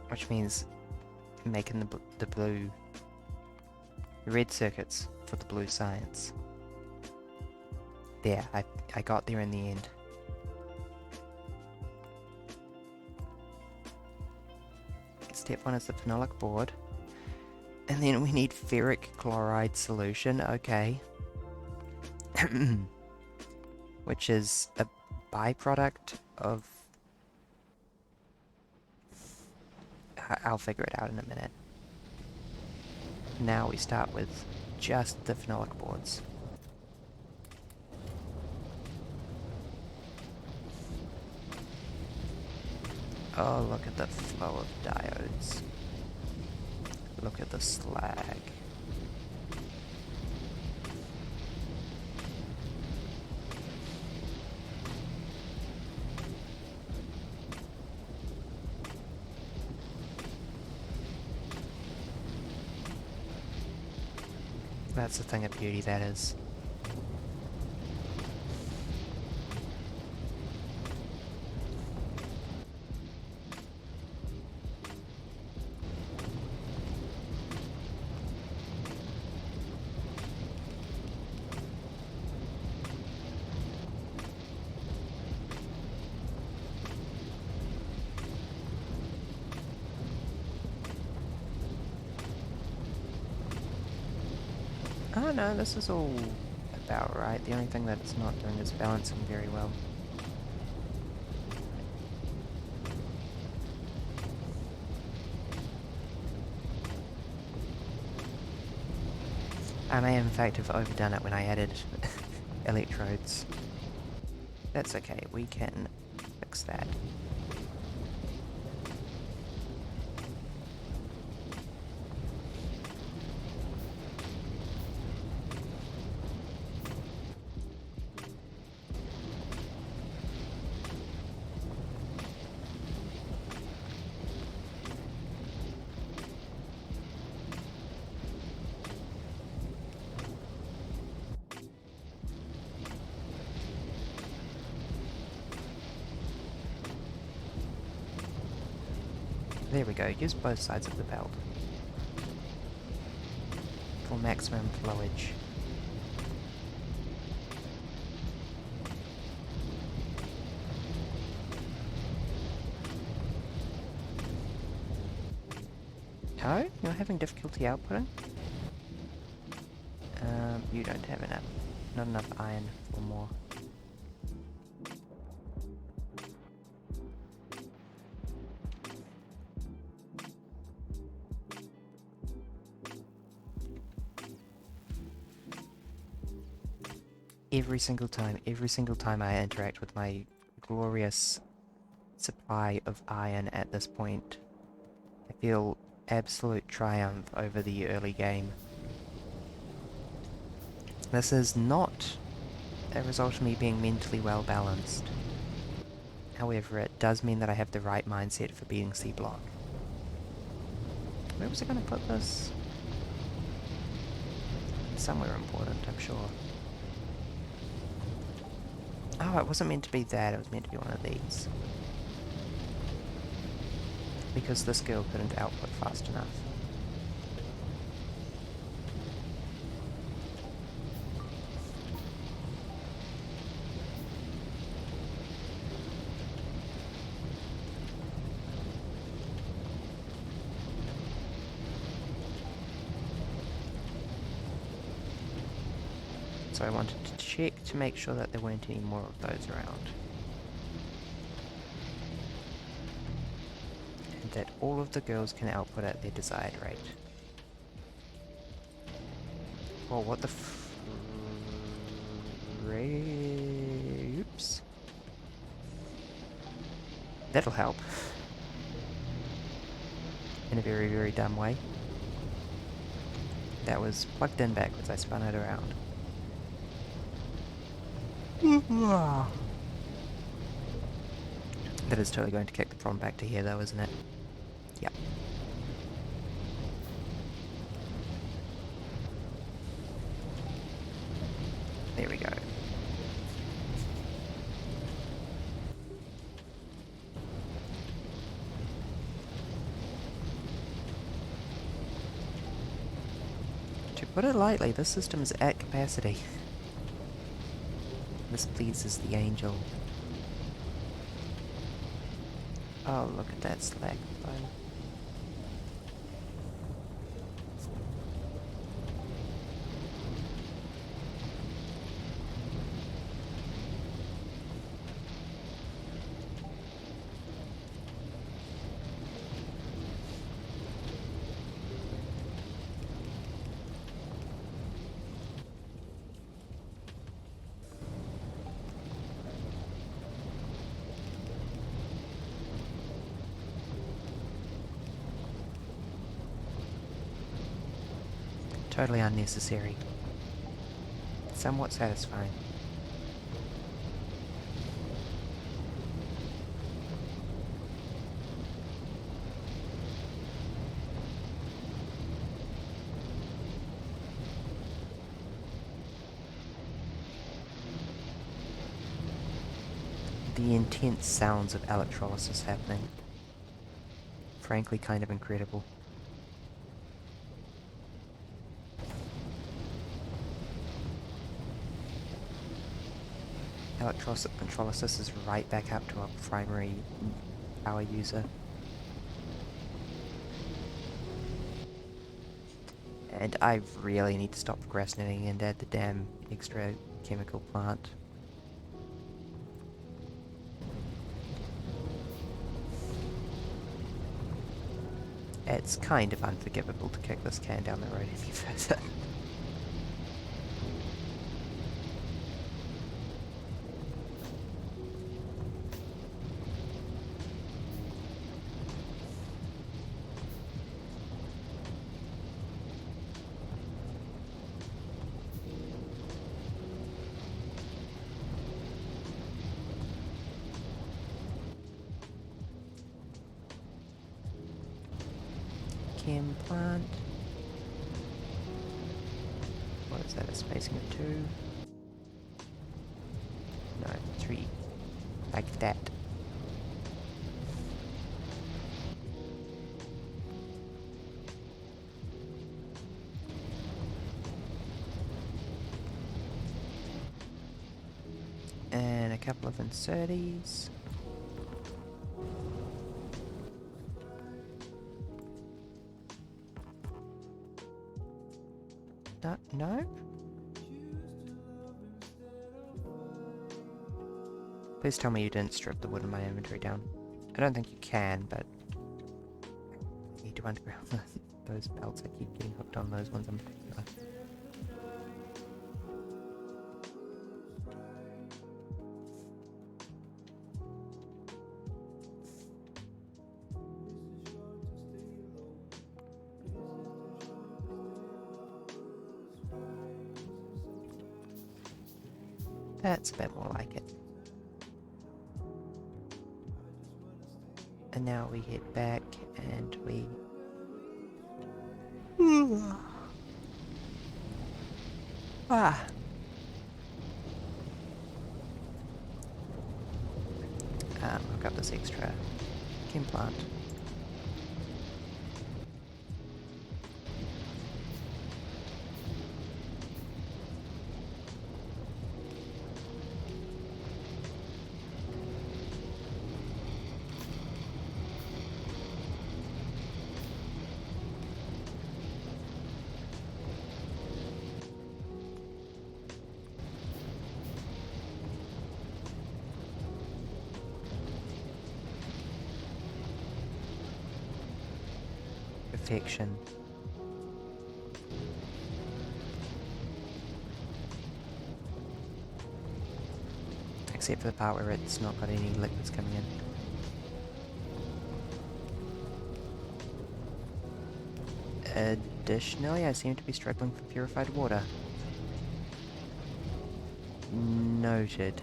which means making the red circuits for the blue science. There, I got there in the end. Step 1 is the phenolic board. And then we need ferric chloride solution, okay. Which is a byproduct of... I'll figure it out in a minute. Now we start with just the phenolic boards. Oh, look at the flow of diodes. Look at the slag. That's the thing of beauty, that is. Oh no, this is all about right. The only thing that it's not doing is balancing very well. I may in fact have overdone it when I added electrodes. That's okay, we can fix that. There we go, use both sides of the belt for maximum flowage. Oh, you're having difficulty outputting? You don't have not enough iron for more. Every single time I interact with my glorious supply of iron at this point, I feel absolute triumph over the early game. This is not a result of me being mentally well balanced. However, it does mean that I have the right mindset for beating C-Block. Where was I going to put this? Somewhere important, I'm sure. Oh, it wasn't meant to be that, it was meant to be one of these. Because this girl couldn't output fast enough. So I wanted to check to make sure that there weren't any more of those around. And that all of the girls can output at their desired rate. Oh, what the oops. That'll help. In a very, very dumb way. That was plugged in backwards, I spun it around. That is totally going to kick the problem back to here though, isn't it? Yep. There we go. put it lightly, this system is at capacity. This pleases the angel. Oh, look at that slack flow. Totally unnecessary. Somewhat satisfying. The intense sounds of electrolysis happening. Frankly, kind of incredible. Electrolysis is right back up to our primary power user. And I really need to stop procrastinating and add the damn extra chemical plant. It's kind of unforgivable to kick this can down the road any further. Chem plant. What is that, a spacing of 2? No, 3. Like that. And a couple of inserties. No? Please tell me you didn't strip the wood in my inventory down. I don't think you can, but I need to underground those belts. I keep getting hooked on those ones in particular. That's a bit more like it. And now we head back and we... ah! I've got this extra chem plant. Perfection. Except for the part where it's not got any liquids coming in. Additionally, I seem to be struggling for purified water. Noted.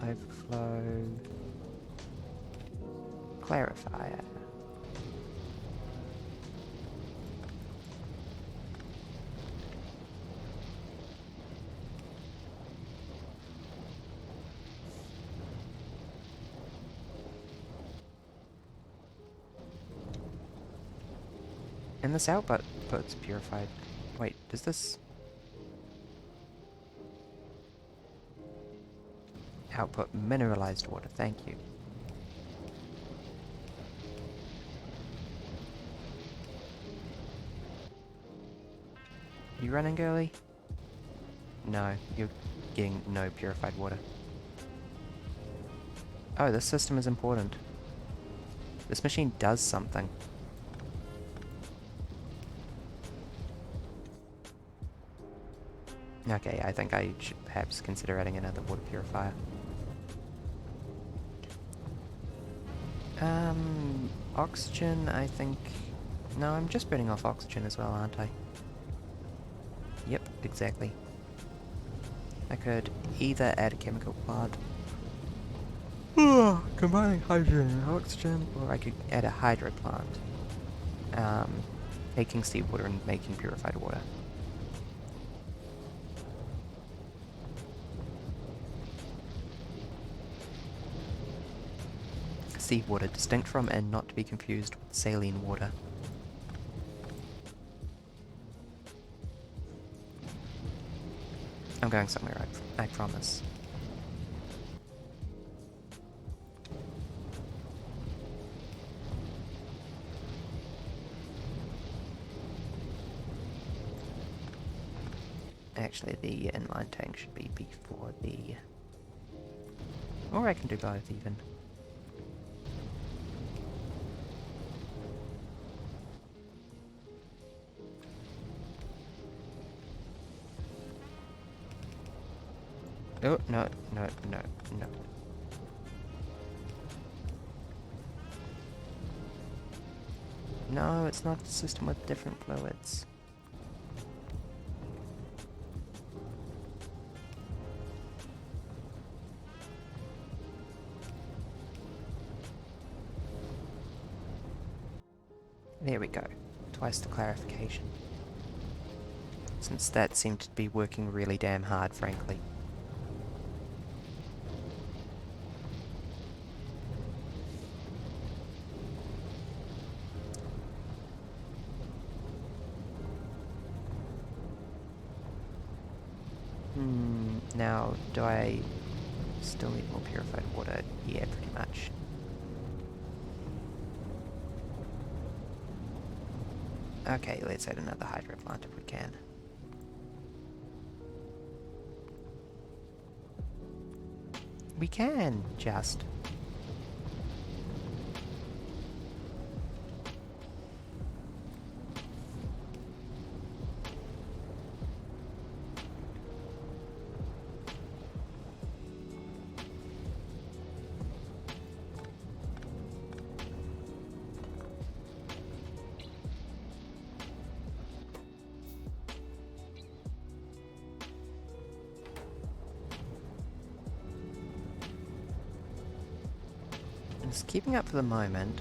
Overflow. Clarifier. And this output's purified. Wait, does this output mineralized water? Thank you. You running, girly? No, you're getting no purified water. Oh, this system is important. This machine does something. Okay, I think I should perhaps consider adding another water purifier. Oxygen, I think... No, I'm just burning off oxygen as well, aren't I? Yep, exactly. I could either add a chemical plant, combining hydrogen and oxygen, or I could add a hydro plant, taking seawater and making purified water. Seawater, distinct from and not to be confused with saline water. I'm going somewhere, I promise. Actually, the inline tank should be before the... Or I can do both, even. Oh, no, no, no, no. No, it's not a system with different fluids. There we go. Twice the clarification. Since that seemed to be working really damn hard, frankly. Now, do I still need more purified water? Yeah, pretty much. Okay, let's add another hydro plant if we can. We can, just. Just keeping up for the moment.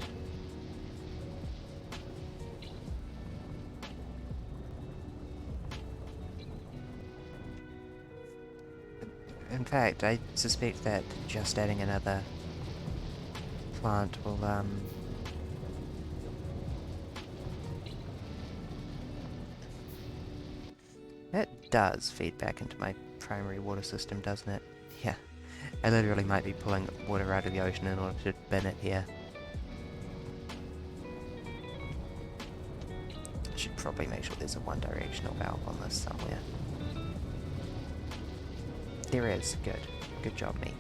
In fact, I suspect that just adding another plant will, That does feed back into my primary water system, doesn't it? Yeah. I literally might be pulling water out of the ocean in order to bin it here. Should probably make sure there's a one-directional valve on this somewhere. There is. Good. Good job, me.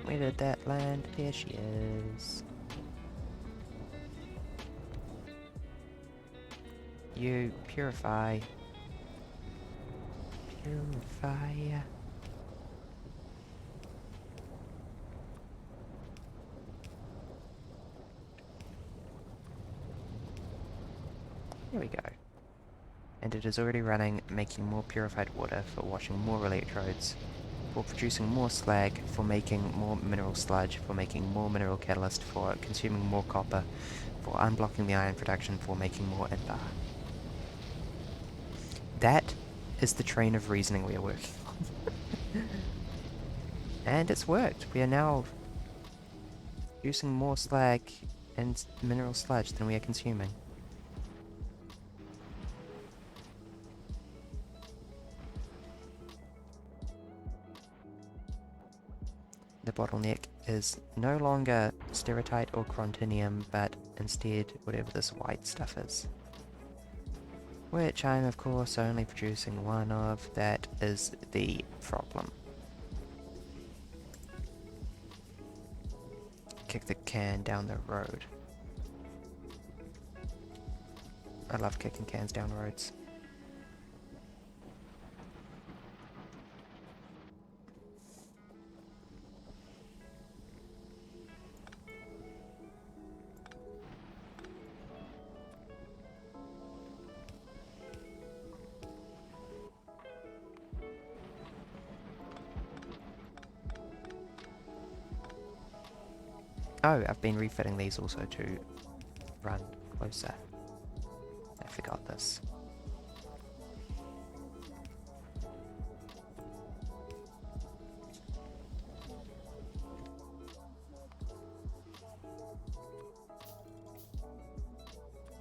Where did that land? There she is. You purify. Purify. There we go. And it is already running, making more purified water for washing more electrodes, for producing more slag, for making more mineral sludge, for making more mineral catalyst, for consuming more copper, for unblocking the iron production, for making more invar. That is the train of reasoning we are working on. And it's worked. We are now Using more slag and mineral sludge than we are consuming. The bottleneck is no longer steratite or chrontinium, but instead whatever this white stuff is. Which I'm of course only producing one of. That is the problem. Kick the can down the road. I love kicking cans down roads. Oh, I've been refitting these also to run closer. I forgot this.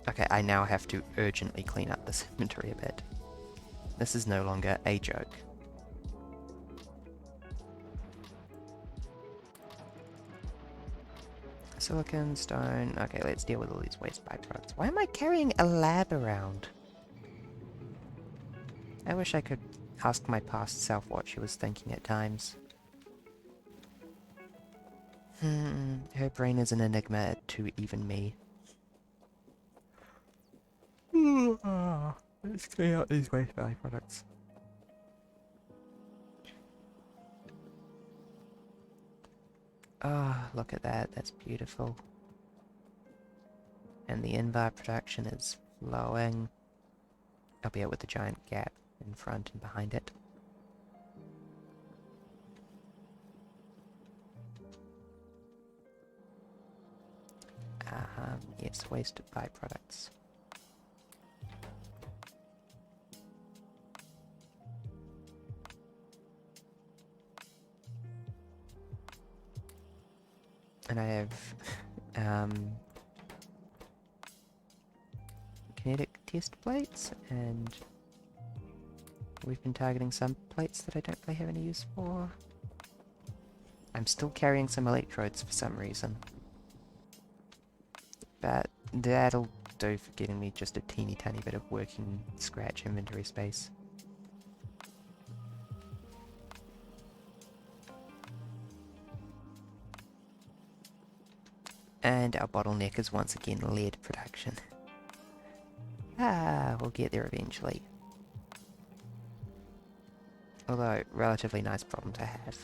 Okay, I now have to urgently clean up this inventory a bit. This is no longer a joke. Silicon, stone... Okay, let's deal with all these waste byproducts. Why am I carrying a lab around? I wish I could ask my past self what she was thinking at times. Her brain is an enigma to even me. Let's clean out these waste byproducts. Ah, look at that, that's beautiful. And the invar production is flowing, albeit with a giant gap in front and behind it. Yes, waste byproducts. And I have kinetic test plates, and we've been targeting some plates that I don't really have any use for. I'm still carrying some electrodes for some reason. But that'll do for getting me just a teeny tiny bit of working scratch inventory space. And our bottleneck is once again lead production. We'll get there eventually. Although, relatively nice problem to have.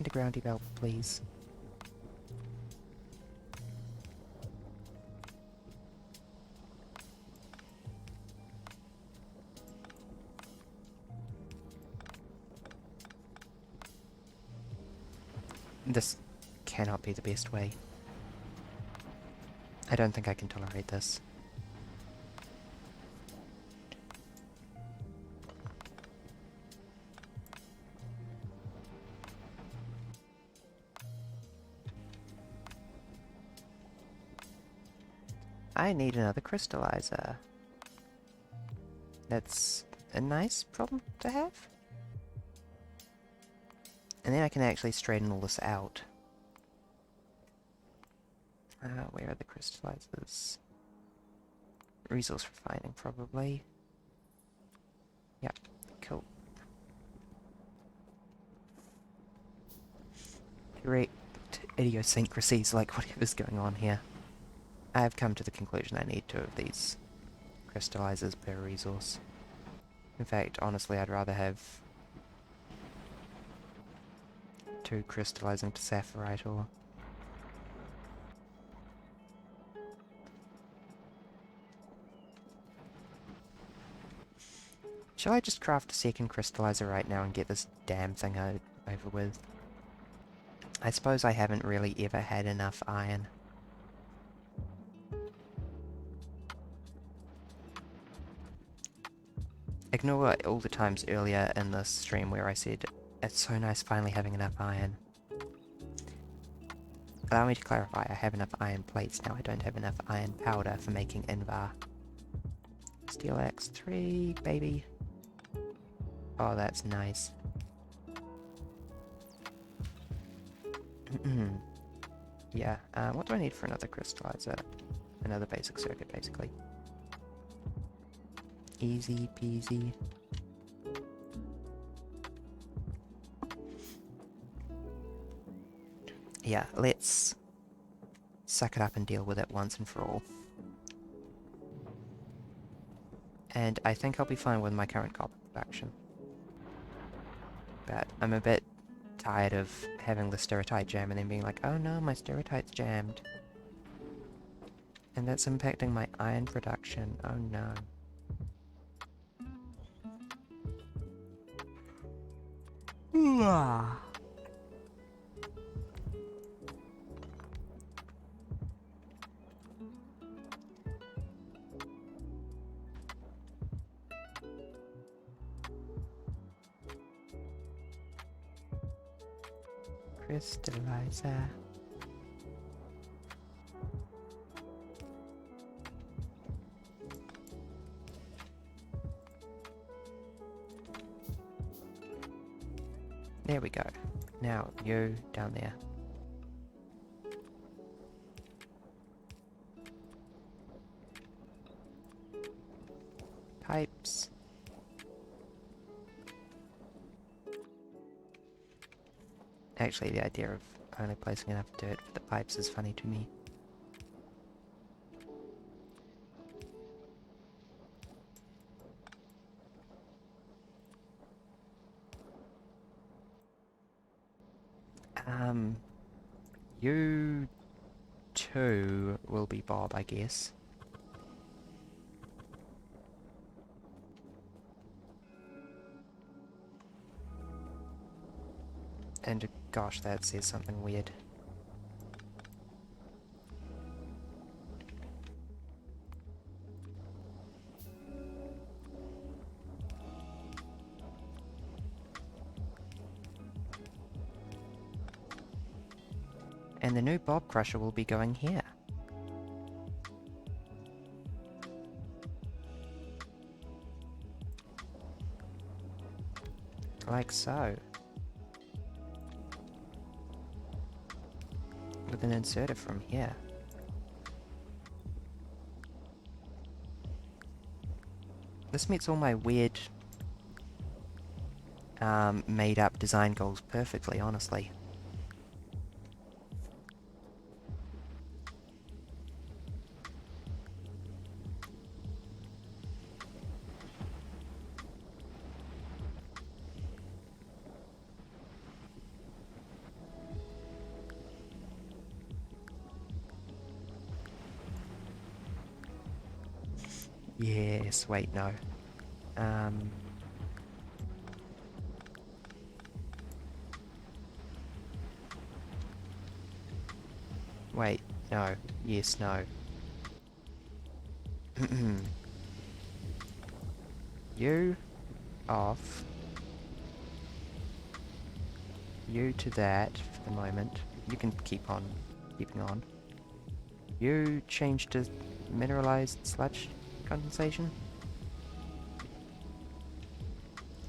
Undergroundy belt, please. This cannot be the best way. I don't think I can tolerate this. I need another crystallizer. That's a nice problem to have. And then I can actually straighten all this out. Where are the crystallizers? Resource refining, probably. Yep, cool. Correct idiosyncrasies, like whatever's going on here. I have come to the conclusion I need 2 of these crystallizers per resource. In fact, honestly, I'd rather have 2 crystallizing to sapphirite ore. Shall I just craft a second crystallizer right now and get this damn thing over with? I suppose I haven't really ever had enough iron. Ignore all the times earlier in this stream where I said, it's so nice finally having enough iron. Allow me to clarify, I have enough iron plates now, I don't have enough iron powder for making Invar. Steel axe 3, baby. Oh, that's nice. Yeah, what do I need for another crystallizer? Another basic circuit, basically. Easy peasy. Yeah, let's suck it up and deal with it once and for all. And I think I'll be fine with my current copper production. But I'm a bit tired of having the stereotype jam and then being like, oh no, my stereotype's jammed. And that's impacting my iron production. Oh no. Crystallizer. There we go. Now, you down there. Pipes. Actually, the idea of only placing enough dirt for the pipes is funny to me. You two will be Bob, I guess. And gosh, that says something weird. And the new Bob Crusher will be going here. Like so. With an inserter from here. This meets all my weird made up design goals perfectly, honestly. Yes, wait, no. Wait, no. Yes, no. You off. You to that for the moment. You can keep on keeping on. You change to mineralized sludge condensation.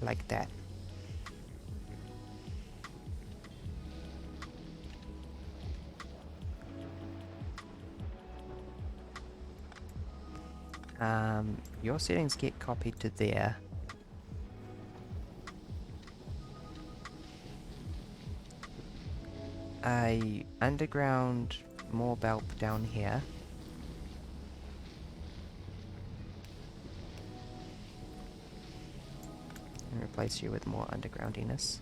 Like that. Your settings get copied to there. A underground more bulb down here. replace you with more undergroundiness.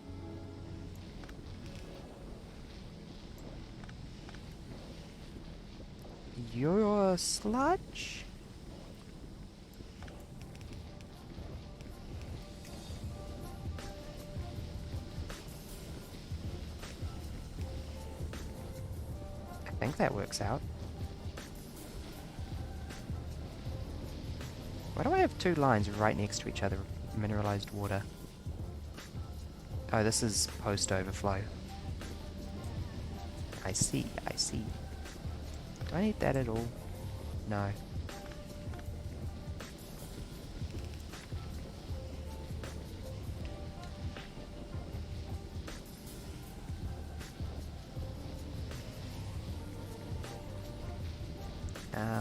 You're sludge? I think that works out. Why do I have two lines right next to each other? Mineralized water. Oh, this is post-overflow. I see, I see. Do I need that at all? No.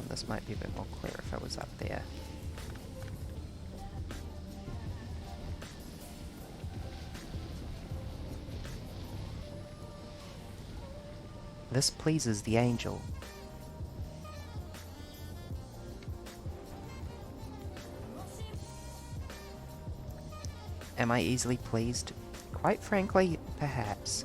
This might be a bit more clear if I was up there. This pleases the angel. Am I easily pleased? Quite frankly, perhaps.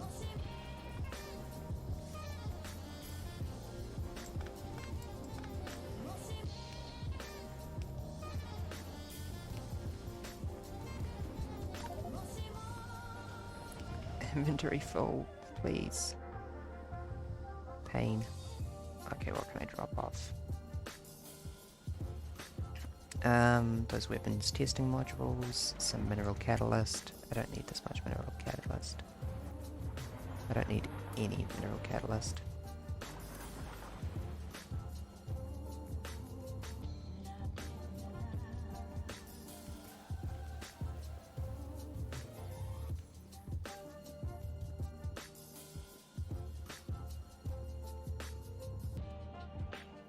Inventory full, please. Pain. Okay, what can I drop off? Those weapons testing modules, some mineral catalyst. I don't need this much mineral catalyst. I don't need any mineral catalyst.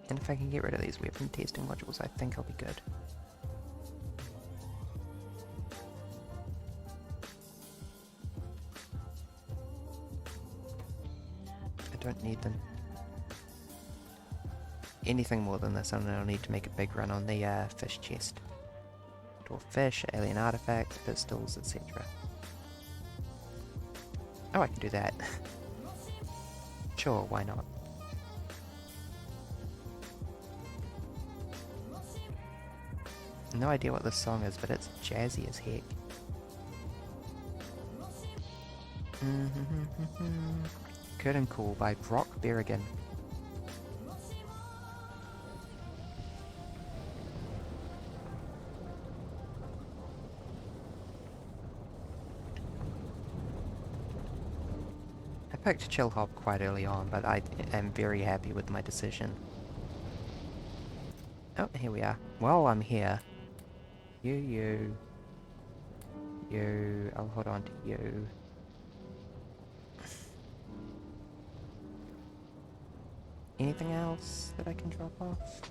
And if I can get rid of these weapon testing modules, I think I'll be good. I don't need them. Anything more than this, and I'll need to make a big run on the fish chest. Dwarf fish, alien artifacts, pistols, etc. Oh, I can do that. Sure, why not? No idea what this song is, but it's jazzy as heck. Curtain Call by Brock Berrigan. I picked Chill Hop quite early on, but I am very happy with my decision. Oh, here we are. While I'm here, you, I'll hold on to you. Anything else that I can drop off?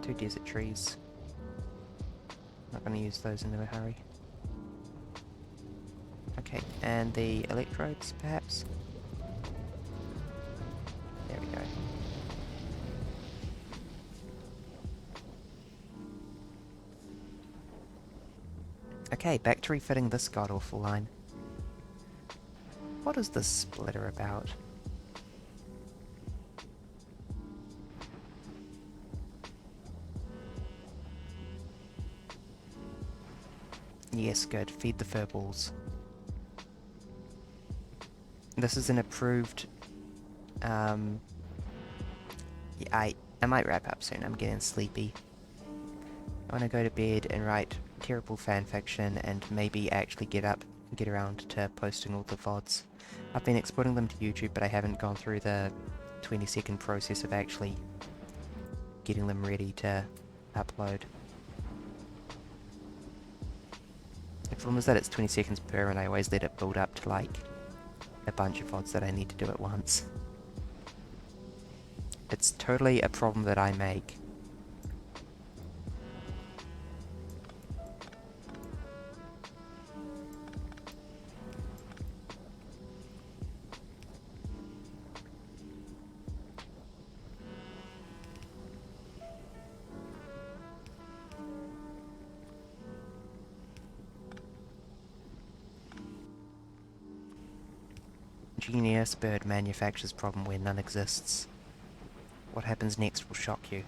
2 desert trees. Not gonna use those in a hurry. Okay, and the electrodes, perhaps? There we go. Okay, back to refitting this god-awful line. What is this splitter about? Yes, good. Feed the furballs. This is an approved... yeah, I might wrap up soon. I'm getting sleepy. I want to go to bed and write terrible fanfiction and maybe actually get around to posting all the VODs. I've been exporting them to YouTube, but I haven't gone through the 20-second process of actually getting them ready to upload. The problem is that it's 20 seconds per, and I always let it build up to like a bunch of VODs that I need to do at once. It's totally a problem that I make. ingenious bird manufactures problem where none exists. What happens next will shock you.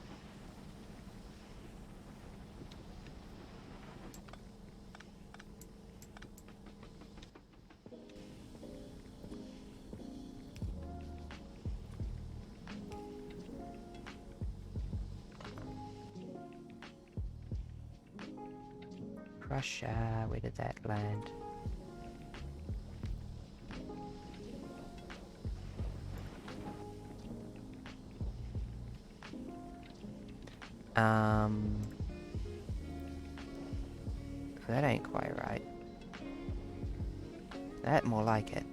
Russia, where did that land? That ain't quite right. That more like it.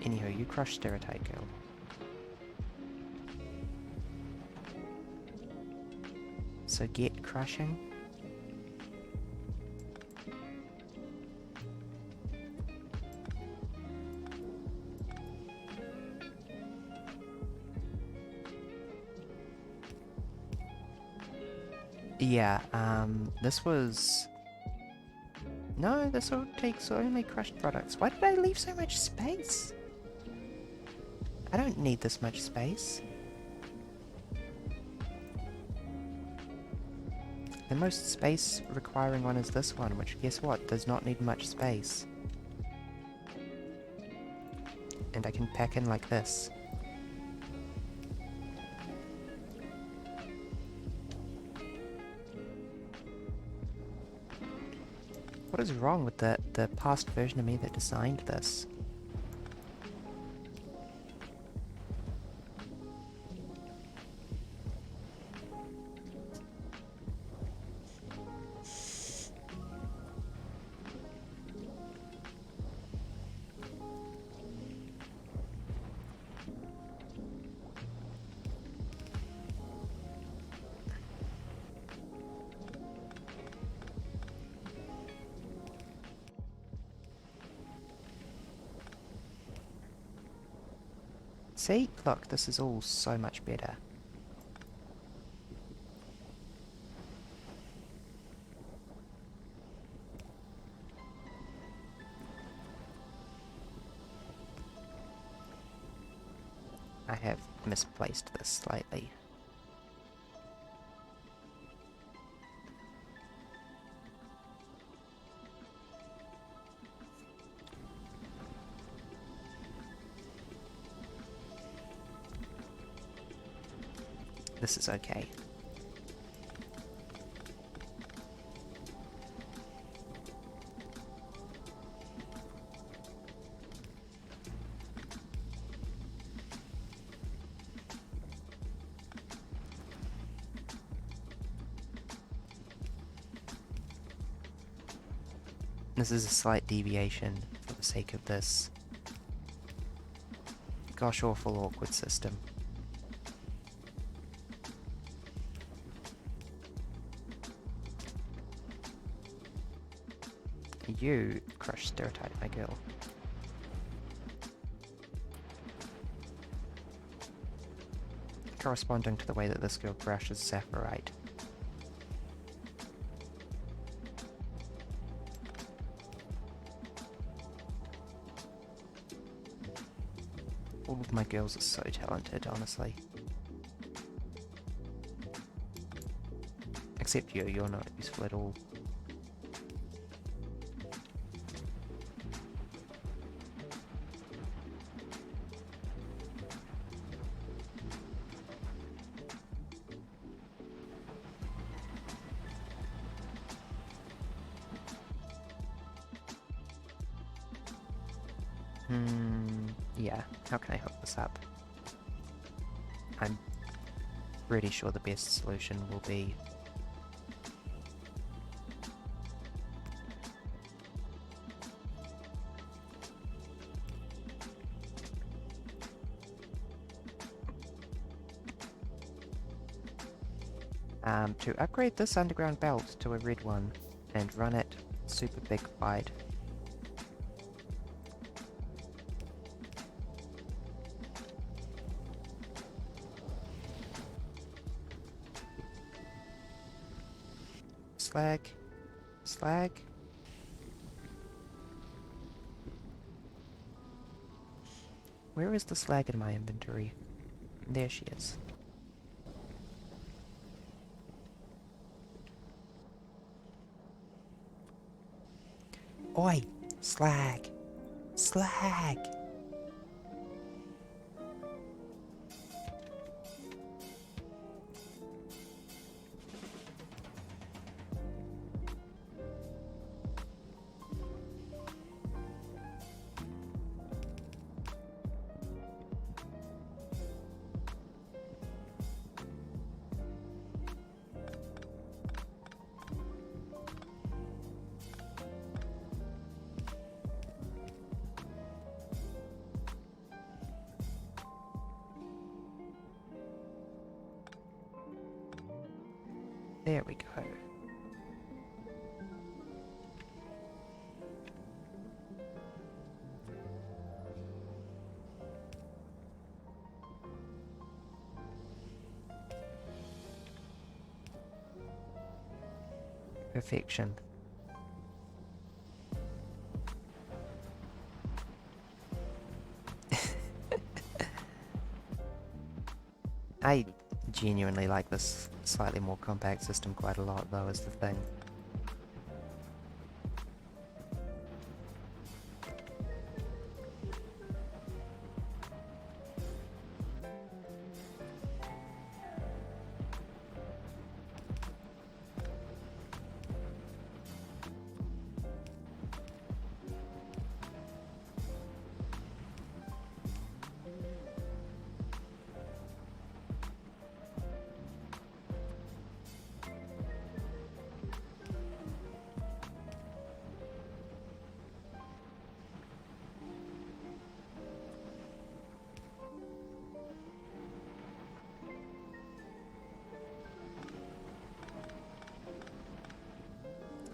Anywho, you crush Stereotype Girl. So get crushing. Yeah, this was... No, this all takes only crushed products. Why did I leave so much space? I don't need this much space. The most space requiring one is this one, which guess what, does not need much space. And I can pack in like this. What is wrong with the past version of me that designed this? See? Look, this is all so much better. I have misplaced this slightly. This is okay. This is a slight deviation for the sake of this gosh awful awkward system. You crush Stereotype, my girl. Corresponding to the way that this girl crushes Saphirite. All of my girls are so talented, honestly. Except you, you're not useful at all. Yeah, how can I hook this up? I'm pretty sure the best solution will be to upgrade this underground belt to a red one and run it super big wide. Slag. Slag. Where is the slag in my inventory? There she is. Oi! Slag! Slag! There we go. Perfection. I genuinely like this slightly more compact system quite a lot, though, is the thing.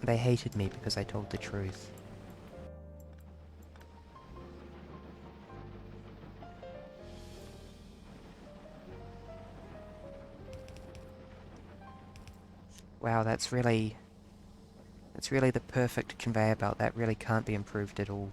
They hated me because I told the truth. Wow, that's really the perfect conveyor belt. That really can't be improved at all.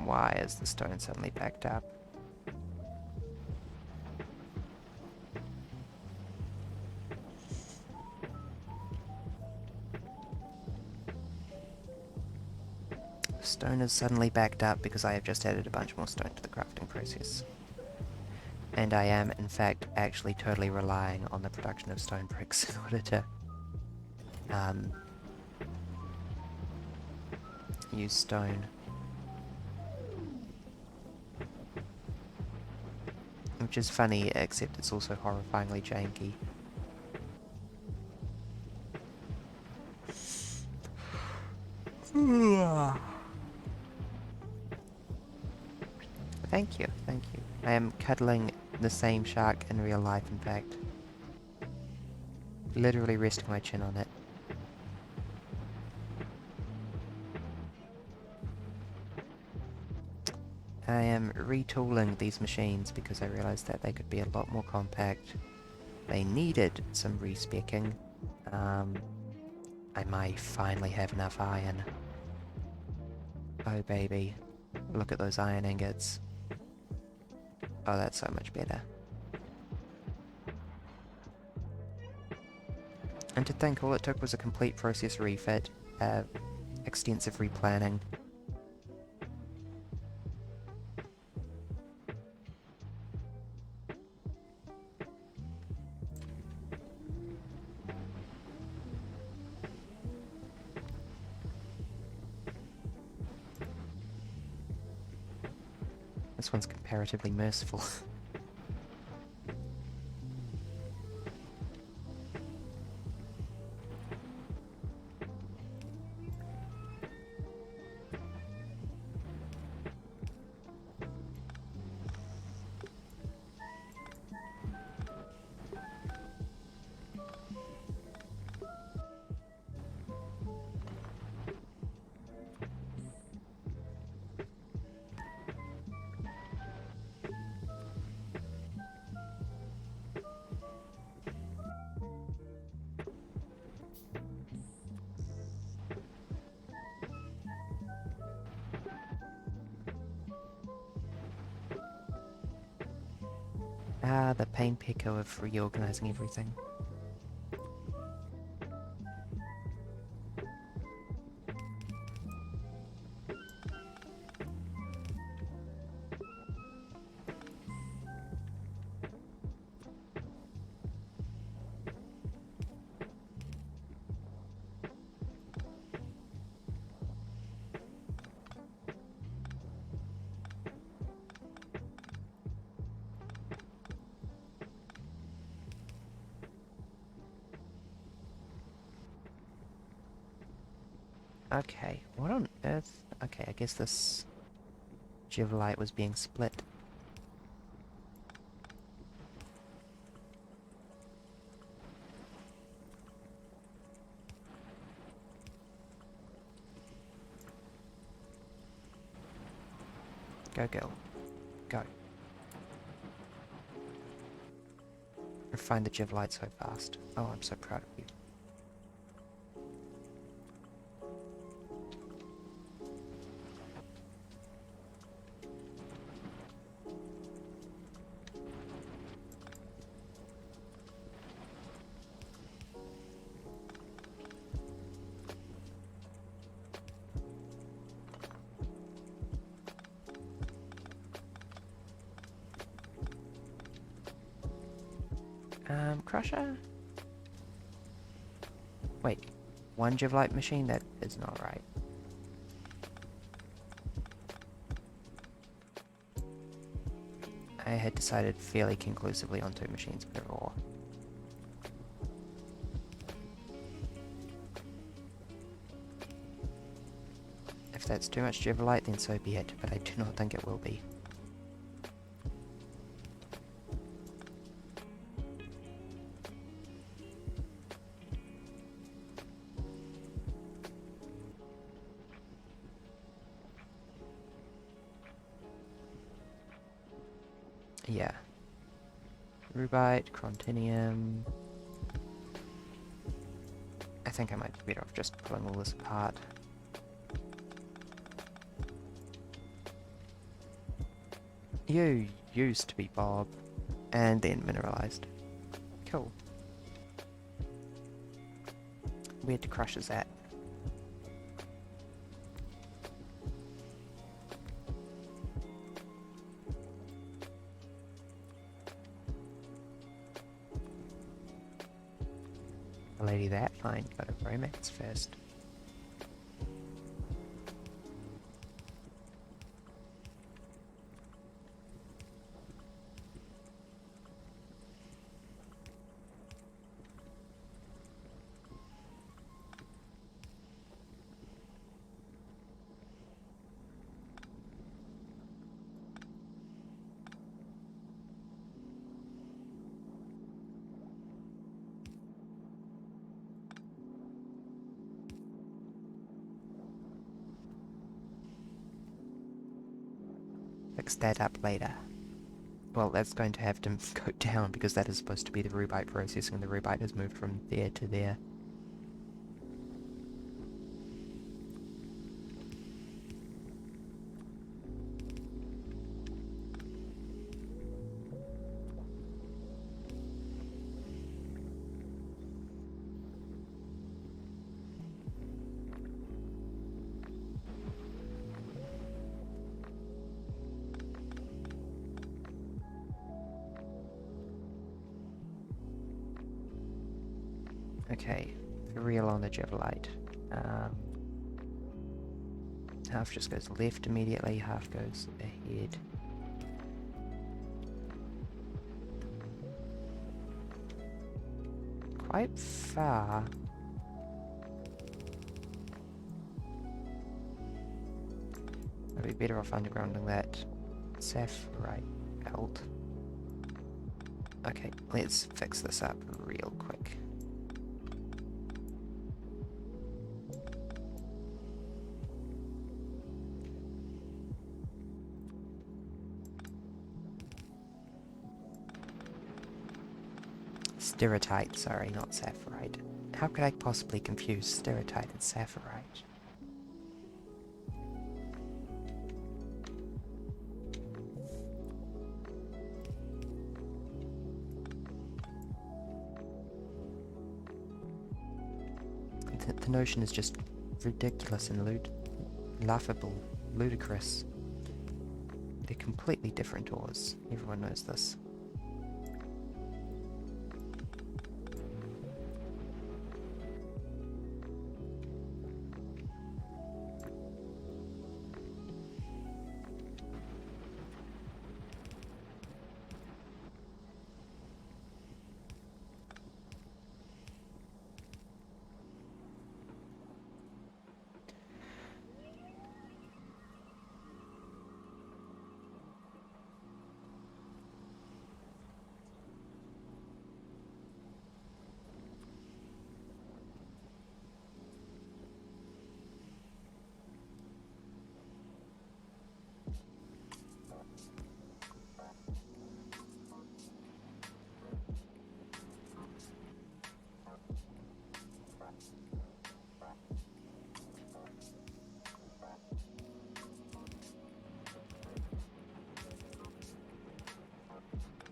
Why is the stone suddenly backed up? Stone is suddenly backed up because I have just added a bunch more stone to the crafting process. And I am, in fact, actually totally relying on the production of stone bricks in order to use stone. Which is funny, except it's also horrifyingly janky. Thank you, thank you. I am cuddling the same shark in real life, in fact. Literally resting my chin on it. I am retooling these machines because I realized that they could be a lot more compact. They needed some respecking. I might finally have enough iron. Oh baby, look at those iron ingots. Oh, that's so much better. And to think all it took was a complete process refit, extensive replanning. This one's comparatively merciful. Ah, the pain picker of reorganizing everything. Okay, what on earth? Okay, I guess this Jivelite was being split. Go, girl. Go. Find the Jivelite so fast. Oh, I'm so proud of you. Crusher? Wait, one Jivelite machine? That is not right. I had decided fairly conclusively on 2 machines before. If that's too much Jivelite, then so be it, but I do not think it will be. Yeah. Rubite, Crontinium. I think I might be better off just pulling all this apart. You used to be Bob, and then mineralized. Cool. Where to crush is at? A lady that fine, got a romance first. Fix that up later. Well, that's going to have to go down because that is supposed to be the rubite processing, and the rubite has moved from there to there. Okay, real on the Javelite. Half just goes left immediately, half goes ahead. Quite far. I'd be better off undergrounding that sapphire belt. Okay, let's fix this up real quick. Steratite, sorry, not sapphirite. How could I possibly confuse steratite and sapphirite? The notion is just ridiculous and laughable, ludicrous. They're completely different doors. Everyone knows this.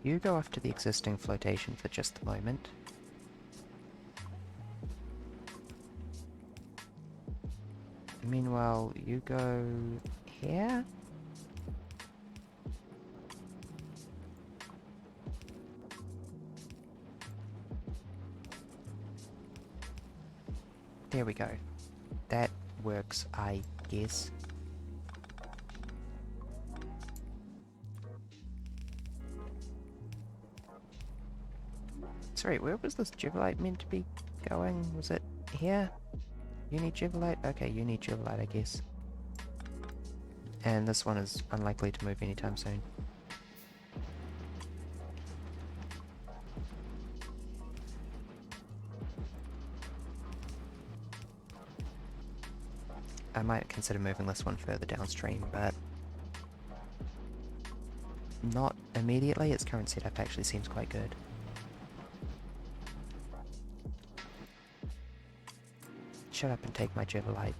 You go off to the existing flotation for just the moment. Meanwhile, you go here? There we go. That works, I guess. Sorry, where was this Jubilite meant to be going? Was it here? You need Jubilite? Okay, you need Jubilite, I guess. And this one is unlikely to move anytime soon. I might consider moving this one further downstream, but not immediately. Its current setup actually seems quite good. Shut up and take my Jubilite.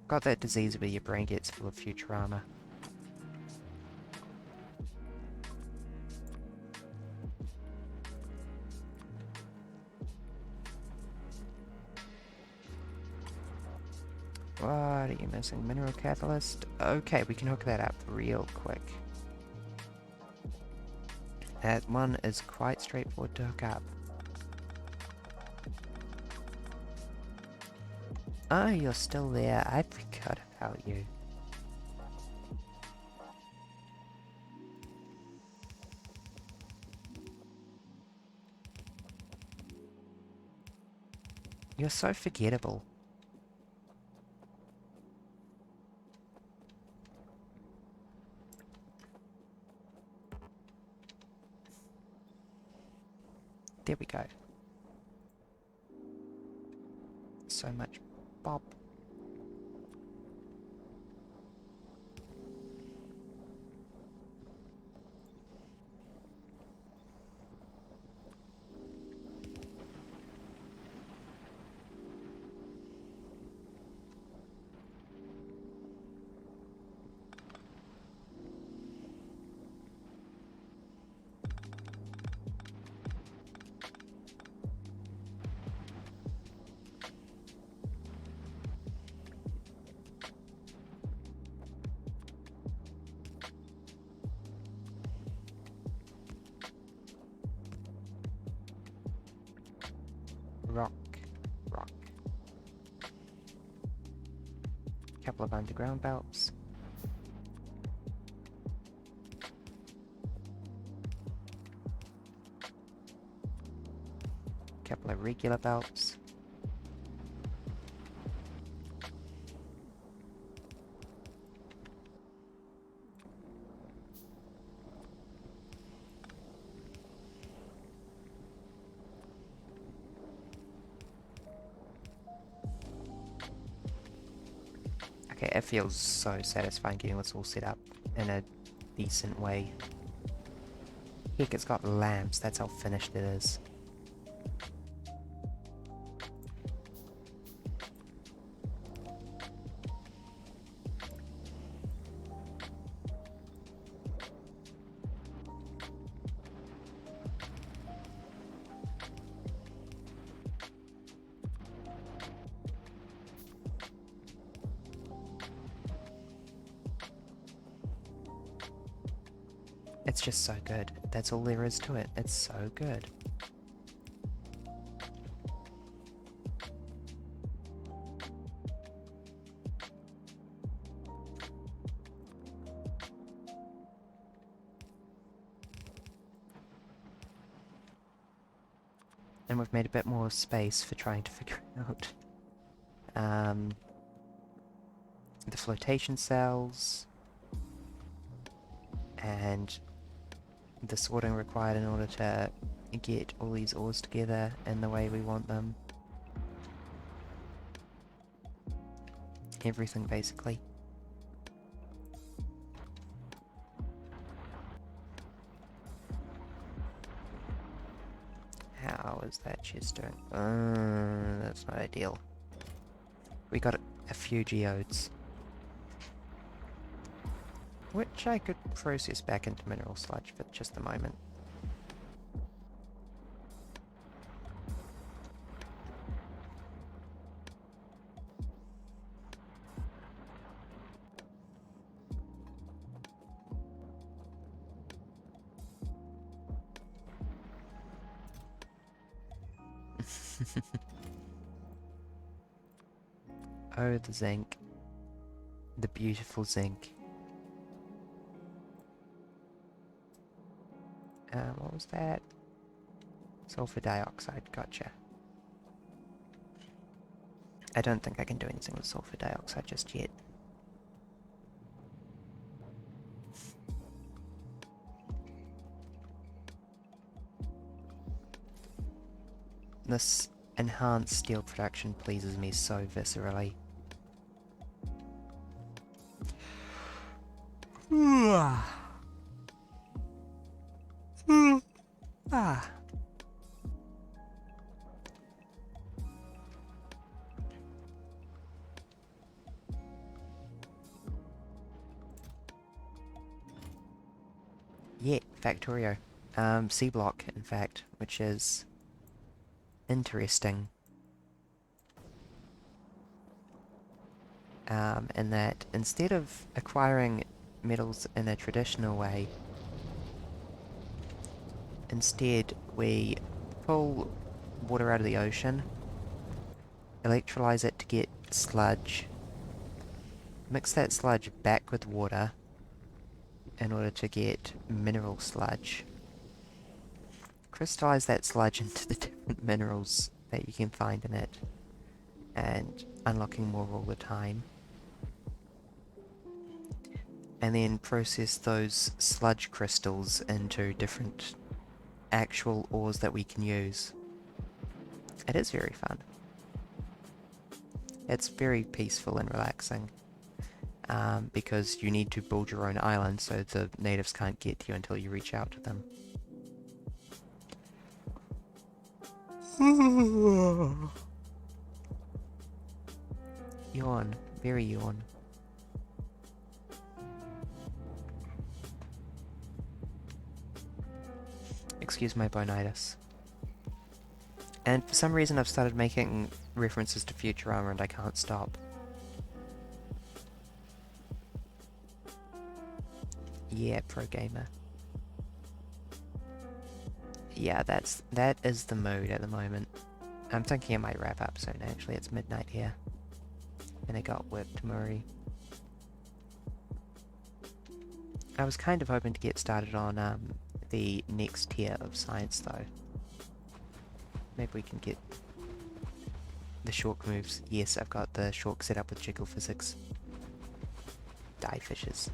Got that disease where your brain gets full of Futurama. What are you missing? Mineral Catalyst? Okay, we can hook that up real quick. That one is quite straightforward to hook up. Oh, you're still there. I forgot about you. You're so forgettable. There we go. So much Bob. Rock. Couple of underground belts. Couple of regular belts. Okay, it feels so satisfying getting this all set up in a decent way. Heck, it's got lamps, that's how finished it is. It's just so good. That's all there is to it. It's so good. And we've made a bit more space for trying to figure out the flotation cells and the sorting required in order to get all these ores together in the way we want them. Everything, basically. How is that chest doing? That's not ideal. We got a few geodes, which I could process back into mineral sludge for just the moment. Oh, the zinc. The beautiful zinc. What was that? Sulfur dioxide, gotcha. I don't think I can do anything with sulfur dioxide just yet. This enhanced steel production pleases me so viscerally. Ah. Yeah, Factorio. C block, in fact, which is interesting. In that instead of acquiring metals in a traditional way, instead we pull water out of the ocean, electrolyze it to get sludge, mix that sludge back with water in order to get mineral sludge, crystallize that sludge into the different minerals that you can find in it, and unlocking more all the time. And then process those sludge crystals into different actual ores that we can use. It is very fun. It's very peaceful and relaxing, because you need to build your own island so the natives can't get to you until you reach out to them. Yawn. Very yawn. Excuse my bonitis. And for some reason I've started making references to Futurama and I can't stop. Yeah, pro gamer. Yeah, that is the mood at the moment. I'm thinking I might wrap up soon actually, it's midnight here. And I got work tomorrow. I was kind of hoping to get started on the next tier of science though. Maybe we can get the shork moves. Yes, I've got the shork set up with jiggle physics. Die fishes.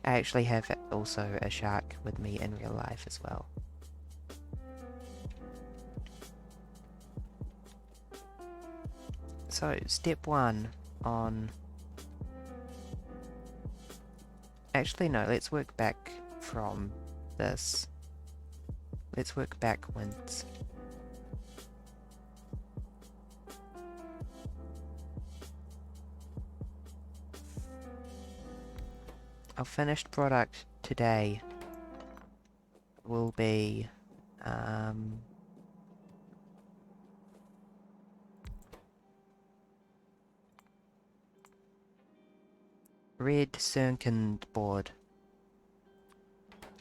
I actually have also a shark with me in real life as well. So, step 1 on... Actually, no, let's work back from this. Let's work backwards. Our finished product today will be... red sunken board.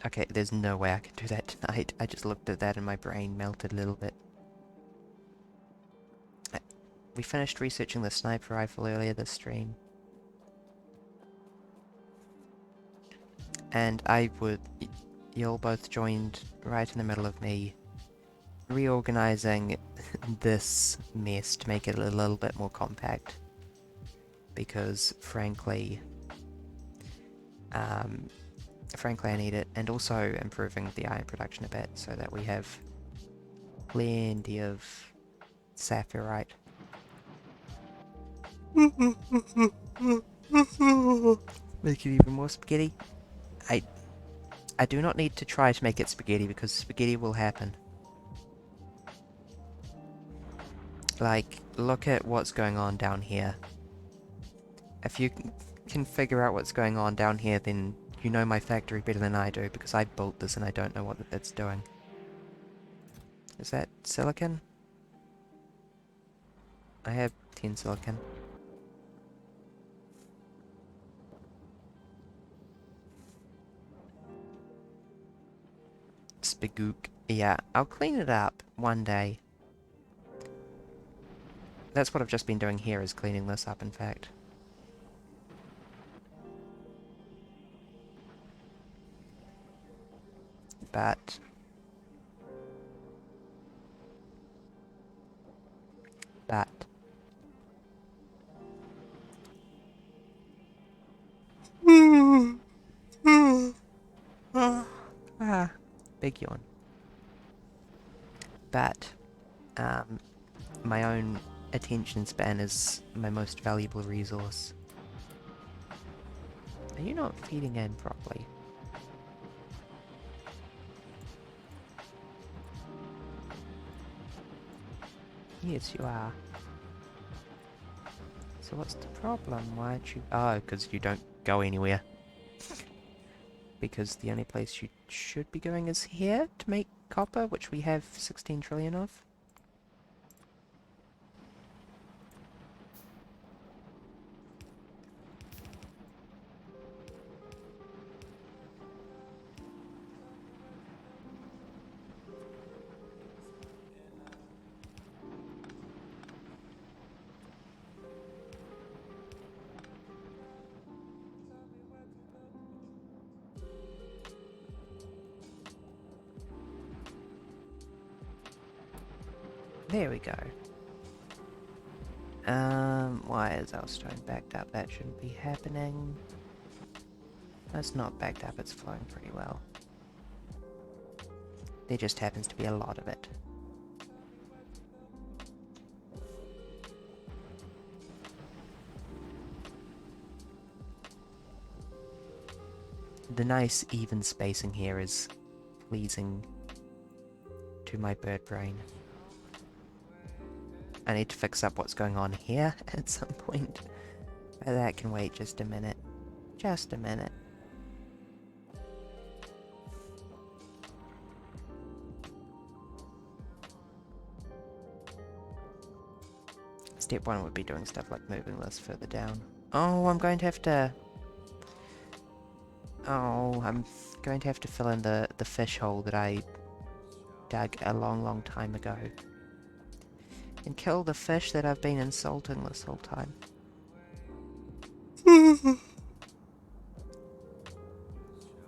Okay, there's no way I can do that tonight. I just looked at that and my brain melted a little bit. We finished researching the sniper rifle earlier this stream. And you'll both joined right in the middle of me reorganizing this mess to make it a little bit more compact. Because frankly I need it, and also improving the iron production a bit so that we have plenty of saphirite. Make it even more spaghetti. I do not need to try to make it spaghetti, because spaghetti will happen. Like, look at what's going on down here. If you can figure out what's going on down here, then you know my factory better than I do, because I built this and I don't know what it's doing. Is that silicon? I have 10 silicon. Spagook. Yeah, I'll clean it up one day. That's what I've just been doing here, is cleaning this up, in fact. But big yawn. But my own attention span is my most valuable resource. Are you not feeding in properly? Yes, you are. So what's the problem? Why aren't you... Oh, because you don't go anywhere. Because the only place you should be going is here to make copper, which we have 16 trillion of. There we go. Why is our stone backed up? That shouldn't be happening. That's not backed up, it's flowing pretty well. There just happens to be a lot of it. The nice even spacing here is pleasing to my bird brain. I need to fix up what's going on here at some point. But that can wait just a minute. Just a minute. Step 1 would be doing stuff like moving this further down. Oh, I'm going to have to... Oh, I'm going to have to fill in the fish hole that I dug a long time ago. And kill the fish that I've been insulting this whole time.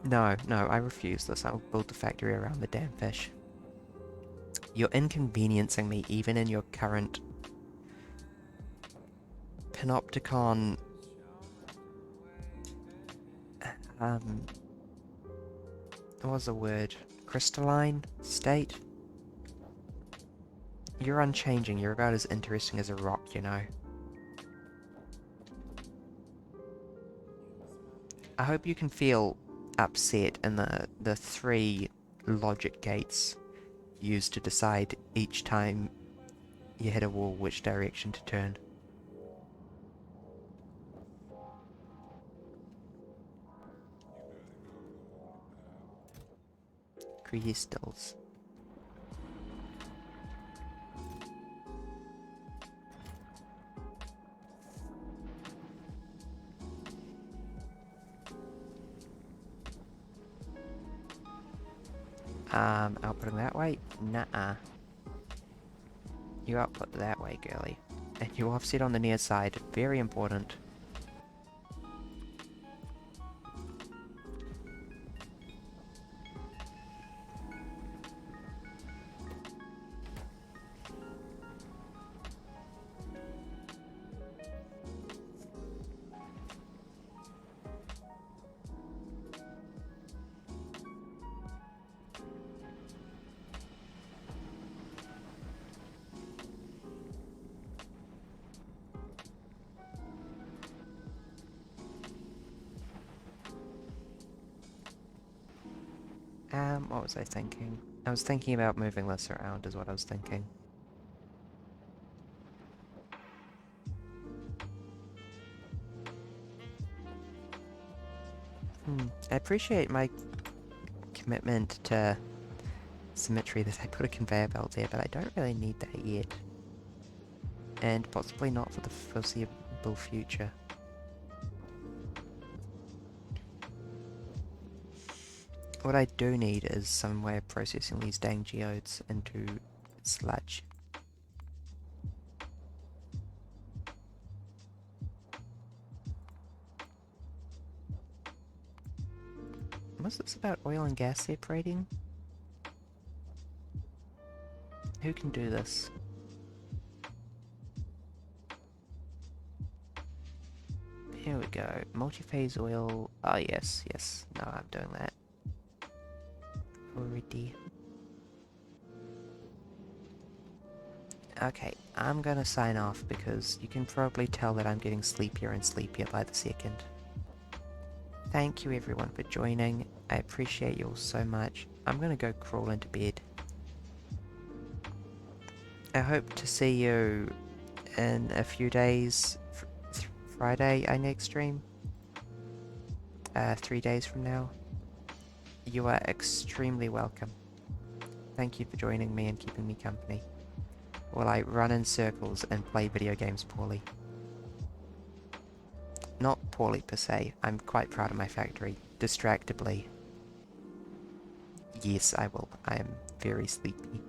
No, I refuse this. I'll build the factory around the damn fish. You're inconveniencing me even in your current Panopticon what was the word? Crystalline state? You're unchanging, you're about as interesting as a rock, you know. I hope you can feel upset in the 3 logic gates used to decide each time you hit a wall which direction to turn. Crystals. Outputting that way? Nuh-uh. You output that way, girly. And you offset on the near side. Very important. What was I thinking? I was thinking about moving this around is what I was thinking. I appreciate my commitment to symmetry that I put a conveyor belt there, but I don't really need that yet. And possibly not for the foreseeable future. What I do need is some way of processing these dang geodes into sludge. Was this about oil and gas separating? Who can do this? Here we go. Multi-phase oil. Oh yes, yes. No, I'm doing that. Already. Okay, I'm gonna sign off because you can probably tell that I'm getting sleepier and sleepier by the second. Thank you everyone for joining. I appreciate you all so much. I'm gonna go crawl into bed. I hope to see you in a few days. Friday, I next stream. 3 days from now. You are extremely welcome. Thank you for joining me and keeping me company while I run in circles and play video games poorly. Not poorly per se, I'm quite proud of my factory. Distractedly. Yes, I will. I am very sleepy.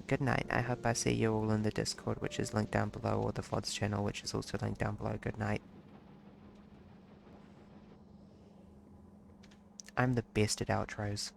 Good night. I hope I see you all in the Discord, which is linked down below, or the VODs channel, which is also linked down below. Good night. I'm the best at outros.